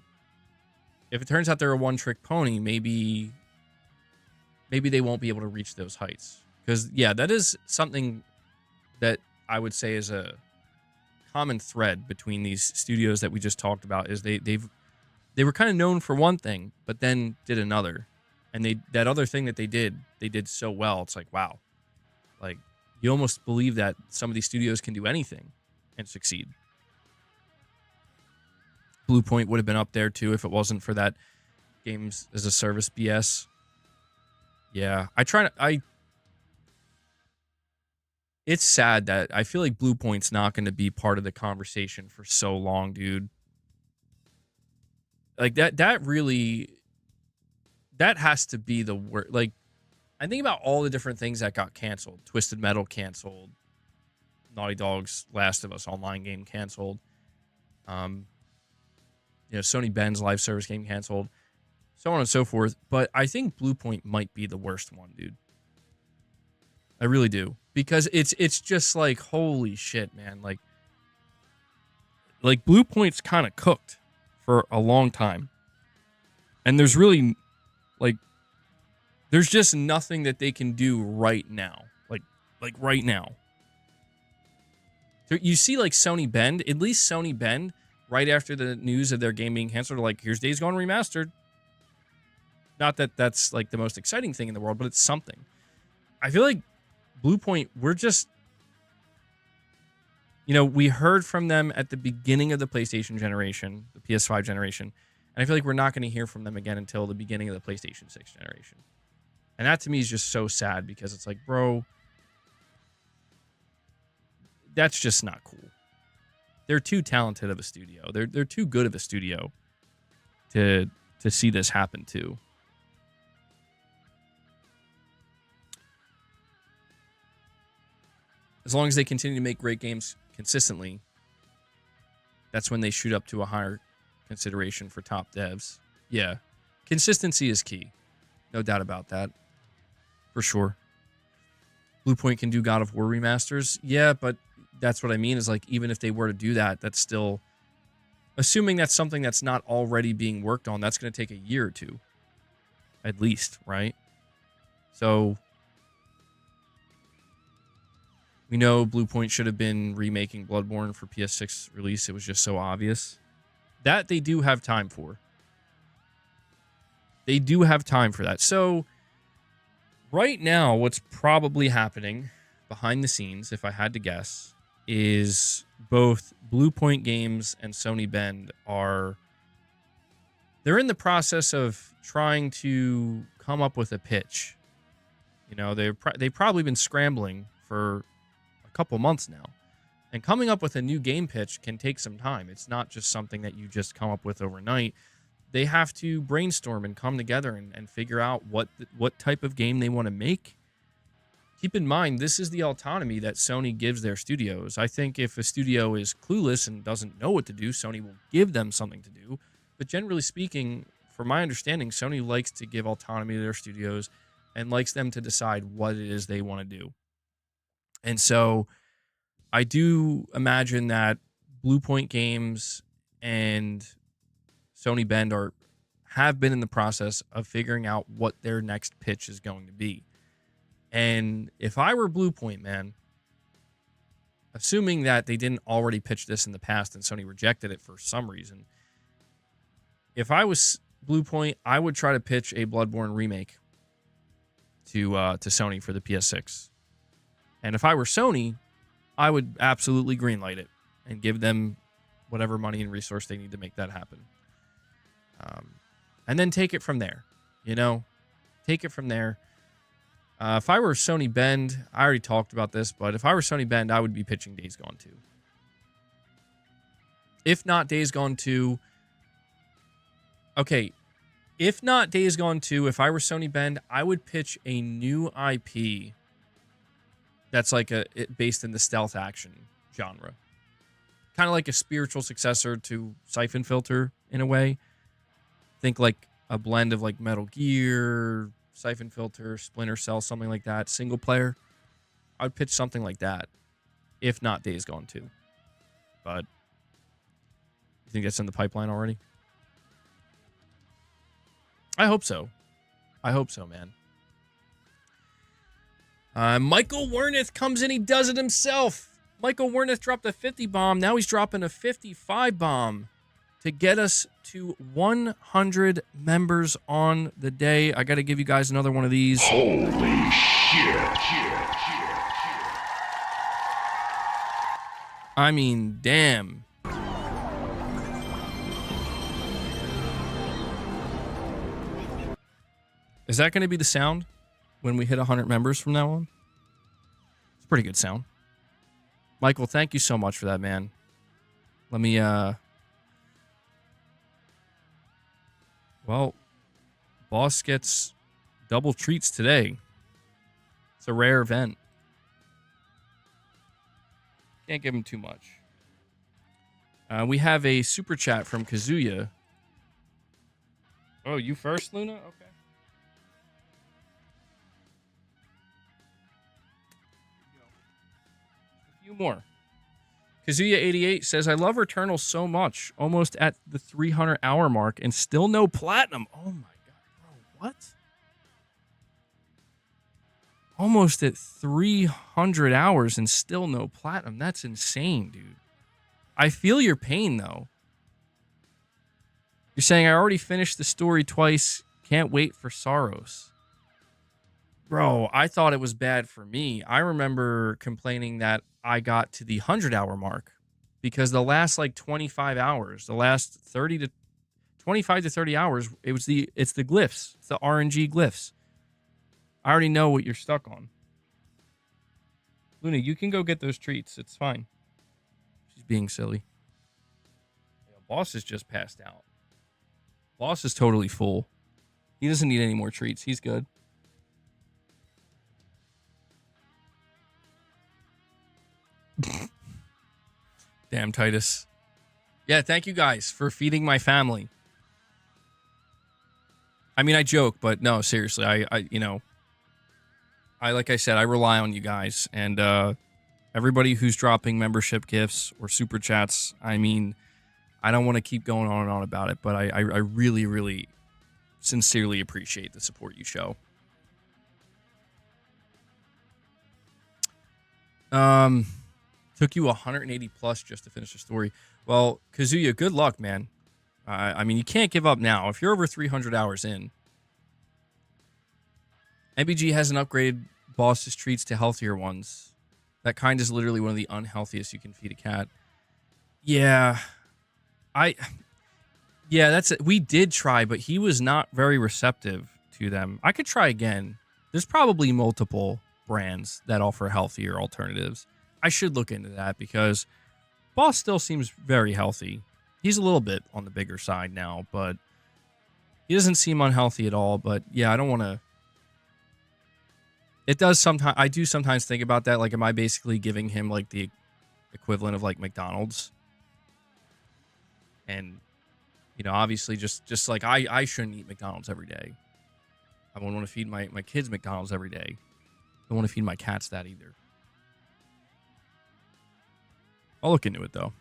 If it turns out they're a one-trick pony, maybe they won't be able to reach those heights. Because, yeah, that is something that I would say is a common thread between these studios that we just talked about, is they were kind of known for one thing, but then did another. And that other thing that they did so well. It's like, wow. Like, you almost believe that some of these studios can do anything and succeed. Bluepoint would have been up there too if it wasn't for that games as a service BS. Yeah, it's sad that I feel like Bluepoint's not going to be part of the conversation for so long, dude. Like that really, that has to be the worst. Like, I think about all the different things that got canceled. Twisted Metal canceled. Naughty Dog's Last of Us online game canceled. You know, Sony Ben's live service game canceled. So on and so forth. But I think Bluepoint might be the worst one, dude. I really do. Because it's just like, holy shit, man. Like Bluepoint's kind of cooked for a long time. And there's really, like, there's just nothing that they can do right now. Like right now. You see, like, Sony Bend, at least Sony Bend, right after the news of their game being canceled, like, here's Days Gone Remastered. Not that that's, like, the most exciting thing in the world, but it's something. I feel like Bluepoint, we're just, you know, we heard from them at the beginning of the PlayStation generation, the PS5 generation, and I feel like we're not going to hear from them again until the beginning of the PlayStation 6 generation. And that to me is just so sad, because it's like, bro, that's just not cool. They're too talented of a studio. They're too good of a studio to see this happen to. As long as they continue to make great games consistently, that's when they shoot up to a higher consideration for top devs. Yeah. Consistency is key. No doubt about that. For sure. Bluepoint can do God of War remasters. Yeah, but that's what I mean is like, even if they were to do that, that's still... Assuming that's something that's not already being worked on, that's going to take a year or two. At least, right? So... We know Bluepoint should have been remaking Bloodborne for PS6 release. It was just so obvious. That they do have time for. They do have time for that. So, right now, what's probably happening behind the scenes, if I had to guess, is both Bluepoint Games and Sony Bend are... They're in the process of trying to come up with a pitch. You know, they've probably been scrambling for a couple months now. And coming up with a new game pitch can take some time. It's not just something that you just come up with overnight. They have to brainstorm and come together and figure out what type of game they want to make. Keep in mind, this is the autonomy that Sony gives their studios. I think if a studio is clueless and doesn't know what to do, Sony will give them something to do. But generally speaking, from my understanding, Sony likes to give autonomy to their studios and likes them to decide what it is they want to do. And so I do imagine that Bluepoint Games and Sony Bend have been in the process of figuring out what their next pitch is going to be. And if I were Bluepoint, man, assuming that they didn't already pitch this in the past and Sony rejected it for some reason, if I was Bluepoint, I would try to pitch a Bloodborne remake to Sony for the PS6. And if I were Sony, I would absolutely greenlight it and give them whatever money and resource they need to make that happen. And then take it from there, you know? Take it from there. If I were Sony Bend, I already talked about this, but if I were Sony Bend, I would be pitching Days Gone 2. If not Days Gone 2... Okay, if not Days Gone 2, if I were Sony Bend, I would pitch a new IP that's like based in the stealth action genre. Kind of like a spiritual successor to Siphon Filter in a way. Think like a blend of like Metal Gear, Siphon Filter, Splinter Cell, something like that. Single player. I would pitch something like that. If not Days Gone 2. But you think that's in the pipeline already? I hope so. I hope so, man. Michael Wernick comes in. He does it himself. Michael Wernick dropped a 50 bomb. Now he's dropping a 55 bomb to get us to 100 members on the day. I got to give you guys another one of these. Holy shit. I mean, damn. Is that going to be the sound when we hit 100 members from now on? It's a pretty good sound. Michael, thank you so much for that, man. Let me, well, boss gets double treats today. It's a rare event. Can't give him too much. We have a super chat from Kazuya. Oh, you first, Luna? Okay. More. Kazuya88 says, I love Returnal so much, almost at the 300-hour mark, and still no platinum. Oh my god, bro, what? Almost at 300 hours and still no platinum. That's insane, dude. I feel your pain, though. You're saying, I already finished the story twice, can't wait for Saros. Bro, I thought it was bad for me. I remember complaining that I got to the 100-hour mark because the last like 25 hours, the last 30 to 25 to 30 hours, it's the glyphs. It's the RNG glyphs. I already know what you're stuck on. Luna, you can go get those treats. It's fine. She's being silly. Boss is just passed out. Boss is totally full. He doesn't need any more treats. He's good. Damn, Titus. Yeah, thank you guys for feeding my family. I mean, I joke, but no, seriously, like I said, I rely on you guys, and everybody who's dropping membership gifts or super chats. I mean, I don't want to keep going on and on about it, but I really, really sincerely appreciate the support you show. Took you 180 plus just to finish the story. Well, Kazuya, good luck, man. I mean, you can't give up now. If you're over 300 hours in, MBG hasn't upgraded boss's treats to healthier ones. That kind is literally one of the unhealthiest you can feed a cat. Yeah, that's it. We did try, but he was not very receptive to them. I could try again. There's probably multiple brands that offer healthier alternatives. I should look into that because Boss still seems very healthy. He's a little bit on the bigger side now, but he doesn't seem unhealthy at all. But yeah, I don't want to. It does sometimes. I do sometimes think about that. Like, am I basically giving him like the equivalent of like McDonald's? And, you know, obviously just like I shouldn't eat McDonald's every day. I wouldn't want to feed my kids McDonald's every day. I don't want to feed my cats that either. I'll look into it, though.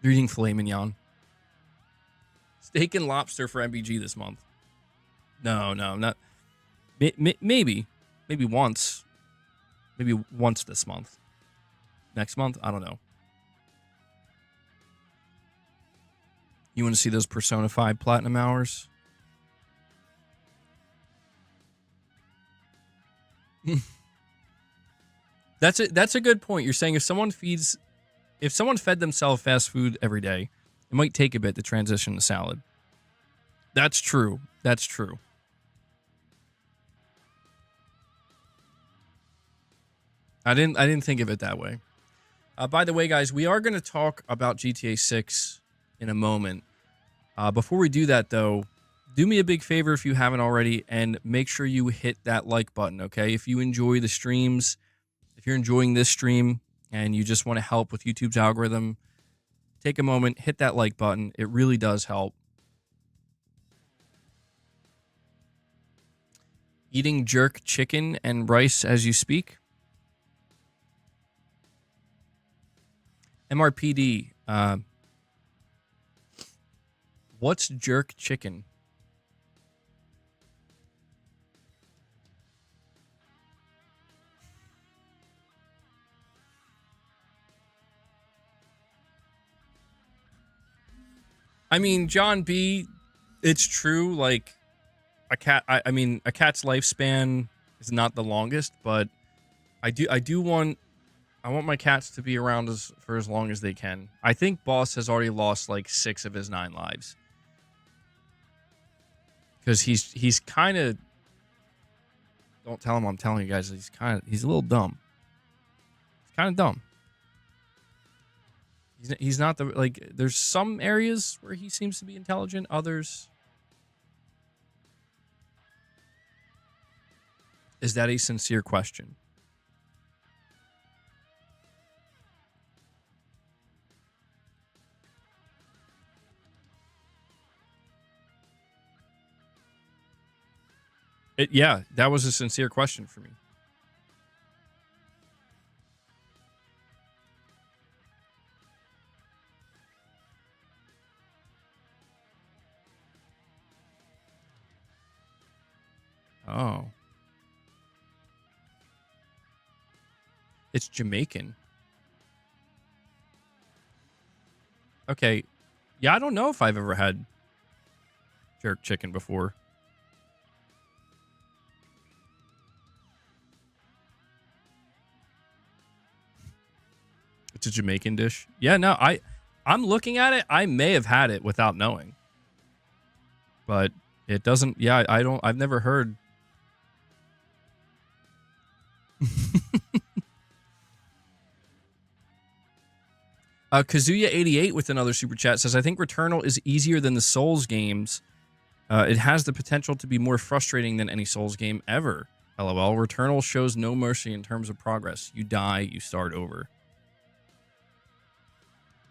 You're eating filet mignon. Steak and lobster for MBG this month. No, not... Maybe. Maybe once. Maybe once this month. Next month? I don't know. You want to see those Persona 5 Platinum hours? That's a good point. You're saying if someone fed themselves fast food every day, it might take a bit to transition to salad. That's true. That's true. I didn't think of it that way. By the way, guys, we are going to talk about GTA 6 in a moment. Before we do that, though, do me a big favor if you haven't already, and make sure you hit that like button, okay? If you enjoy the streams, if you're enjoying this stream and you just want to help with YouTube's algorithm, take a moment, hit that like button. It really does help. Eating jerk chicken and rice as you speak. MRPD, what's jerk chicken? I mean, John B, it's true, like, a cat's lifespan is not the longest, but I want my cats to be around for as long as they can. I think Boss has already lost like 6 of his 9 lives. Because he's kind of... Don't tell him I'm telling you guys. He's a little dumb. He's kind of dumb. He's not the... Like, there's some areas where he seems to be intelligent. Others... Is that a sincere question? Yeah, that was a sincere question for me. Oh. It's Jamaican. Okay. Yeah, I don't know if I've ever had jerk chicken before. It's a Jamaican dish. Yeah, no, I'm looking at it. I may have had it without knowing. But it doesn't... Yeah, I've never heard... Kazuya88 with another super chat says, I think Returnal is easier than the Souls games. It has the potential to be more frustrating than any Souls game ever. LOL. Returnal shows no mercy in terms of progress. You die, you start over.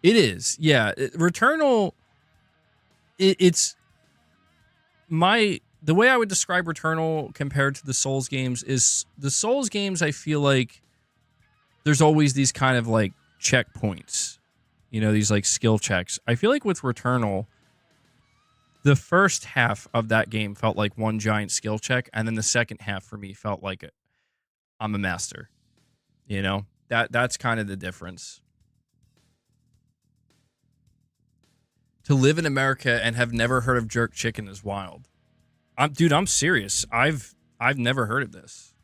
It is. Yeah. Returnal, it's the way I would describe Returnal compared to the Souls games is the Souls games, I feel like there's always these kind of like checkpoints, you know, these like skill checks. I feel like with Returnal, the first half of that game felt like one giant skill check, and then the second half for me felt like I'm a master. You know, that's kind of the difference. To live in America and have never heard of jerk chicken is wild. I'm serious. I've never heard of this.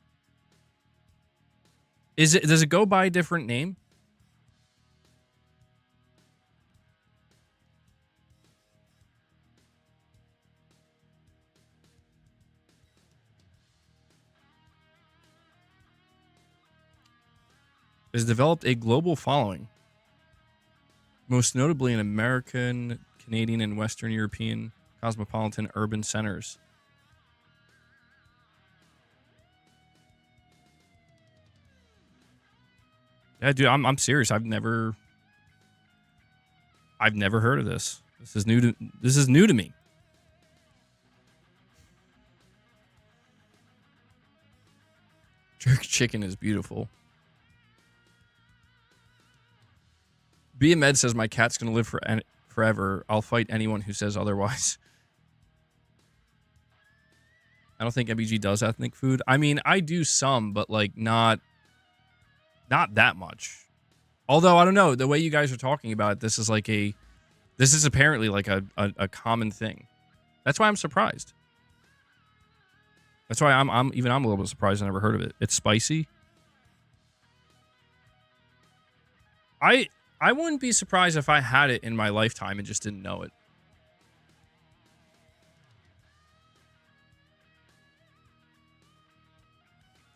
Does it go by a different name? It has developed a global following, most notably in American, Canadian, and Western European cosmopolitan urban centers. Yeah, dude, I'm serious. I've never heard of this. This is new to me. Jerk chicken is beautiful. B. Med says my cat's gonna live forever. I'll fight anyone who says otherwise. I don't think MBG does ethnic food. I mean, I do some, but like not that much. Although I don't know, the way you guys are talking about it, this is apparently like a common thing. That's why I'm surprised. That's why I'm a little bit surprised I never heard of it. It's spicy. I wouldn't be surprised if I had it in my lifetime and just didn't know it.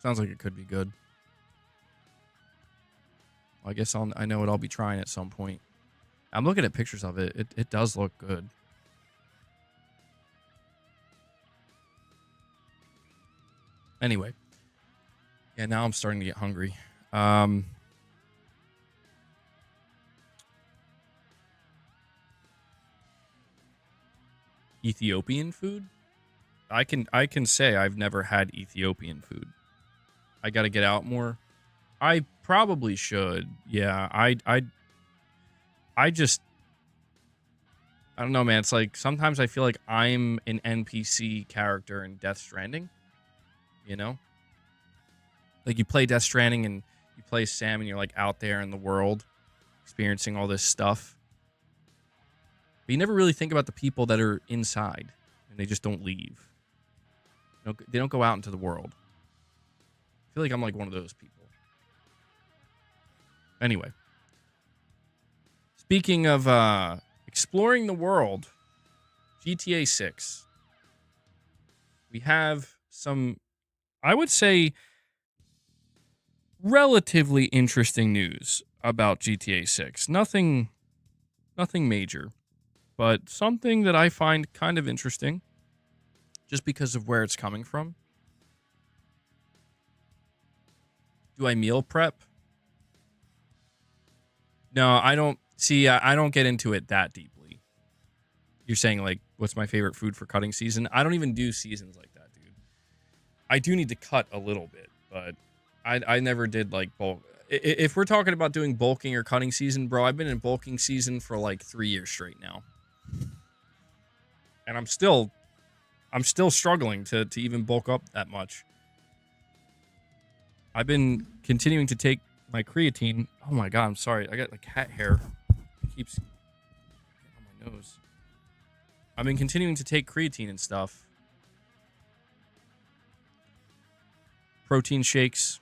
Sounds like it could be good. Well, I guess I know what I'll be trying at some point. I'm looking at pictures of it. It does look good. Anyway. Yeah, now I'm starting to get hungry. Ethiopian food? I can say I've never had Ethiopian food. I got to get out more. I probably should. Yeah, I don't know, man. It's like sometimes I feel like I'm an NPC character in Death Stranding. You know? Like you play Death Stranding and you play Sam and you're like out there in the world experiencing all this stuff. But you never really think about the people that are inside and they just don't leave. They don't go out into the world. I feel like I'm like one of those people. Anyway. Speaking of exploring the world, GTA 6. We have some, I would say, relatively interesting news about GTA 6. Nothing major, but something that I find kind of interesting just because of where it's coming from. Do I meal prep? No, I don't. See, I don't get into it that deeply. You're saying, like, what's my favorite food for cutting season? I don't even do seasons like that, dude. I do need to cut a little bit, but I never did, like, bulk. If we're talking about doing bulking or cutting season, bro, I've been in bulking season for, like, 3 years straight now. And I'm still struggling to even bulk up that much. I've been continuing to take my creatine. Oh my god, I'm sorry. I got like cat hair. It keeps getting on my nose. I've been continuing to take creatine and stuff. Protein shakes.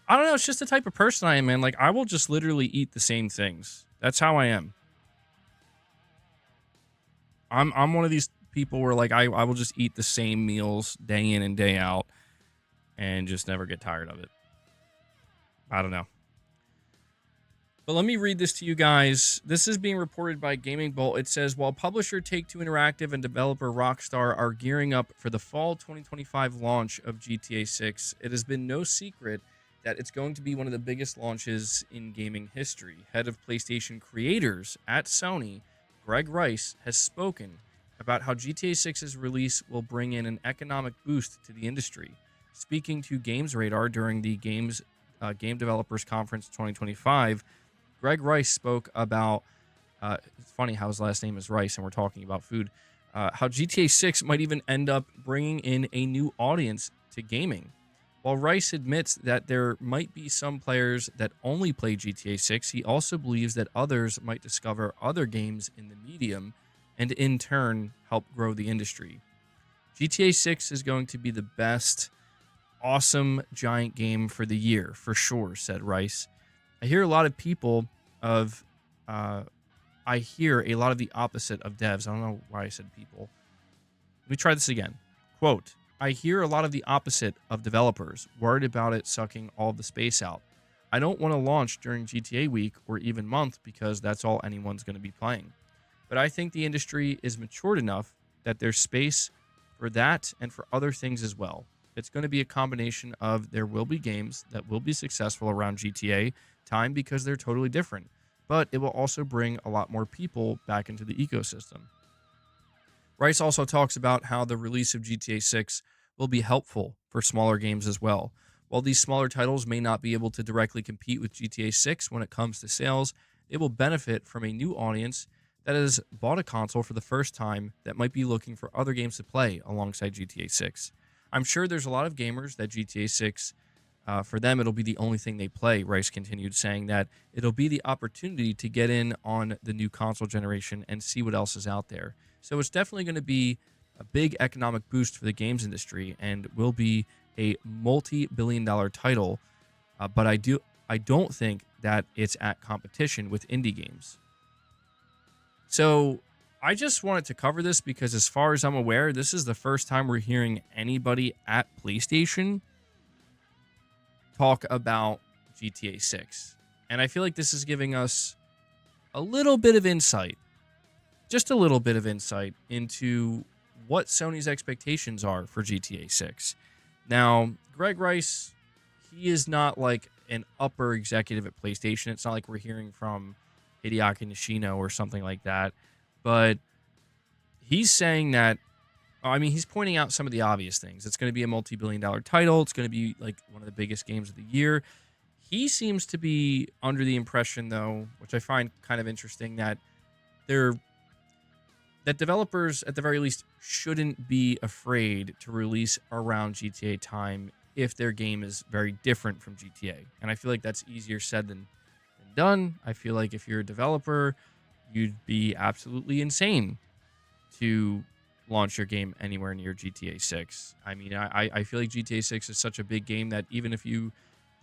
I don't know, it's just the type of person I am, man. Like, I will just literally eat the same things. That's how I am. I'm one of these people where, like, I will just eat the same meals day in and day out and just never get tired of it. I don't know. But let me read this to you guys. This is being reported by Gaming Bolt. It says, while publisher Take-Two Interactive and developer Rockstar are gearing up for the fall 2025 launch of GTA 6, it has been no secret that it's going to be one of the biggest launches in gaming history. Head of PlayStation creators at Sony, Greg Rice, has spoken about how GTA 6's release will bring in an economic boost to the industry. Speaking to Games Radar during the Game Developers Conference 2025, Greg Rice spoke about, it's funny how his last name is Rice and we're talking about food, how GTA 6 might even end up bringing in a new audience to gaming. While Rice admits that there might be some players that only play GTA 6, he also believes that others might discover other games in the medium and in turn help grow the industry. GTA 6 is going to be the best, awesome giant game for the year, for sure, said Rice. I hear a lot of people of, I hear a lot of the opposite of devs. I don't know why I said people. Let me try this again. Quote, I hear a lot of the opposite of developers, worried about it sucking all the space out. I don't want to launch during GTA week or even month because that's all anyone's going to be playing. But I think the industry is matured enough that there's space for that and for other things as well. It's going to be a combination of there will be games that will be successful around GTA time because they're totally different, but it will also bring a lot more people back into the ecosystem. Rice also talks about how the release of GTA 6 will be helpful for smaller games as well. While these smaller titles may not be able to directly compete with GTA 6 when it comes to sales, they will benefit from a new audience that has bought a console for the first time that might be looking for other games to play alongside GTA 6. I'm sure there's a lot of gamers that GTA 6, for them, it'll be the only thing they play, Rice continued, saying that it'll be the opportunity to get in on the new console generation and see what else is out there. So it's definitely going to be a big economic boost for the games industry and will be a multi-billion-dollar title, but I don't think that it's at competition with indie games. So I just wanted to cover this because as far as I'm aware, this is the first time we're hearing anybody at PlayStation talk about GTA 6. And I feel like this is giving us a little bit of insight, just a little bit of insight into what Sony's expectations are for GTA 6. Now, Greg Rice, he is not like an upper executive at PlayStation. It's not like we're hearing from Hideaki Nishino or something like that. But he's saying that, I mean, he's pointing out some of the obvious things. It's going to be a multi-billion-dollar title. It's going to be like one of the biggest games of the year. He seems to be under the impression, though, which I find kind of interesting, that developers, at the very least, shouldn't be afraid to release around GTA time if their game is very different from GTA. And I feel like that's easier said than done. I feel like if you're a developer, you'd be absolutely insane to launch your game anywhere near GTA 6. I mean, I feel like GTA 6 is such a big game that even if you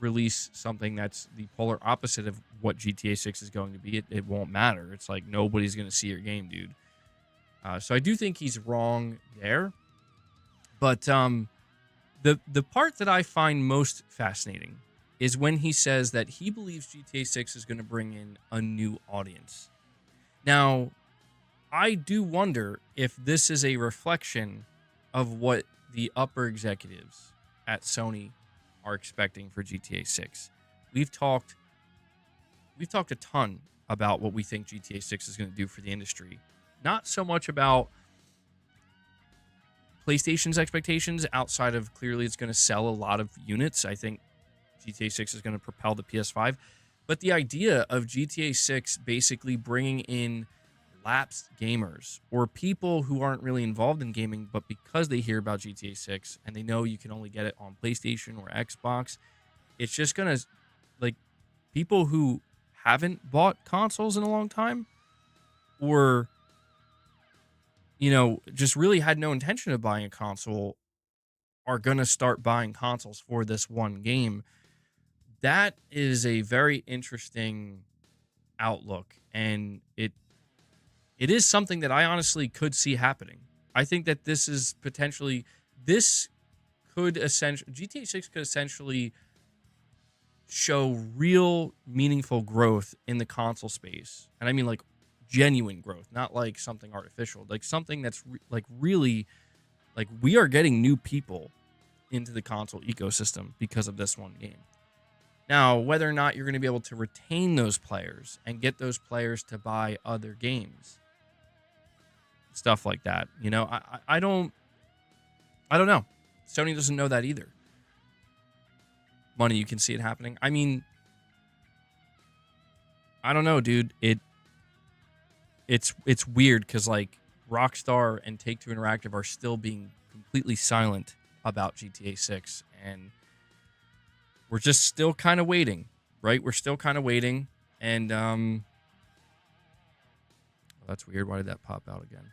release something that's the polar opposite of what GTA 6 is going to be, it won't matter. It's like nobody's going to see your game, dude. So I do think he's wrong there. But the part that I find most fascinating is when he says that he believes GTA 6 is going to bring in a new audience. Now, I do wonder if this is a reflection of what the upper executives at Sony are expecting for GTA 6. We've talked a ton about what we think GTA 6 is going to do for the industry. Not so much about PlayStation's expectations outside of clearly it's going to sell a lot of units. I think GTA 6 is going to propel the PS5. But the idea of GTA 6 basically bringing in lapsed gamers or people who aren't really involved in gaming, but because they hear about GTA 6 and they know you can only get it on PlayStation or Xbox, it's just going to, like, people who haven't bought consoles in a long time or, you know, just really had no intention of buying a console are going to start buying consoles for this one game. That is a very interesting outlook, and it is something that I honestly could see happening. I think that GTA 6 could essentially show real meaningful growth in the console space. And I mean like genuine growth, not like something artificial, like something that's really like we are getting new people into the console ecosystem because of this one game. Now, whether or not you're going to be able to retain those players and get those players to buy other games, stuff like that, I don't know. Sony doesn't know that either. Money, you can see it happening. I mean, I don't know, dude. It's weird because like Rockstar and Take-Two Interactive are still being completely silent about GTA 6, and we're just still kind of waiting, right? We're still kind of waiting, and well, that's weird. Why did that pop out again?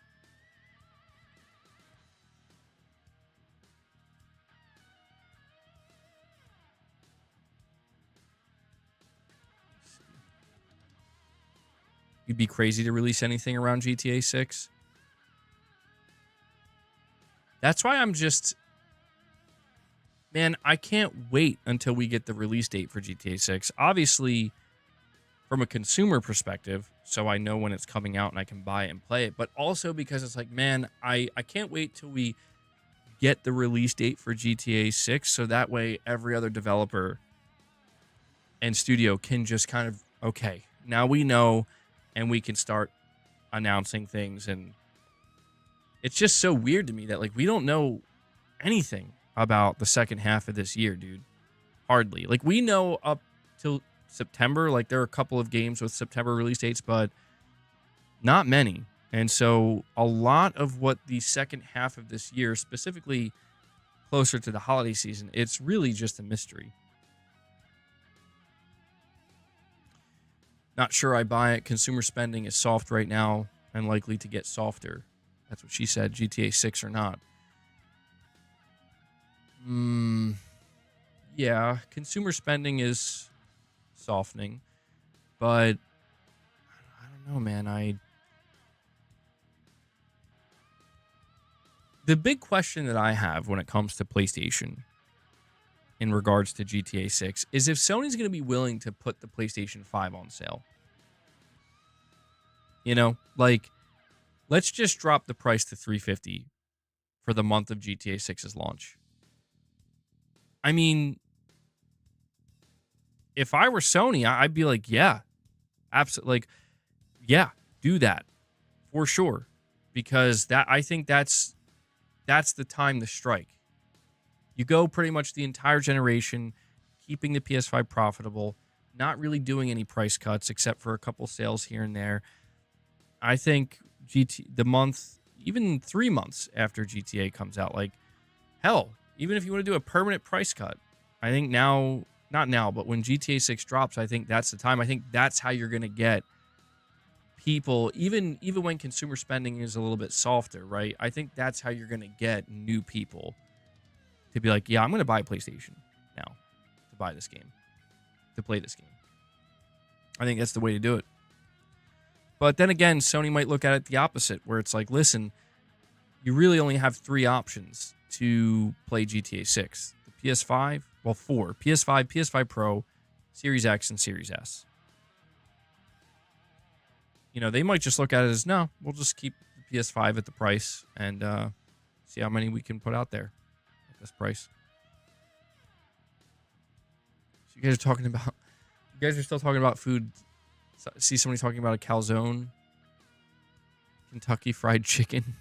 You'd be crazy to release anything around GTA 6. That's why I'm just... Man, I can't wait until we get the release date for GTA 6. Obviously, from a consumer perspective, so I know when it's coming out and I can buy it and play it. But also because it's like, man, I can't wait till we get the release date for GTA 6. So that way every other developer and studio can just kind of, okay, now we know... and we can start announcing things. And it's just so weird to me that, like, we don't know anything about the second half of this year, dude. Hardly. Like, we know up till September. Like, there are a couple of games with September release dates, but not many. And so a lot of what the second half of this year, specifically closer to the holiday season, it's really just a mystery. Not sure I buy it. Consumer spending is soft right now and likely to get softer. That's what she said, GTA 6 or not. Yeah, consumer spending is softening. But, I don't know, man. The big question that I have when it comes to PlayStation in regards to GTA 6 is if Sony's going to be willing to put the PlayStation 5 on sale. Like, let's just drop the price to $350 for the month of GTA 6's launch. I mean, if I were Sony, I'd be like, yeah, absolutely. Like, yeah, do that for sure. Because I think that's the time to strike. You go pretty much the entire generation, keeping the PS5 profitable, not really doing any price cuts except for a couple sales here and there. I think the month, even 3 months after GTA comes out, like, hell, even if you want to do a permanent price cut, I think now, not now, but when GTA 6 drops, I think that's the time. I think that's how you're going to get people, even when consumer spending is a little bit softer, right? I think that's how you're going to get new people to be like, yeah, I'm going to buy a PlayStation now to buy this game, to play this game. I think that's the way to do it. But then again, Sony might look at it the opposite, where it's like, listen, you really only have 3 options to play GTA 6. The PS5, well, 4. PS5, PS5 Pro, Series X, and Series S. They might just look at it as, no, we'll just keep the PS5 at the price and see how many we can put out there at this price. So you guys are still talking about food. See somebody talking about a calzone, Kentucky Fried Chicken.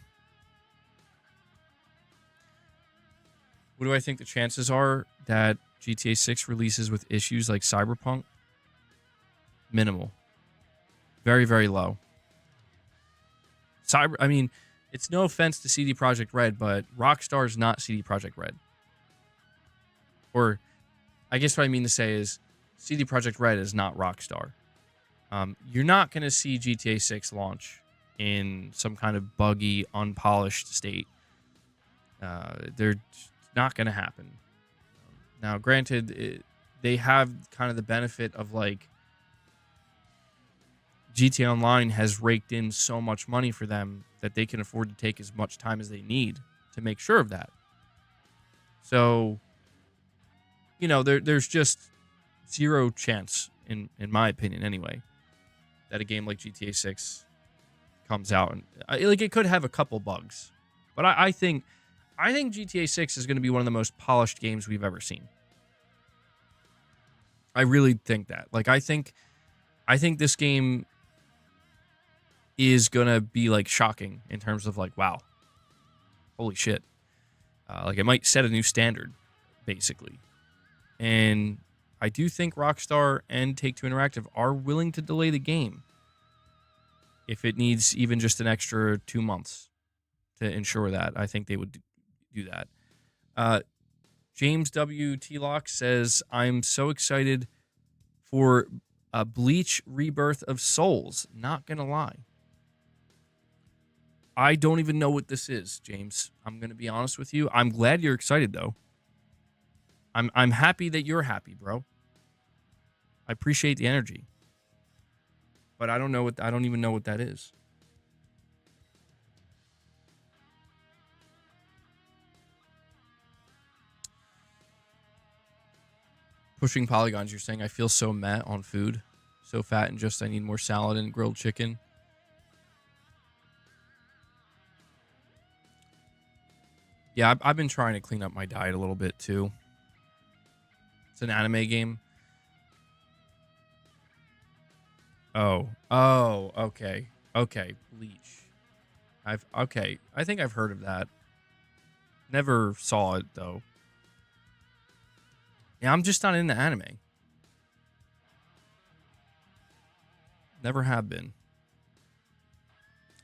What do I think the chances are that GTA 6 releases with issues like Cyberpunk? Minimal. Very, very low. It's no offense to CD Projekt Red, but Rockstar's not CD Projekt Red. Or, I guess what I mean to say is, CD Projekt Red is not Rockstar. You're not going to see GTA 6 launch in some kind of buggy, unpolished state. They're not going to happen. Now, granted, they have kind of the benefit of, like, GTA Online has raked in so much money for them that they can afford to take as much time as they need to make sure of that. So, there's just zero chance, in my opinion anyway, that a game like GTA 6 comes out. And it could have a couple bugs. But I think GTA 6 is going to be one of the most polished games we've ever seen. I really think that. Like, I think this game is gonna be like shocking in terms of like, wow, holy shit. Like, it might set a new standard, basically. And I do think Rockstar and Take-Two Interactive are willing to delay the game if it needs even just an extra 2 months to ensure that. I think they would do that. James W. T-Lock says, I'm so excited for Bleach Rebirth of Souls. Not gonna lie. I don't even know what this is, James. I'm gonna be honest with you. I'm glad you're excited, though. I'm happy that you're happy, bro. I appreciate the energy. But I don't even know what that is. Pushing Polygons, you're saying I feel so meh on food. So fat and just I need more salad and grilled chicken. Yeah, I've been trying to clean up my diet a little bit too. It's an anime game. Oh, okay. Okay, Bleach. Okay. I think I've heard of that. Never saw it though. Yeah, I'm just not into anime. Never have been.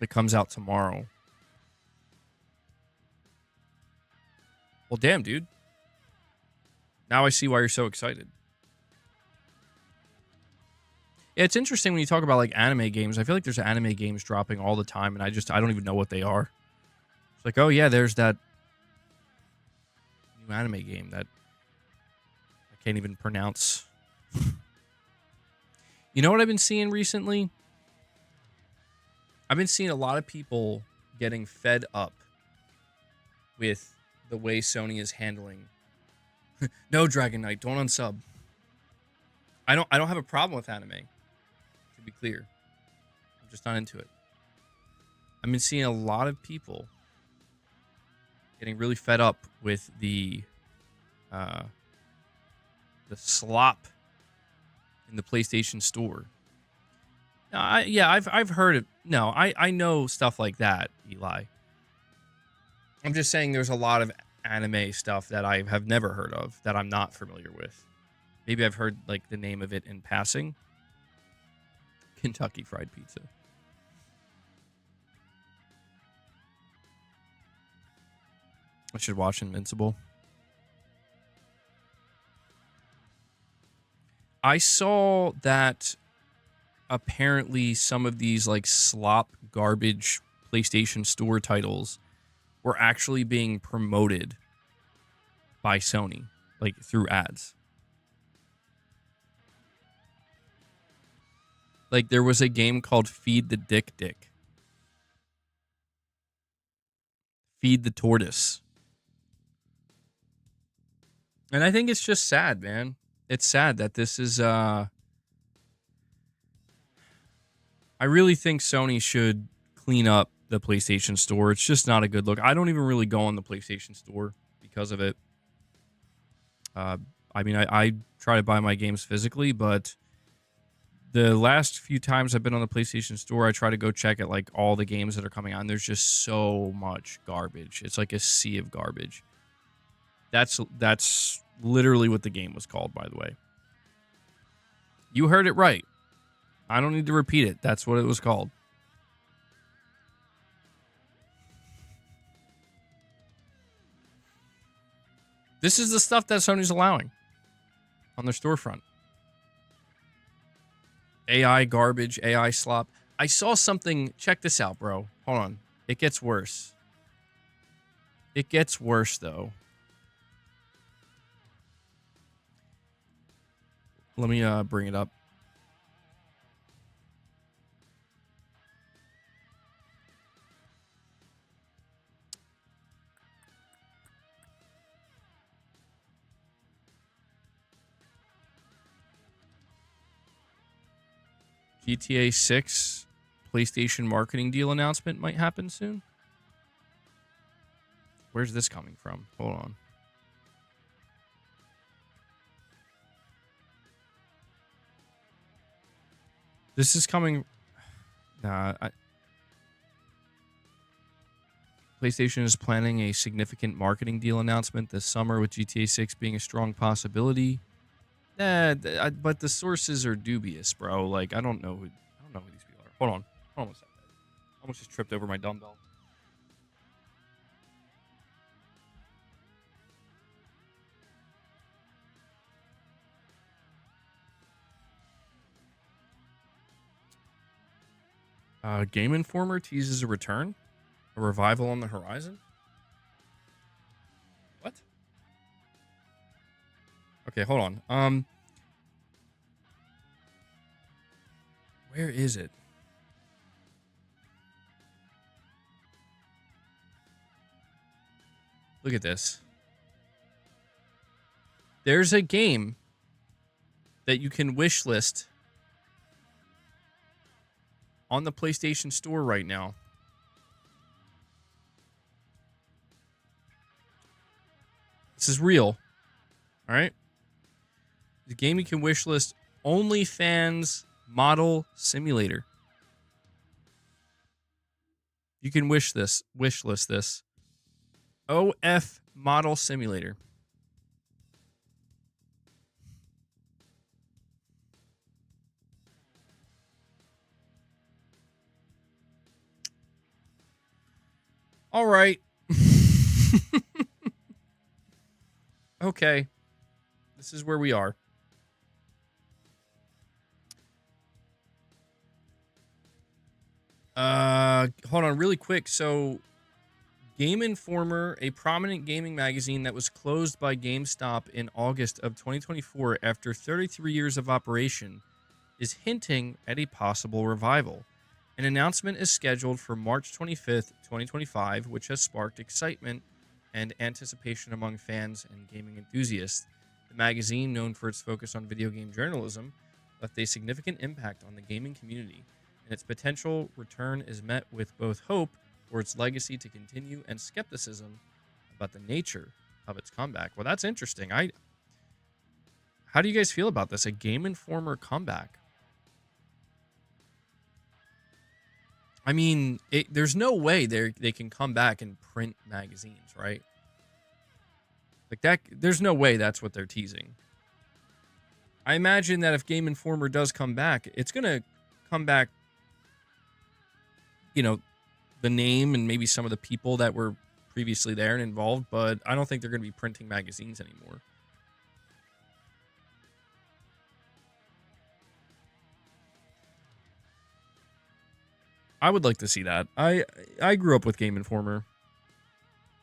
It comes out tomorrow. Well, damn, dude. Now I see why you're so excited. Yeah, it's interesting when you talk about like anime games. I feel like there's anime games dropping all the time, and I don't even know what they are. It's like, oh yeah, there's that new anime game that I can't even pronounce. You know what I've been seeing recently? I've been seeing a lot of people getting fed up with the way Sony is handling. No, Dragon Knight, don't unsub. I don't have a problem with anime, to be clear. I'm just not into it. I've been seeing a lot of people getting really fed up with the slop in the PlayStation Store. I've heard of. No, I know stuff like that, Eli. I'm just saying there's a lot of anime stuff that I have never heard of that I'm not familiar with. Maybe I've heard like the name of it in passing. Kentucky Fried Pizza. I should watch Invincible. I saw that apparently some of these like slop garbage PlayStation Store titles were actually being promoted by Sony, like through ads. Like there was a game called Feed the Dick Dick. Feed the Tortoise. And I think it's just sad, man. It's sad that this is I really think Sony should clean up the PlayStation Store. It's just not a good look. I don't even really go on the PlayStation Store because of it. I mean, I try to buy my games physically, but the last few times I've been on the PlayStation Store, I try to go check at like all the games that are coming out, and there's just so much garbage. It's like a sea of garbage. That's literally what the game was called, by the way. You heard it right. I don't need to repeat it. That's what it was called. This is the stuff that Sony's allowing on their storefront. AI garbage, AI slop. I saw something. Check this out, bro. Hold on. It gets worse. It gets worse, though. Let me bring it up. GTA 6 PlayStation marketing deal announcement might happen soon. Where's this coming from? Hold on. This is coming. Nah, PlayStation is planning a significant marketing deal announcement this summer, with GTA 6 being a strong possibility. But the sources are dubious, bro. Like, I don't know who these people are. Hold on a second. I almost just tripped over my dumbbell. Game Informer teases a return, a revival on the horizon. What? Okay, hold on. Where is it? Look at this. There's a game that you can wishlist on the PlayStation Store right now. This is real. All right. The game you can wishlist, OnlyFans Model Simulator. You can wishlist this. OF Model Simulator. All right. Okay. This is where we are. Hold on really quick. So, Game Informer, a prominent gaming magazine that was closed by GameStop in August of 2024 after 33 years of operation, is hinting at a possible revival. An announcement is scheduled for March 25th, 2025, which has sparked excitement and anticipation among fans and gaming enthusiasts. The magazine, known for its focus on video game journalism, left a significant impact on the gaming community, and its potential return is met with both hope for its legacy to continue and skepticism about the nature of its comeback. Well, that's interesting. How do you guys feel about this? A Game Informer comeback? I mean, there's no way they can come back and print magazines, right? Like that, there's no way that's what they're teasing. I imagine that if Game Informer does come back, it's gonna come back, you know, the name and maybe some of the people that were previously there and involved, but I don't think they're gonna be printing magazines anymore. I would like to see that. I grew up with Game Informer.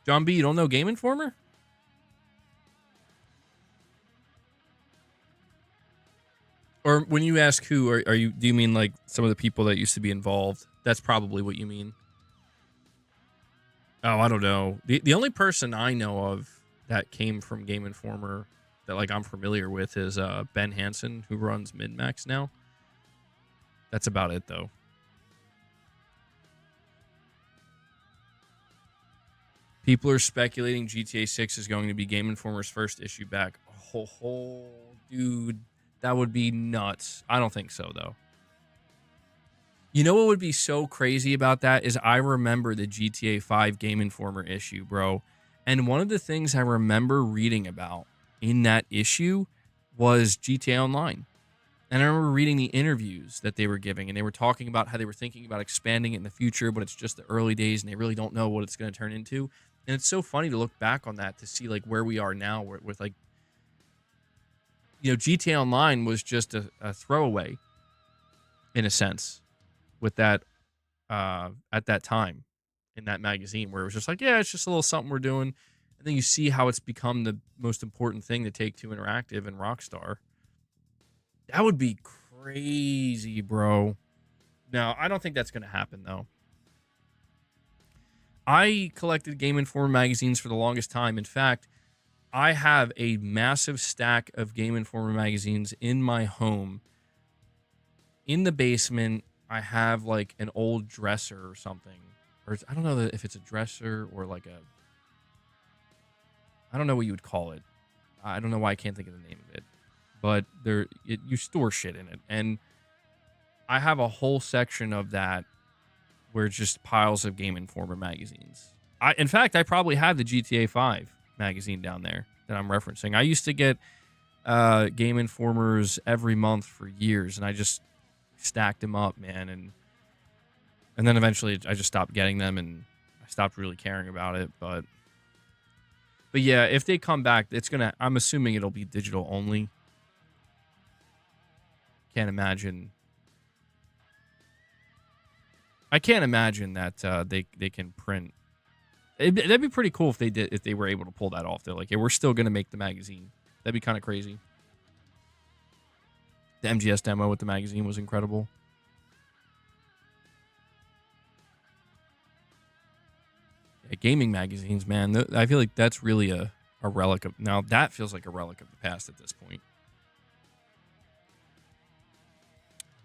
John B, you don't know Game Informer? Or when you ask who, are you? Do you mean like some of the people that used to be involved? That's probably what you mean. Oh, I don't know. The only person I know of that came from Game Informer that like I'm familiar with is Ben Hansen, who runs MinMax now. That's about it though. People are speculating GTA 6 is going to be Game Informer's first issue back. Oh, dude, that would be nuts. I don't think so, though. You know what would be so crazy about that is I remember the GTA 5 Game Informer issue, bro. And one of the things I remember reading about in that issue was GTA Online. And I remember reading the interviews that they were giving, and they were talking about how they were thinking about expanding it in the future, but it's just the early days, and they really don't know what it's going to turn into. And it's so funny to look back on that to see like where we are now, with like, you know, GTA Online was just a throwaway, in a sense, with that at that time in that magazine, where it was just like, yeah, it's just a little something we're doing, and then you see how it's become the most important thing to Take-Two Interactive and Rockstar. That would be crazy, bro. No, I don't think that's going to happen, though. I collected Game Informer magazines for the longest time. In fact, I have a massive stack of Game Informer magazines in my home. In the basement, I have like an old dresser or something. Or I don't know if it's a dresser or like I don't know what you would call it. I don't know why I can't think of the name of it. But you store shit in it. And I have a whole section of that where it's just piles of Game Informer magazines. In fact, I probably have the GTA 5 magazine down there that I'm referencing. I used to get Game Informers every month for years, and I just stacked them up, man. And then eventually I just stopped getting them, and I stopped really caring about it. But yeah, if they come back, I'm assuming it'll be digital only. I can't imagine that they can print. That'd be pretty cool if they were able to pull that off. They're like, yeah, we're still gonna make the magazine. That'd be kind of crazy. The MGS demo with the magazine was incredible. Yeah, gaming magazines, man. I feel like that's really a relic of. Now that feels like a relic of the past at this point.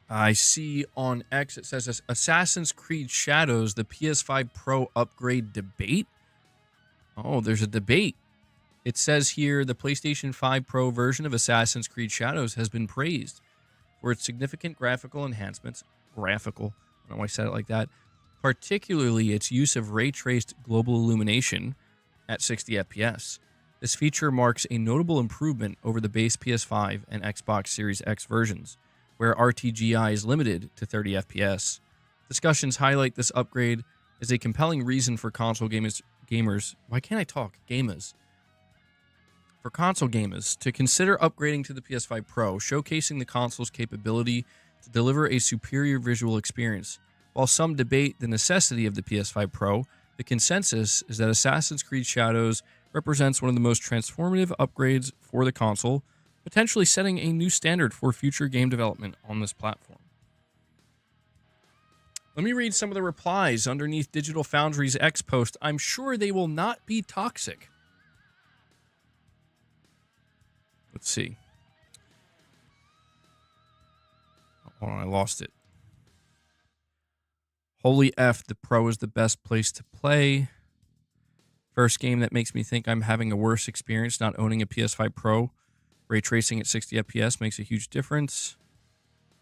I see on X it says Assassin's Creed Shadows, the PS5 Pro upgrade debate. Oh, there's a debate. It says here the PlayStation 5 Pro version of Assassin's Creed Shadows has been praised for its significant graphical enhancements. Graphical. I don't know why I said it like that. Particularly its use of ray-traced global illumination at 60 FPS. This feature marks a notable improvement over the base PS5 and Xbox Series X versions, where RTGI is limited to 30 FPS. Discussions highlight this upgrade as a compelling reason for console gamers. Why can't I talk? Gamers. For console gamers to consider upgrading to the PS5 Pro, showcasing the console's capability to deliver a superior visual experience. While some debate the necessity of the PS5 Pro, the consensus is that Assassin's Creed Shadows represents one of the most transformative upgrades for the console, potentially setting a new standard for future game development on this platform. Let me read some of the replies underneath Digital Foundry's X post. I'm sure they will not be toxic. Let's see. Hold on, I lost it. Holy F, the Pro is the best place to play. First game that makes me think I'm having a worse experience not owning a PS5 Pro. Ray tracing at 60 FPS makes a huge difference.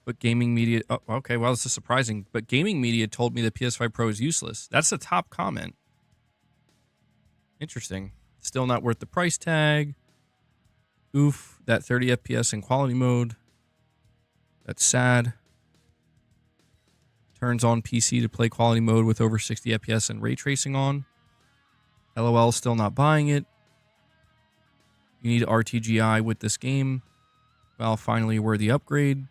But gaming media... Oh, okay, well, this is surprising. But gaming media told me the PS5 Pro is useless. That's the top comment. Interesting. Still not worth the price tag. Oof, that 30 FPS in quality mode. That's sad. Turns on PC to play quality mode with over 60 FPS and ray tracing on. LOL, still not buying it. You need RTGI with this game. Well, finally a worthy upgrade.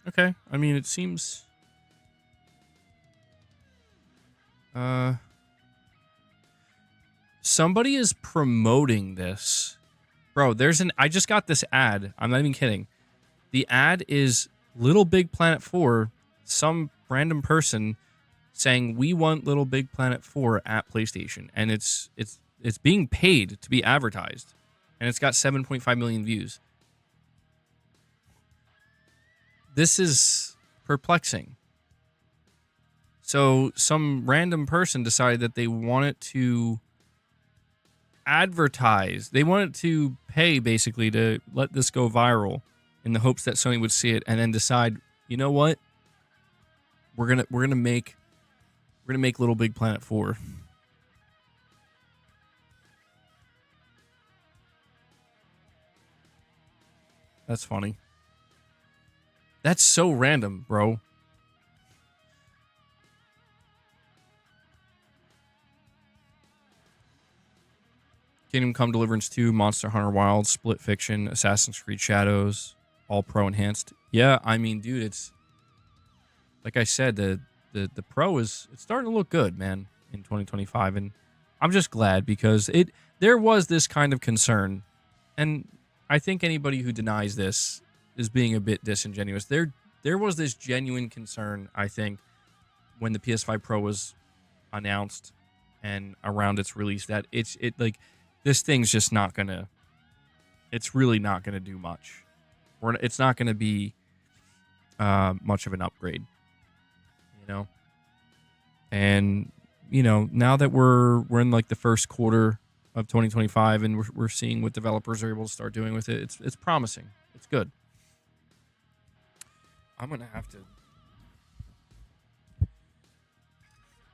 Okay, I mean, it seems... Somebody is promoting this. Bro, I just got this ad. I'm not even kidding. The ad is Little Big Planet 4, some random person saying we want Little Big Planet 4 at PlayStation, and it's being paid to be advertised, and it's got 7.5 million views. This is perplexing. So some random person decided that they wanted to advertise. They wanted to pay basically to let this go viral in the hopes that Sony would see it and then decide, you know what? We're gonna make Little Big Planet 4. That's funny. That's so random, bro. Kingdom Come Deliverance 2, Monster Hunter Wilds, Split Fiction, Assassin's Creed Shadows, all Pro enhanced. Yeah, I mean, dude, it's like I said, the Pro it's starting to look good, man, in 2025, and I'm just glad because there was this kind of concern, and I think anybody who denies this is being a bit disingenuous. There was this genuine concern, I think, when the PS5 Pro was announced and around its release that this thing's just not gonna. It's really not gonna do much. It's not gonna be much of an upgrade, you know. And you know, now that we're in like the first quarter of 2025, and we're seeing what developers are able to start doing with it, it's promising. It's good. I'm gonna have to.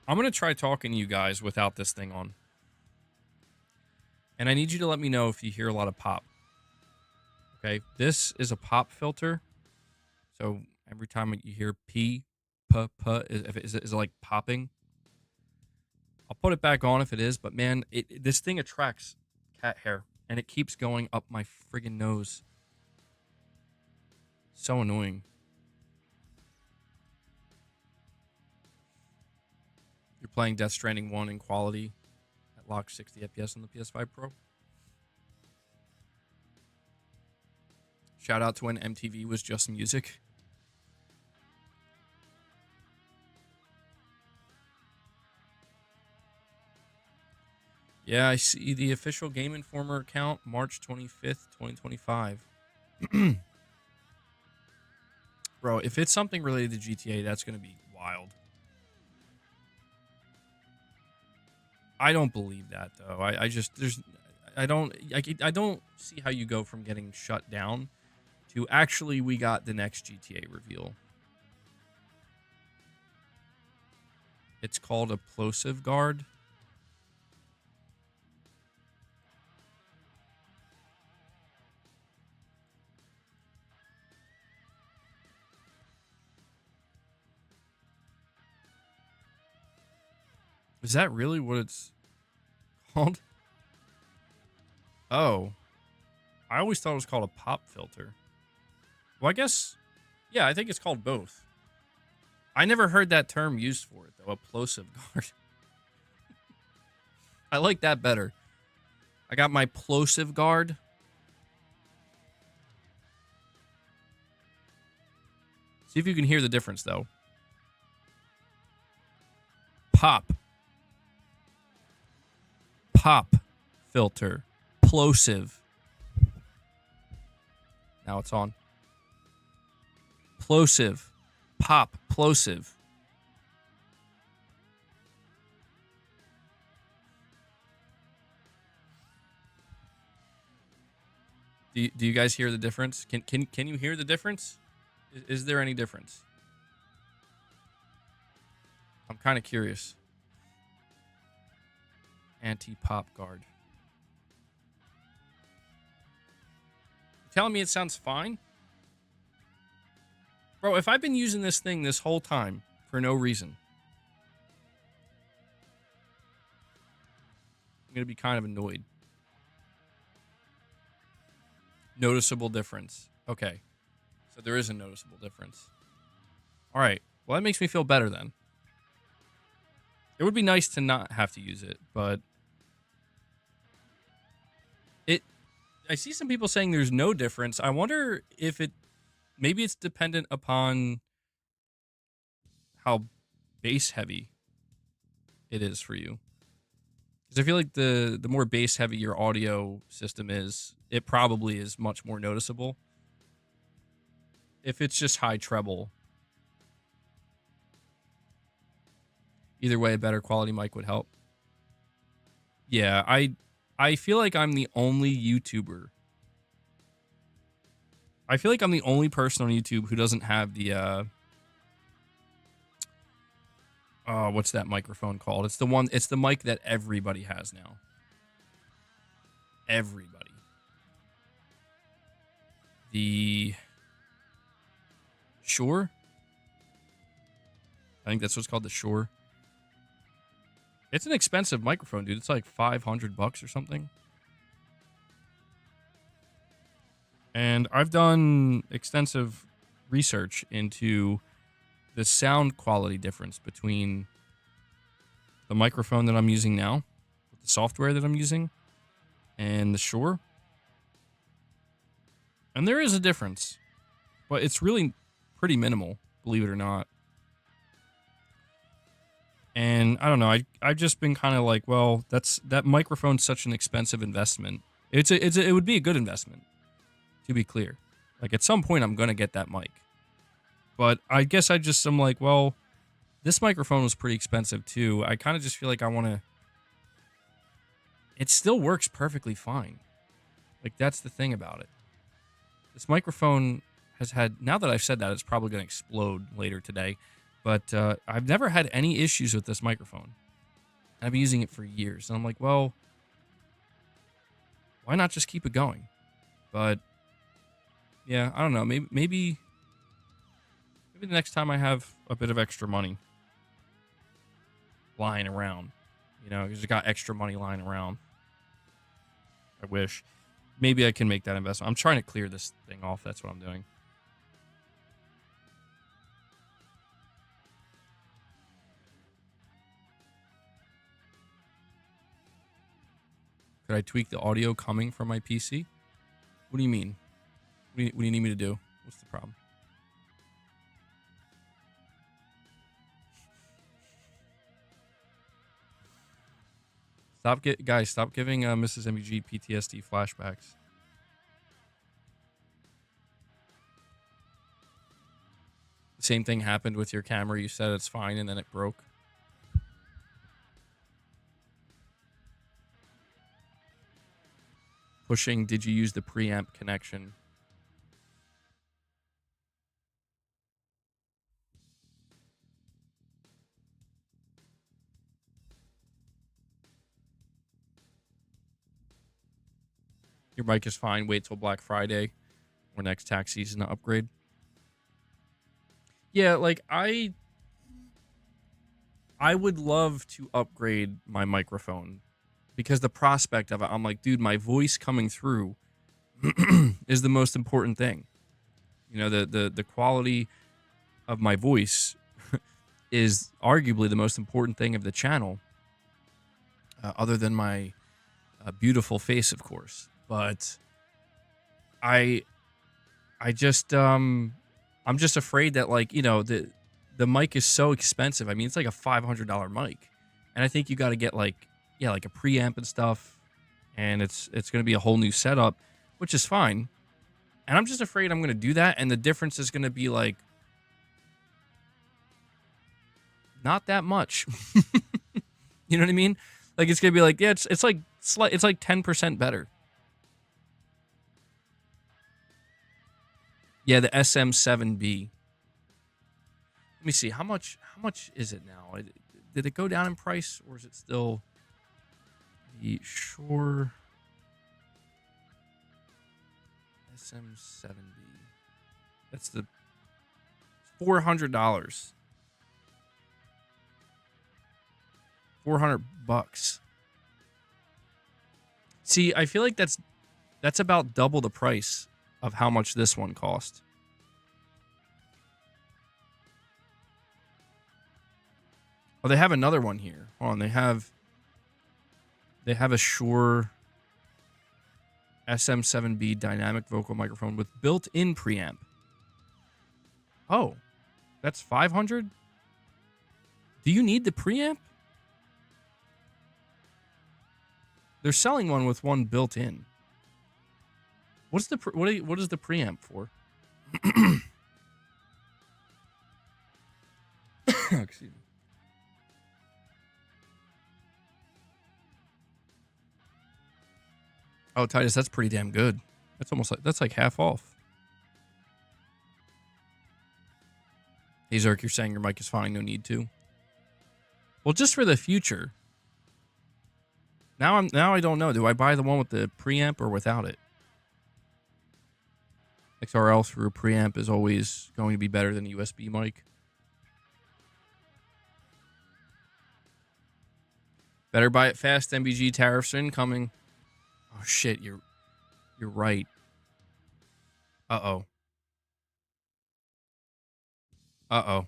I'm gonna try talking to you guys without this thing on. And I need you to let me know if you hear a lot of pop. Okay, this is a pop filter. So every time you hear P, is it like popping? I'll put it back on if it is, but man, this thing attracts cat hair, and it keeps going up my friggin' nose. So annoying. You're playing Death Stranding 1 in quality at lock 60 FPS on the PS5 Pro. Shout out to when MTV was just music. Yeah, I see the official Game Informer account, March 25th, 2025. Bro, if it's something related to GTA, that's going to be wild. I don't believe that, though. I don't see how you go from getting shut down to actually we got the next GTA reveal. It's called a plosive guard. Is that really what it's called? Oh. I always thought it was called a pop filter. Well, I guess, yeah, I think it's called both. I never heard that term used for it, though, a plosive guard. I like that better. I got my plosive guard. See if you can hear the difference, though. Pop filter. Plosive. Now it's on. Plosive. Pop. Plosive. Do you guys hear the difference? Can you hear the difference? Is there any difference? I'm kind of curious. Anti-pop guard. You telling me it sounds fine? Bro, if I've been using this thing this whole time for no reason, I'm going to be kind of annoyed. Noticeable difference. Okay. So there is a noticeable difference. All right. Well, that makes me feel better then. It would be nice to not have to use it, but I see some people saying there's no difference. I wonder if maybe it's dependent upon how bass heavy it is for you. Because I feel like the more bass heavy your audio system is, it probably is much more noticeable. If it's just high treble, either way, a better quality mic would help. Yeah, I feel like I'm the only YouTuber. I feel like I'm the only person on YouTube who doesn't have the what's that microphone called? It's the mic that everybody has now. Everybody. The Shure? I think that's what's called, the Shure. It's an expensive microphone, dude. It's like $500 or something. And I've done extensive research into the sound quality difference between the microphone that I'm using now, the software that I'm using, and the Shure. And there is a difference, but it's really pretty minimal, believe it or not. And I don't know, I've just been kind of like, well, that microphone's such an expensive investment. It would be a good investment, to be clear. Like, at some point, I'm going to get that mic. But I guess I'm like, well, this microphone was pretty expensive, too. I kind of just feel like I want to... It still works perfectly fine. Like, that's the thing about it. This microphone has had, now that I've said that, it's probably going to explode later today. But I've never had any issues with this microphone. I've been using it for years. And I'm like, well, why not just keep it going? But yeah, I don't know. Maybe the next time I have a bit of extra money lying around, you know, because I got extra money lying around. I wish. Maybe I can make that investment. I'm trying to clear this thing off. That's what I'm doing. Could I tweak the audio coming from my PC? What do you mean? What do you need me to do? What's the problem? Guys, stop giving Mrs. MBG PTSD flashbacks. The same thing happened with your camera. You said it's fine and then it broke. Pushing, did you use the preamp connection? Your mic is fine. Wait till Black Friday or next tax season to upgrade. Yeah, like I would love to upgrade my microphone because the prospect of it, I'm like, dude, my voice coming through is the most important thing. You know, the quality of my voice is arguably the most important thing of the channel, other than my beautiful face, of course. But I'm just afraid that, like, you know, the mic is so expensive. I mean, it's like a $500 mic, and I think you got to get like a preamp and stuff, and it's going to be a whole new setup, which is fine. And I'm just afraid I'm going to do that, and the difference is going to be like not that much. You know what I mean? Like it's going to be like, yeah, it's like 10% better. Yeah, the SM7B. Let me see. How much is it now? Did it go down in price, or is it still the Shure SM7B? That's the $400. $400. See, I feel like that's about double the price of how much this one cost. Oh, they have another one here. Hold on, they have a Shure SM7B dynamic vocal microphone with built-in preamp. Oh, that's $500? Do you need the preamp? They're selling one with one built in. What is the preamp for? Excuse me. Oh, Titus, that's pretty damn good. That's like half off. Hey, Zerk, you're saying your mic is fine, no need to. Well, just for the future. Now I don't know. Do I buy the one with the preamp or without it? XRL through preamp is always going to be better than a USB mic. Better buy it fast. MBG tariffs are incoming. Oh shit, you're right. Uh-oh. Uh-oh.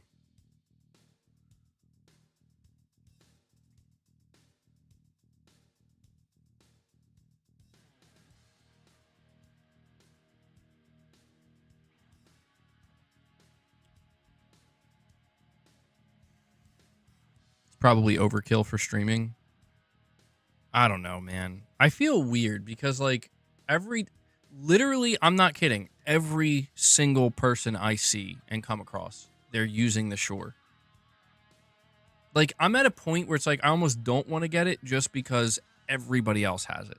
Probably overkill for streaming. I don't know, man. I feel weird because, like, literally, I'm not kidding, every single person I see and come across, they're using the Shure. Like, I'm at a point where it's like, I almost don't want to get it just because everybody else has it.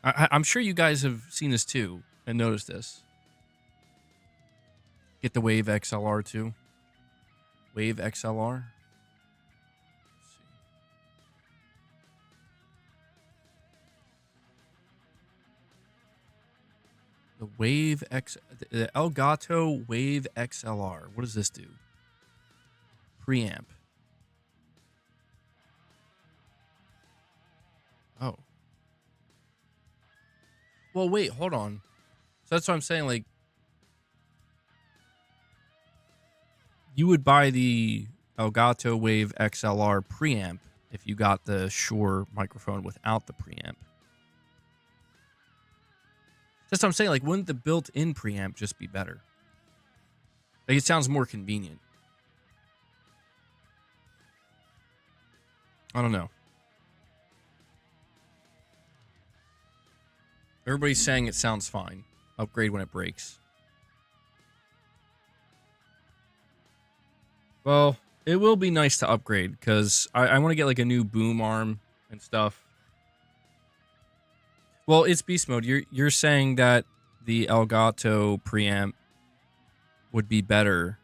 I'm sure you guys have seen this too. And notice this. Get the Wave XLR too. Wave XLR. Let's see. The Wave X, the Elgato Wave XLR. What does this do? Preamp. Oh. Well, wait, hold on. So that's what I'm saying. Like, you would buy the Elgato Wave XLR preamp if you got the Shure microphone without the preamp. That's what I'm saying. Like, wouldn't the built-in preamp just be better? Like, it sounds more convenient. I don't know. Everybody's saying it sounds fine. Upgrade when it breaks. Well, it will be nice to upgrade because I want to get like a new boom arm and stuff. Well, it's beast mode. You're saying that the Elgato preamp would be better.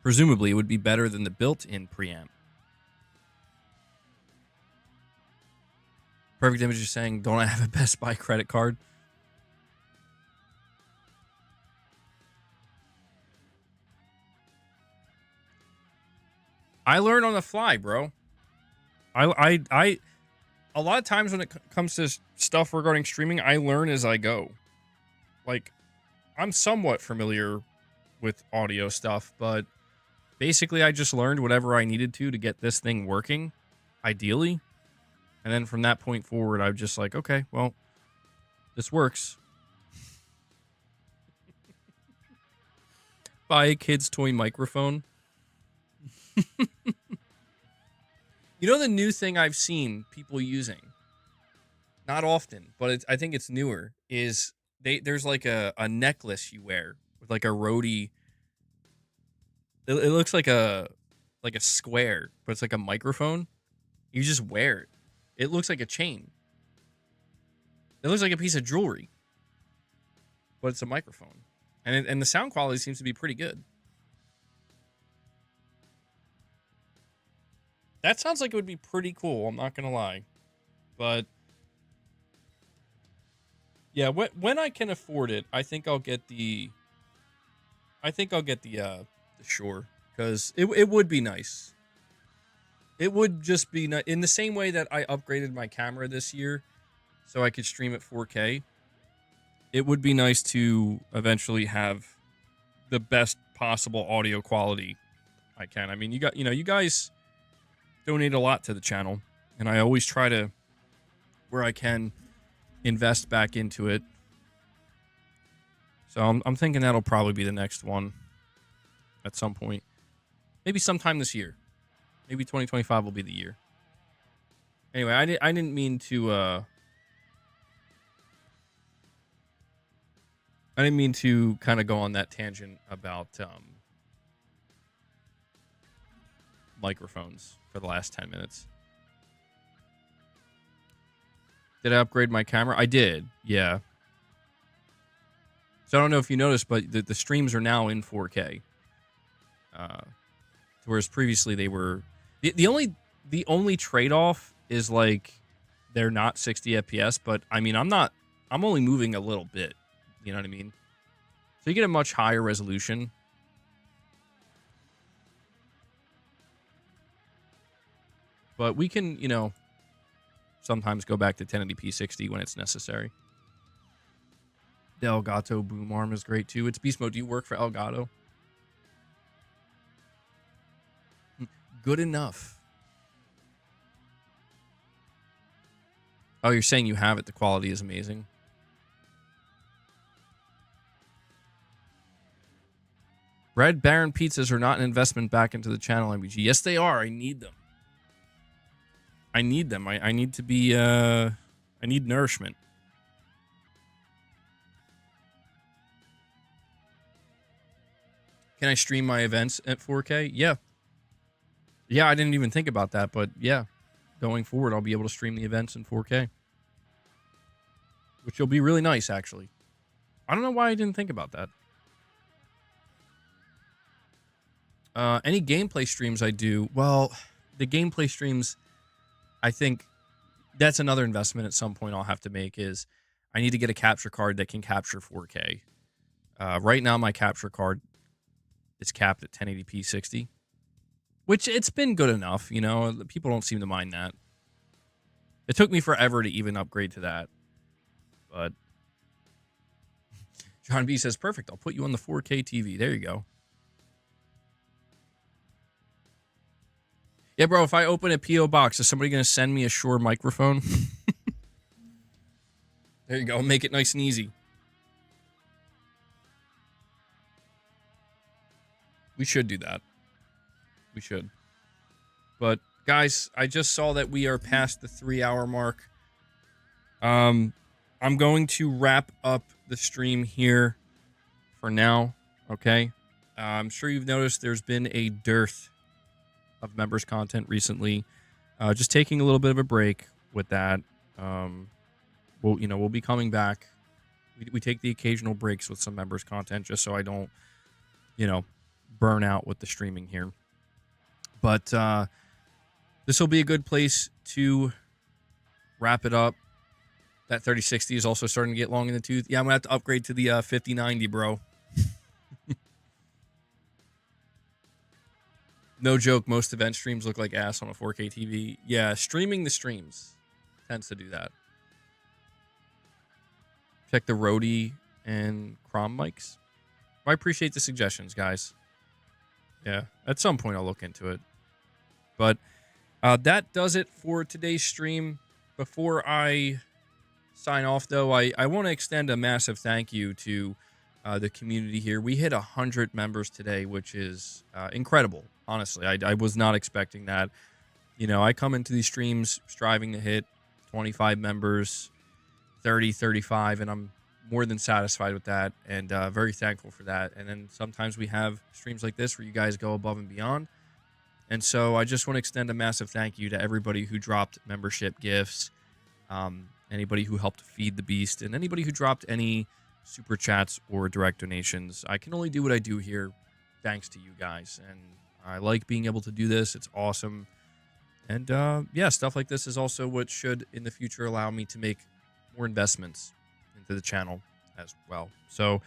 Presumably, it would be better than the built-in preamp. Perfect Image is saying, don't I have a Best Buy credit card? I learn on the fly, bro. I a lot of times when it comes to stuff regarding streaming, I learn as I go. Like, I'm somewhat familiar with audio stuff, but basically I just learned whatever I needed to get this thing working, ideally. And then from that point forward, I'm just like, okay, well, this works. Buy a kid's toy microphone. You know the new thing I've seen people using, not often, but I think it's newer, is there's like a necklace you wear with like a roadie. It looks like a square, but it's like a microphone. You just wear it. It looks like a chain. It looks like a piece of jewelry, but it's a microphone, and the sound quality seems to be pretty good. That sounds like it would be pretty cool. I'm not gonna lie, but yeah, when I can afford it, I think I'll get the. Shure, because it would be nice. It would just be nice in the same way that I upgraded my camera this year, so I could stream at 4K. It would be nice to eventually have the best possible audio quality I can. I mean, you guys donate a lot to the channel, and I always try to, where I can, invest back into it. So I'm thinking that'll probably be the next one at some point. Maybe sometime this year. Maybe 2025 will be the year. Anyway, I didn't mean to kind of go on that tangent about microphones for the last 10 minutes. Did I upgrade my camera? I did, yeah. So I don't know if you noticed, but the streams are now in 4K. Whereas previously they were... The only trade-off is, like, they're not 60 FPS, but, I mean, I'm only moving a little bit. You know what I mean? So you get a much higher resolution. But we can, sometimes go back to 1080p 60 when it's necessary. The Elgato boom arm is great too. It's beast mode. Do you work for Elgato? Good enough. Oh, you're saying you have it. The quality is amazing. Red Baron pizzas are not an investment back into the channel, MBG. Yes, they are. I need them. I need them. I need to be, I need nourishment. Can I stream my events at 4K? Yeah. Yeah, I didn't even think about that, but yeah. Going forward, I'll be able to stream the events in 4K. which will be really nice, actually. I don't know why I didn't think about that. Any gameplay streams I do, well, the gameplay streams, I think that's another investment at some point I'll have to make is I need to get a capture card that can capture 4K. Right now, my capture card is capped at 1080p 60, which it's been good enough. You know, people don't seem to mind that. It took me forever to even upgrade to that. But John B says, perfect. I'll put you on the 4K TV. There you go. Yeah, bro, if I open a P.O. box, is somebody going to send me a Shure microphone? There you go. Make it nice and easy. We should do that. We should. But, guys, I just saw that we are past the 3-hour mark. I'm going to wrap up the stream here for now, okay? I'm sure you've noticed there's been a dearth of members content recently. Just taking a little bit of a break with that. We'll be coming back. We take the occasional breaks with some members content just so I don't, burn out with the streaming here. But this will be a good place to wrap it up. That 3060 is also starting to get long in the tooth. Yeah, I'm gonna have to upgrade to the 5090, bro. No joke, most event streams look like ass on a 4K TV. Yeah, streaming the streams tends to do that. Check the Rode and Crom mics. I appreciate the suggestions, guys. Yeah, at some point I'll look into it. But that does it for today's stream. Before I sign off, though, I want to extend a massive thank you to the community here. We hit 100 members today, which is incredible. Honestly, I was not expecting that. I come into these streams striving to hit 25 members, 30, 35, and I'm more than satisfied with that and very thankful for that. And then sometimes we have streams like this where you guys go above and beyond. And so I just want to extend a massive thank you to everybody who dropped membership gifts, anybody who helped feed the beast, and anybody who dropped any super chats or direct donations. I can only do what I do here thanks to you guys. And I like being able to do this. It's awesome. And yeah, stuff like this is also what should in the future allow me to make more investments into the channel as well. So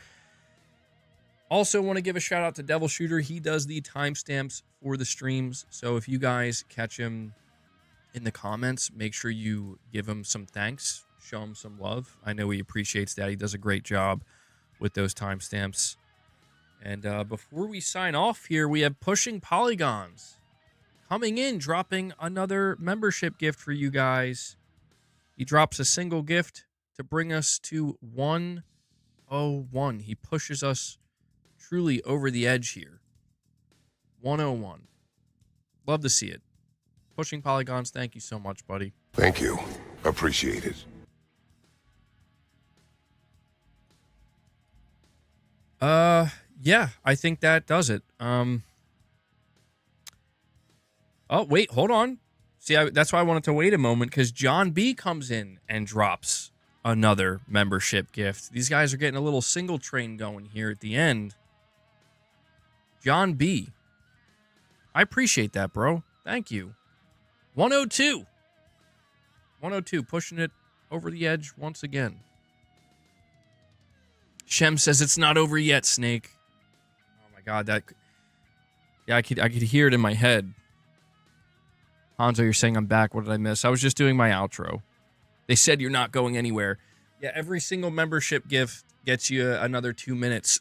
also want to give a shout out to Devil Shooter. He does the timestamps for the streams. So if you guys catch him in the comments, make sure you give him some thanks, show him some love. I know he appreciates that. He does a great job with those timestamps. And before we sign off here, we have Pushing Polygons coming in, dropping another membership gift for you guys. He drops a single gift to bring us to 101. He pushes us truly over the edge here. 101. Love to see it. Pushing Polygons, thank you so much, buddy. Thank you. Appreciate it. Yeah, I think that does it. Oh, wait, hold on. See, that's why I wanted to wait a moment, because John B comes in and drops another membership gift. These guys are getting a little single train going here at the end. John B. I appreciate that, bro. Thank you. 102. 102, pushing it over the edge once again. Shem says it's not over yet, Snake. Oh my god, that... Yeah, I could hear it in my head. Hanzo, you're saying I'm back. What did I miss? I was just doing my outro. They said you're not going anywhere. Yeah, every single membership gift gets you another 2 minutes.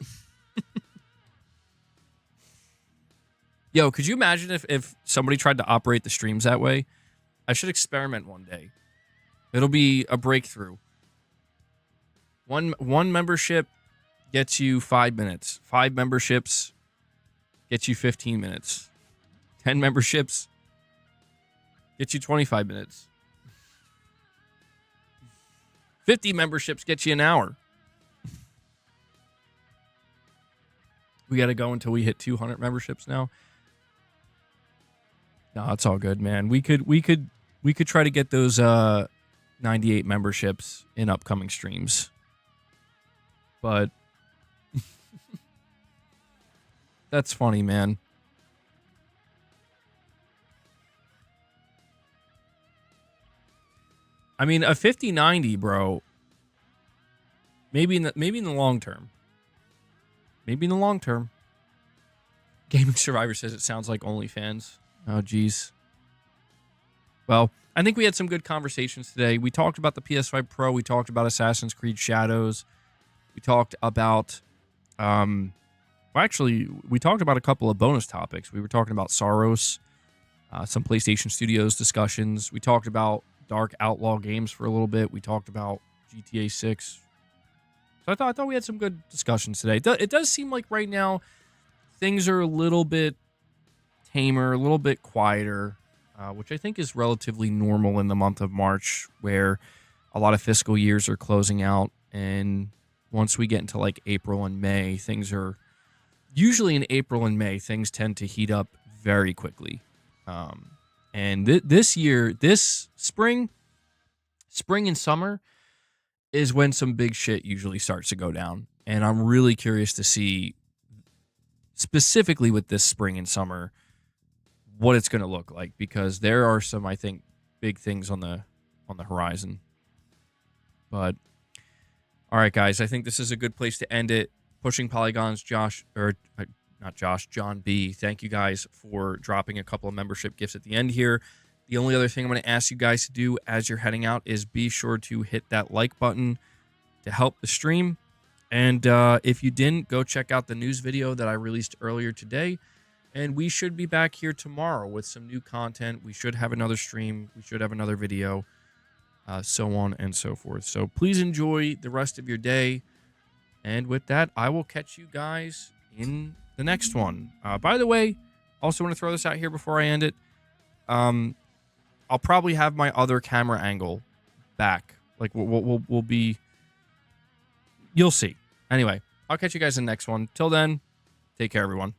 Yo, could you imagine if somebody tried to operate the streams that way? I should experiment one day. It'll be a breakthrough. One membership gets you 5 minutes. 5 memberships gets you 15 minutes. 10 memberships gets you 25 minutes. 50 memberships gets you an hour. We got to go until we hit 200 memberships now. No, it's all good, man. We could try to get those 98 memberships in upcoming streams. But that's funny, man. I mean, a 50-90, bro. Maybe in the long term. Maybe in the long term. Gaming Survivor says it sounds like OnlyFans. Oh, geez. Well, I think we had some good conversations today. We talked about the PS5 Pro. We talked about Assassin's Creed Shadows. We talked about, we talked about a couple of bonus topics. We were talking about Saros, some PlayStation Studios discussions. We talked about Dark Outlaw games for a little bit. We talked about GTA 6. So I thought we had some good discussions today. It does seem like right now things are a little bit tamer, a little bit quieter, which I think is relatively normal in the month of March, where a lot of fiscal years are closing out. And once we get into like April and May, things are usually in April and May, things tend to heat up very quickly. And this year, this spring and summer is when some big shit usually starts to go down. And I'm really curious to see, specifically with this spring and summer, what it's going to look like, because there are some, I think, big things on the horizon. But all right, guys, I think this is a good place to end it. Pushing Polygons, John B. Thank you guys for dropping a couple of membership gifts at the end here. The only other thing I'm going to ask you guys to do as you're heading out is be sure to hit that like button to help the stream. And if you didn't, go check out the news video that I released earlier today. And we should be back here tomorrow with some new content. We should have another stream. We should have another video, so on and so forth. So please enjoy the rest of your day. And with that, I will catch you guys in the next one. By the way, also want to throw this out here before I end it. I'll probably have my other camera angle back. Like we'll be, you'll see. Anyway, I'll catch you guys in the next one. Till then, take care, everyone.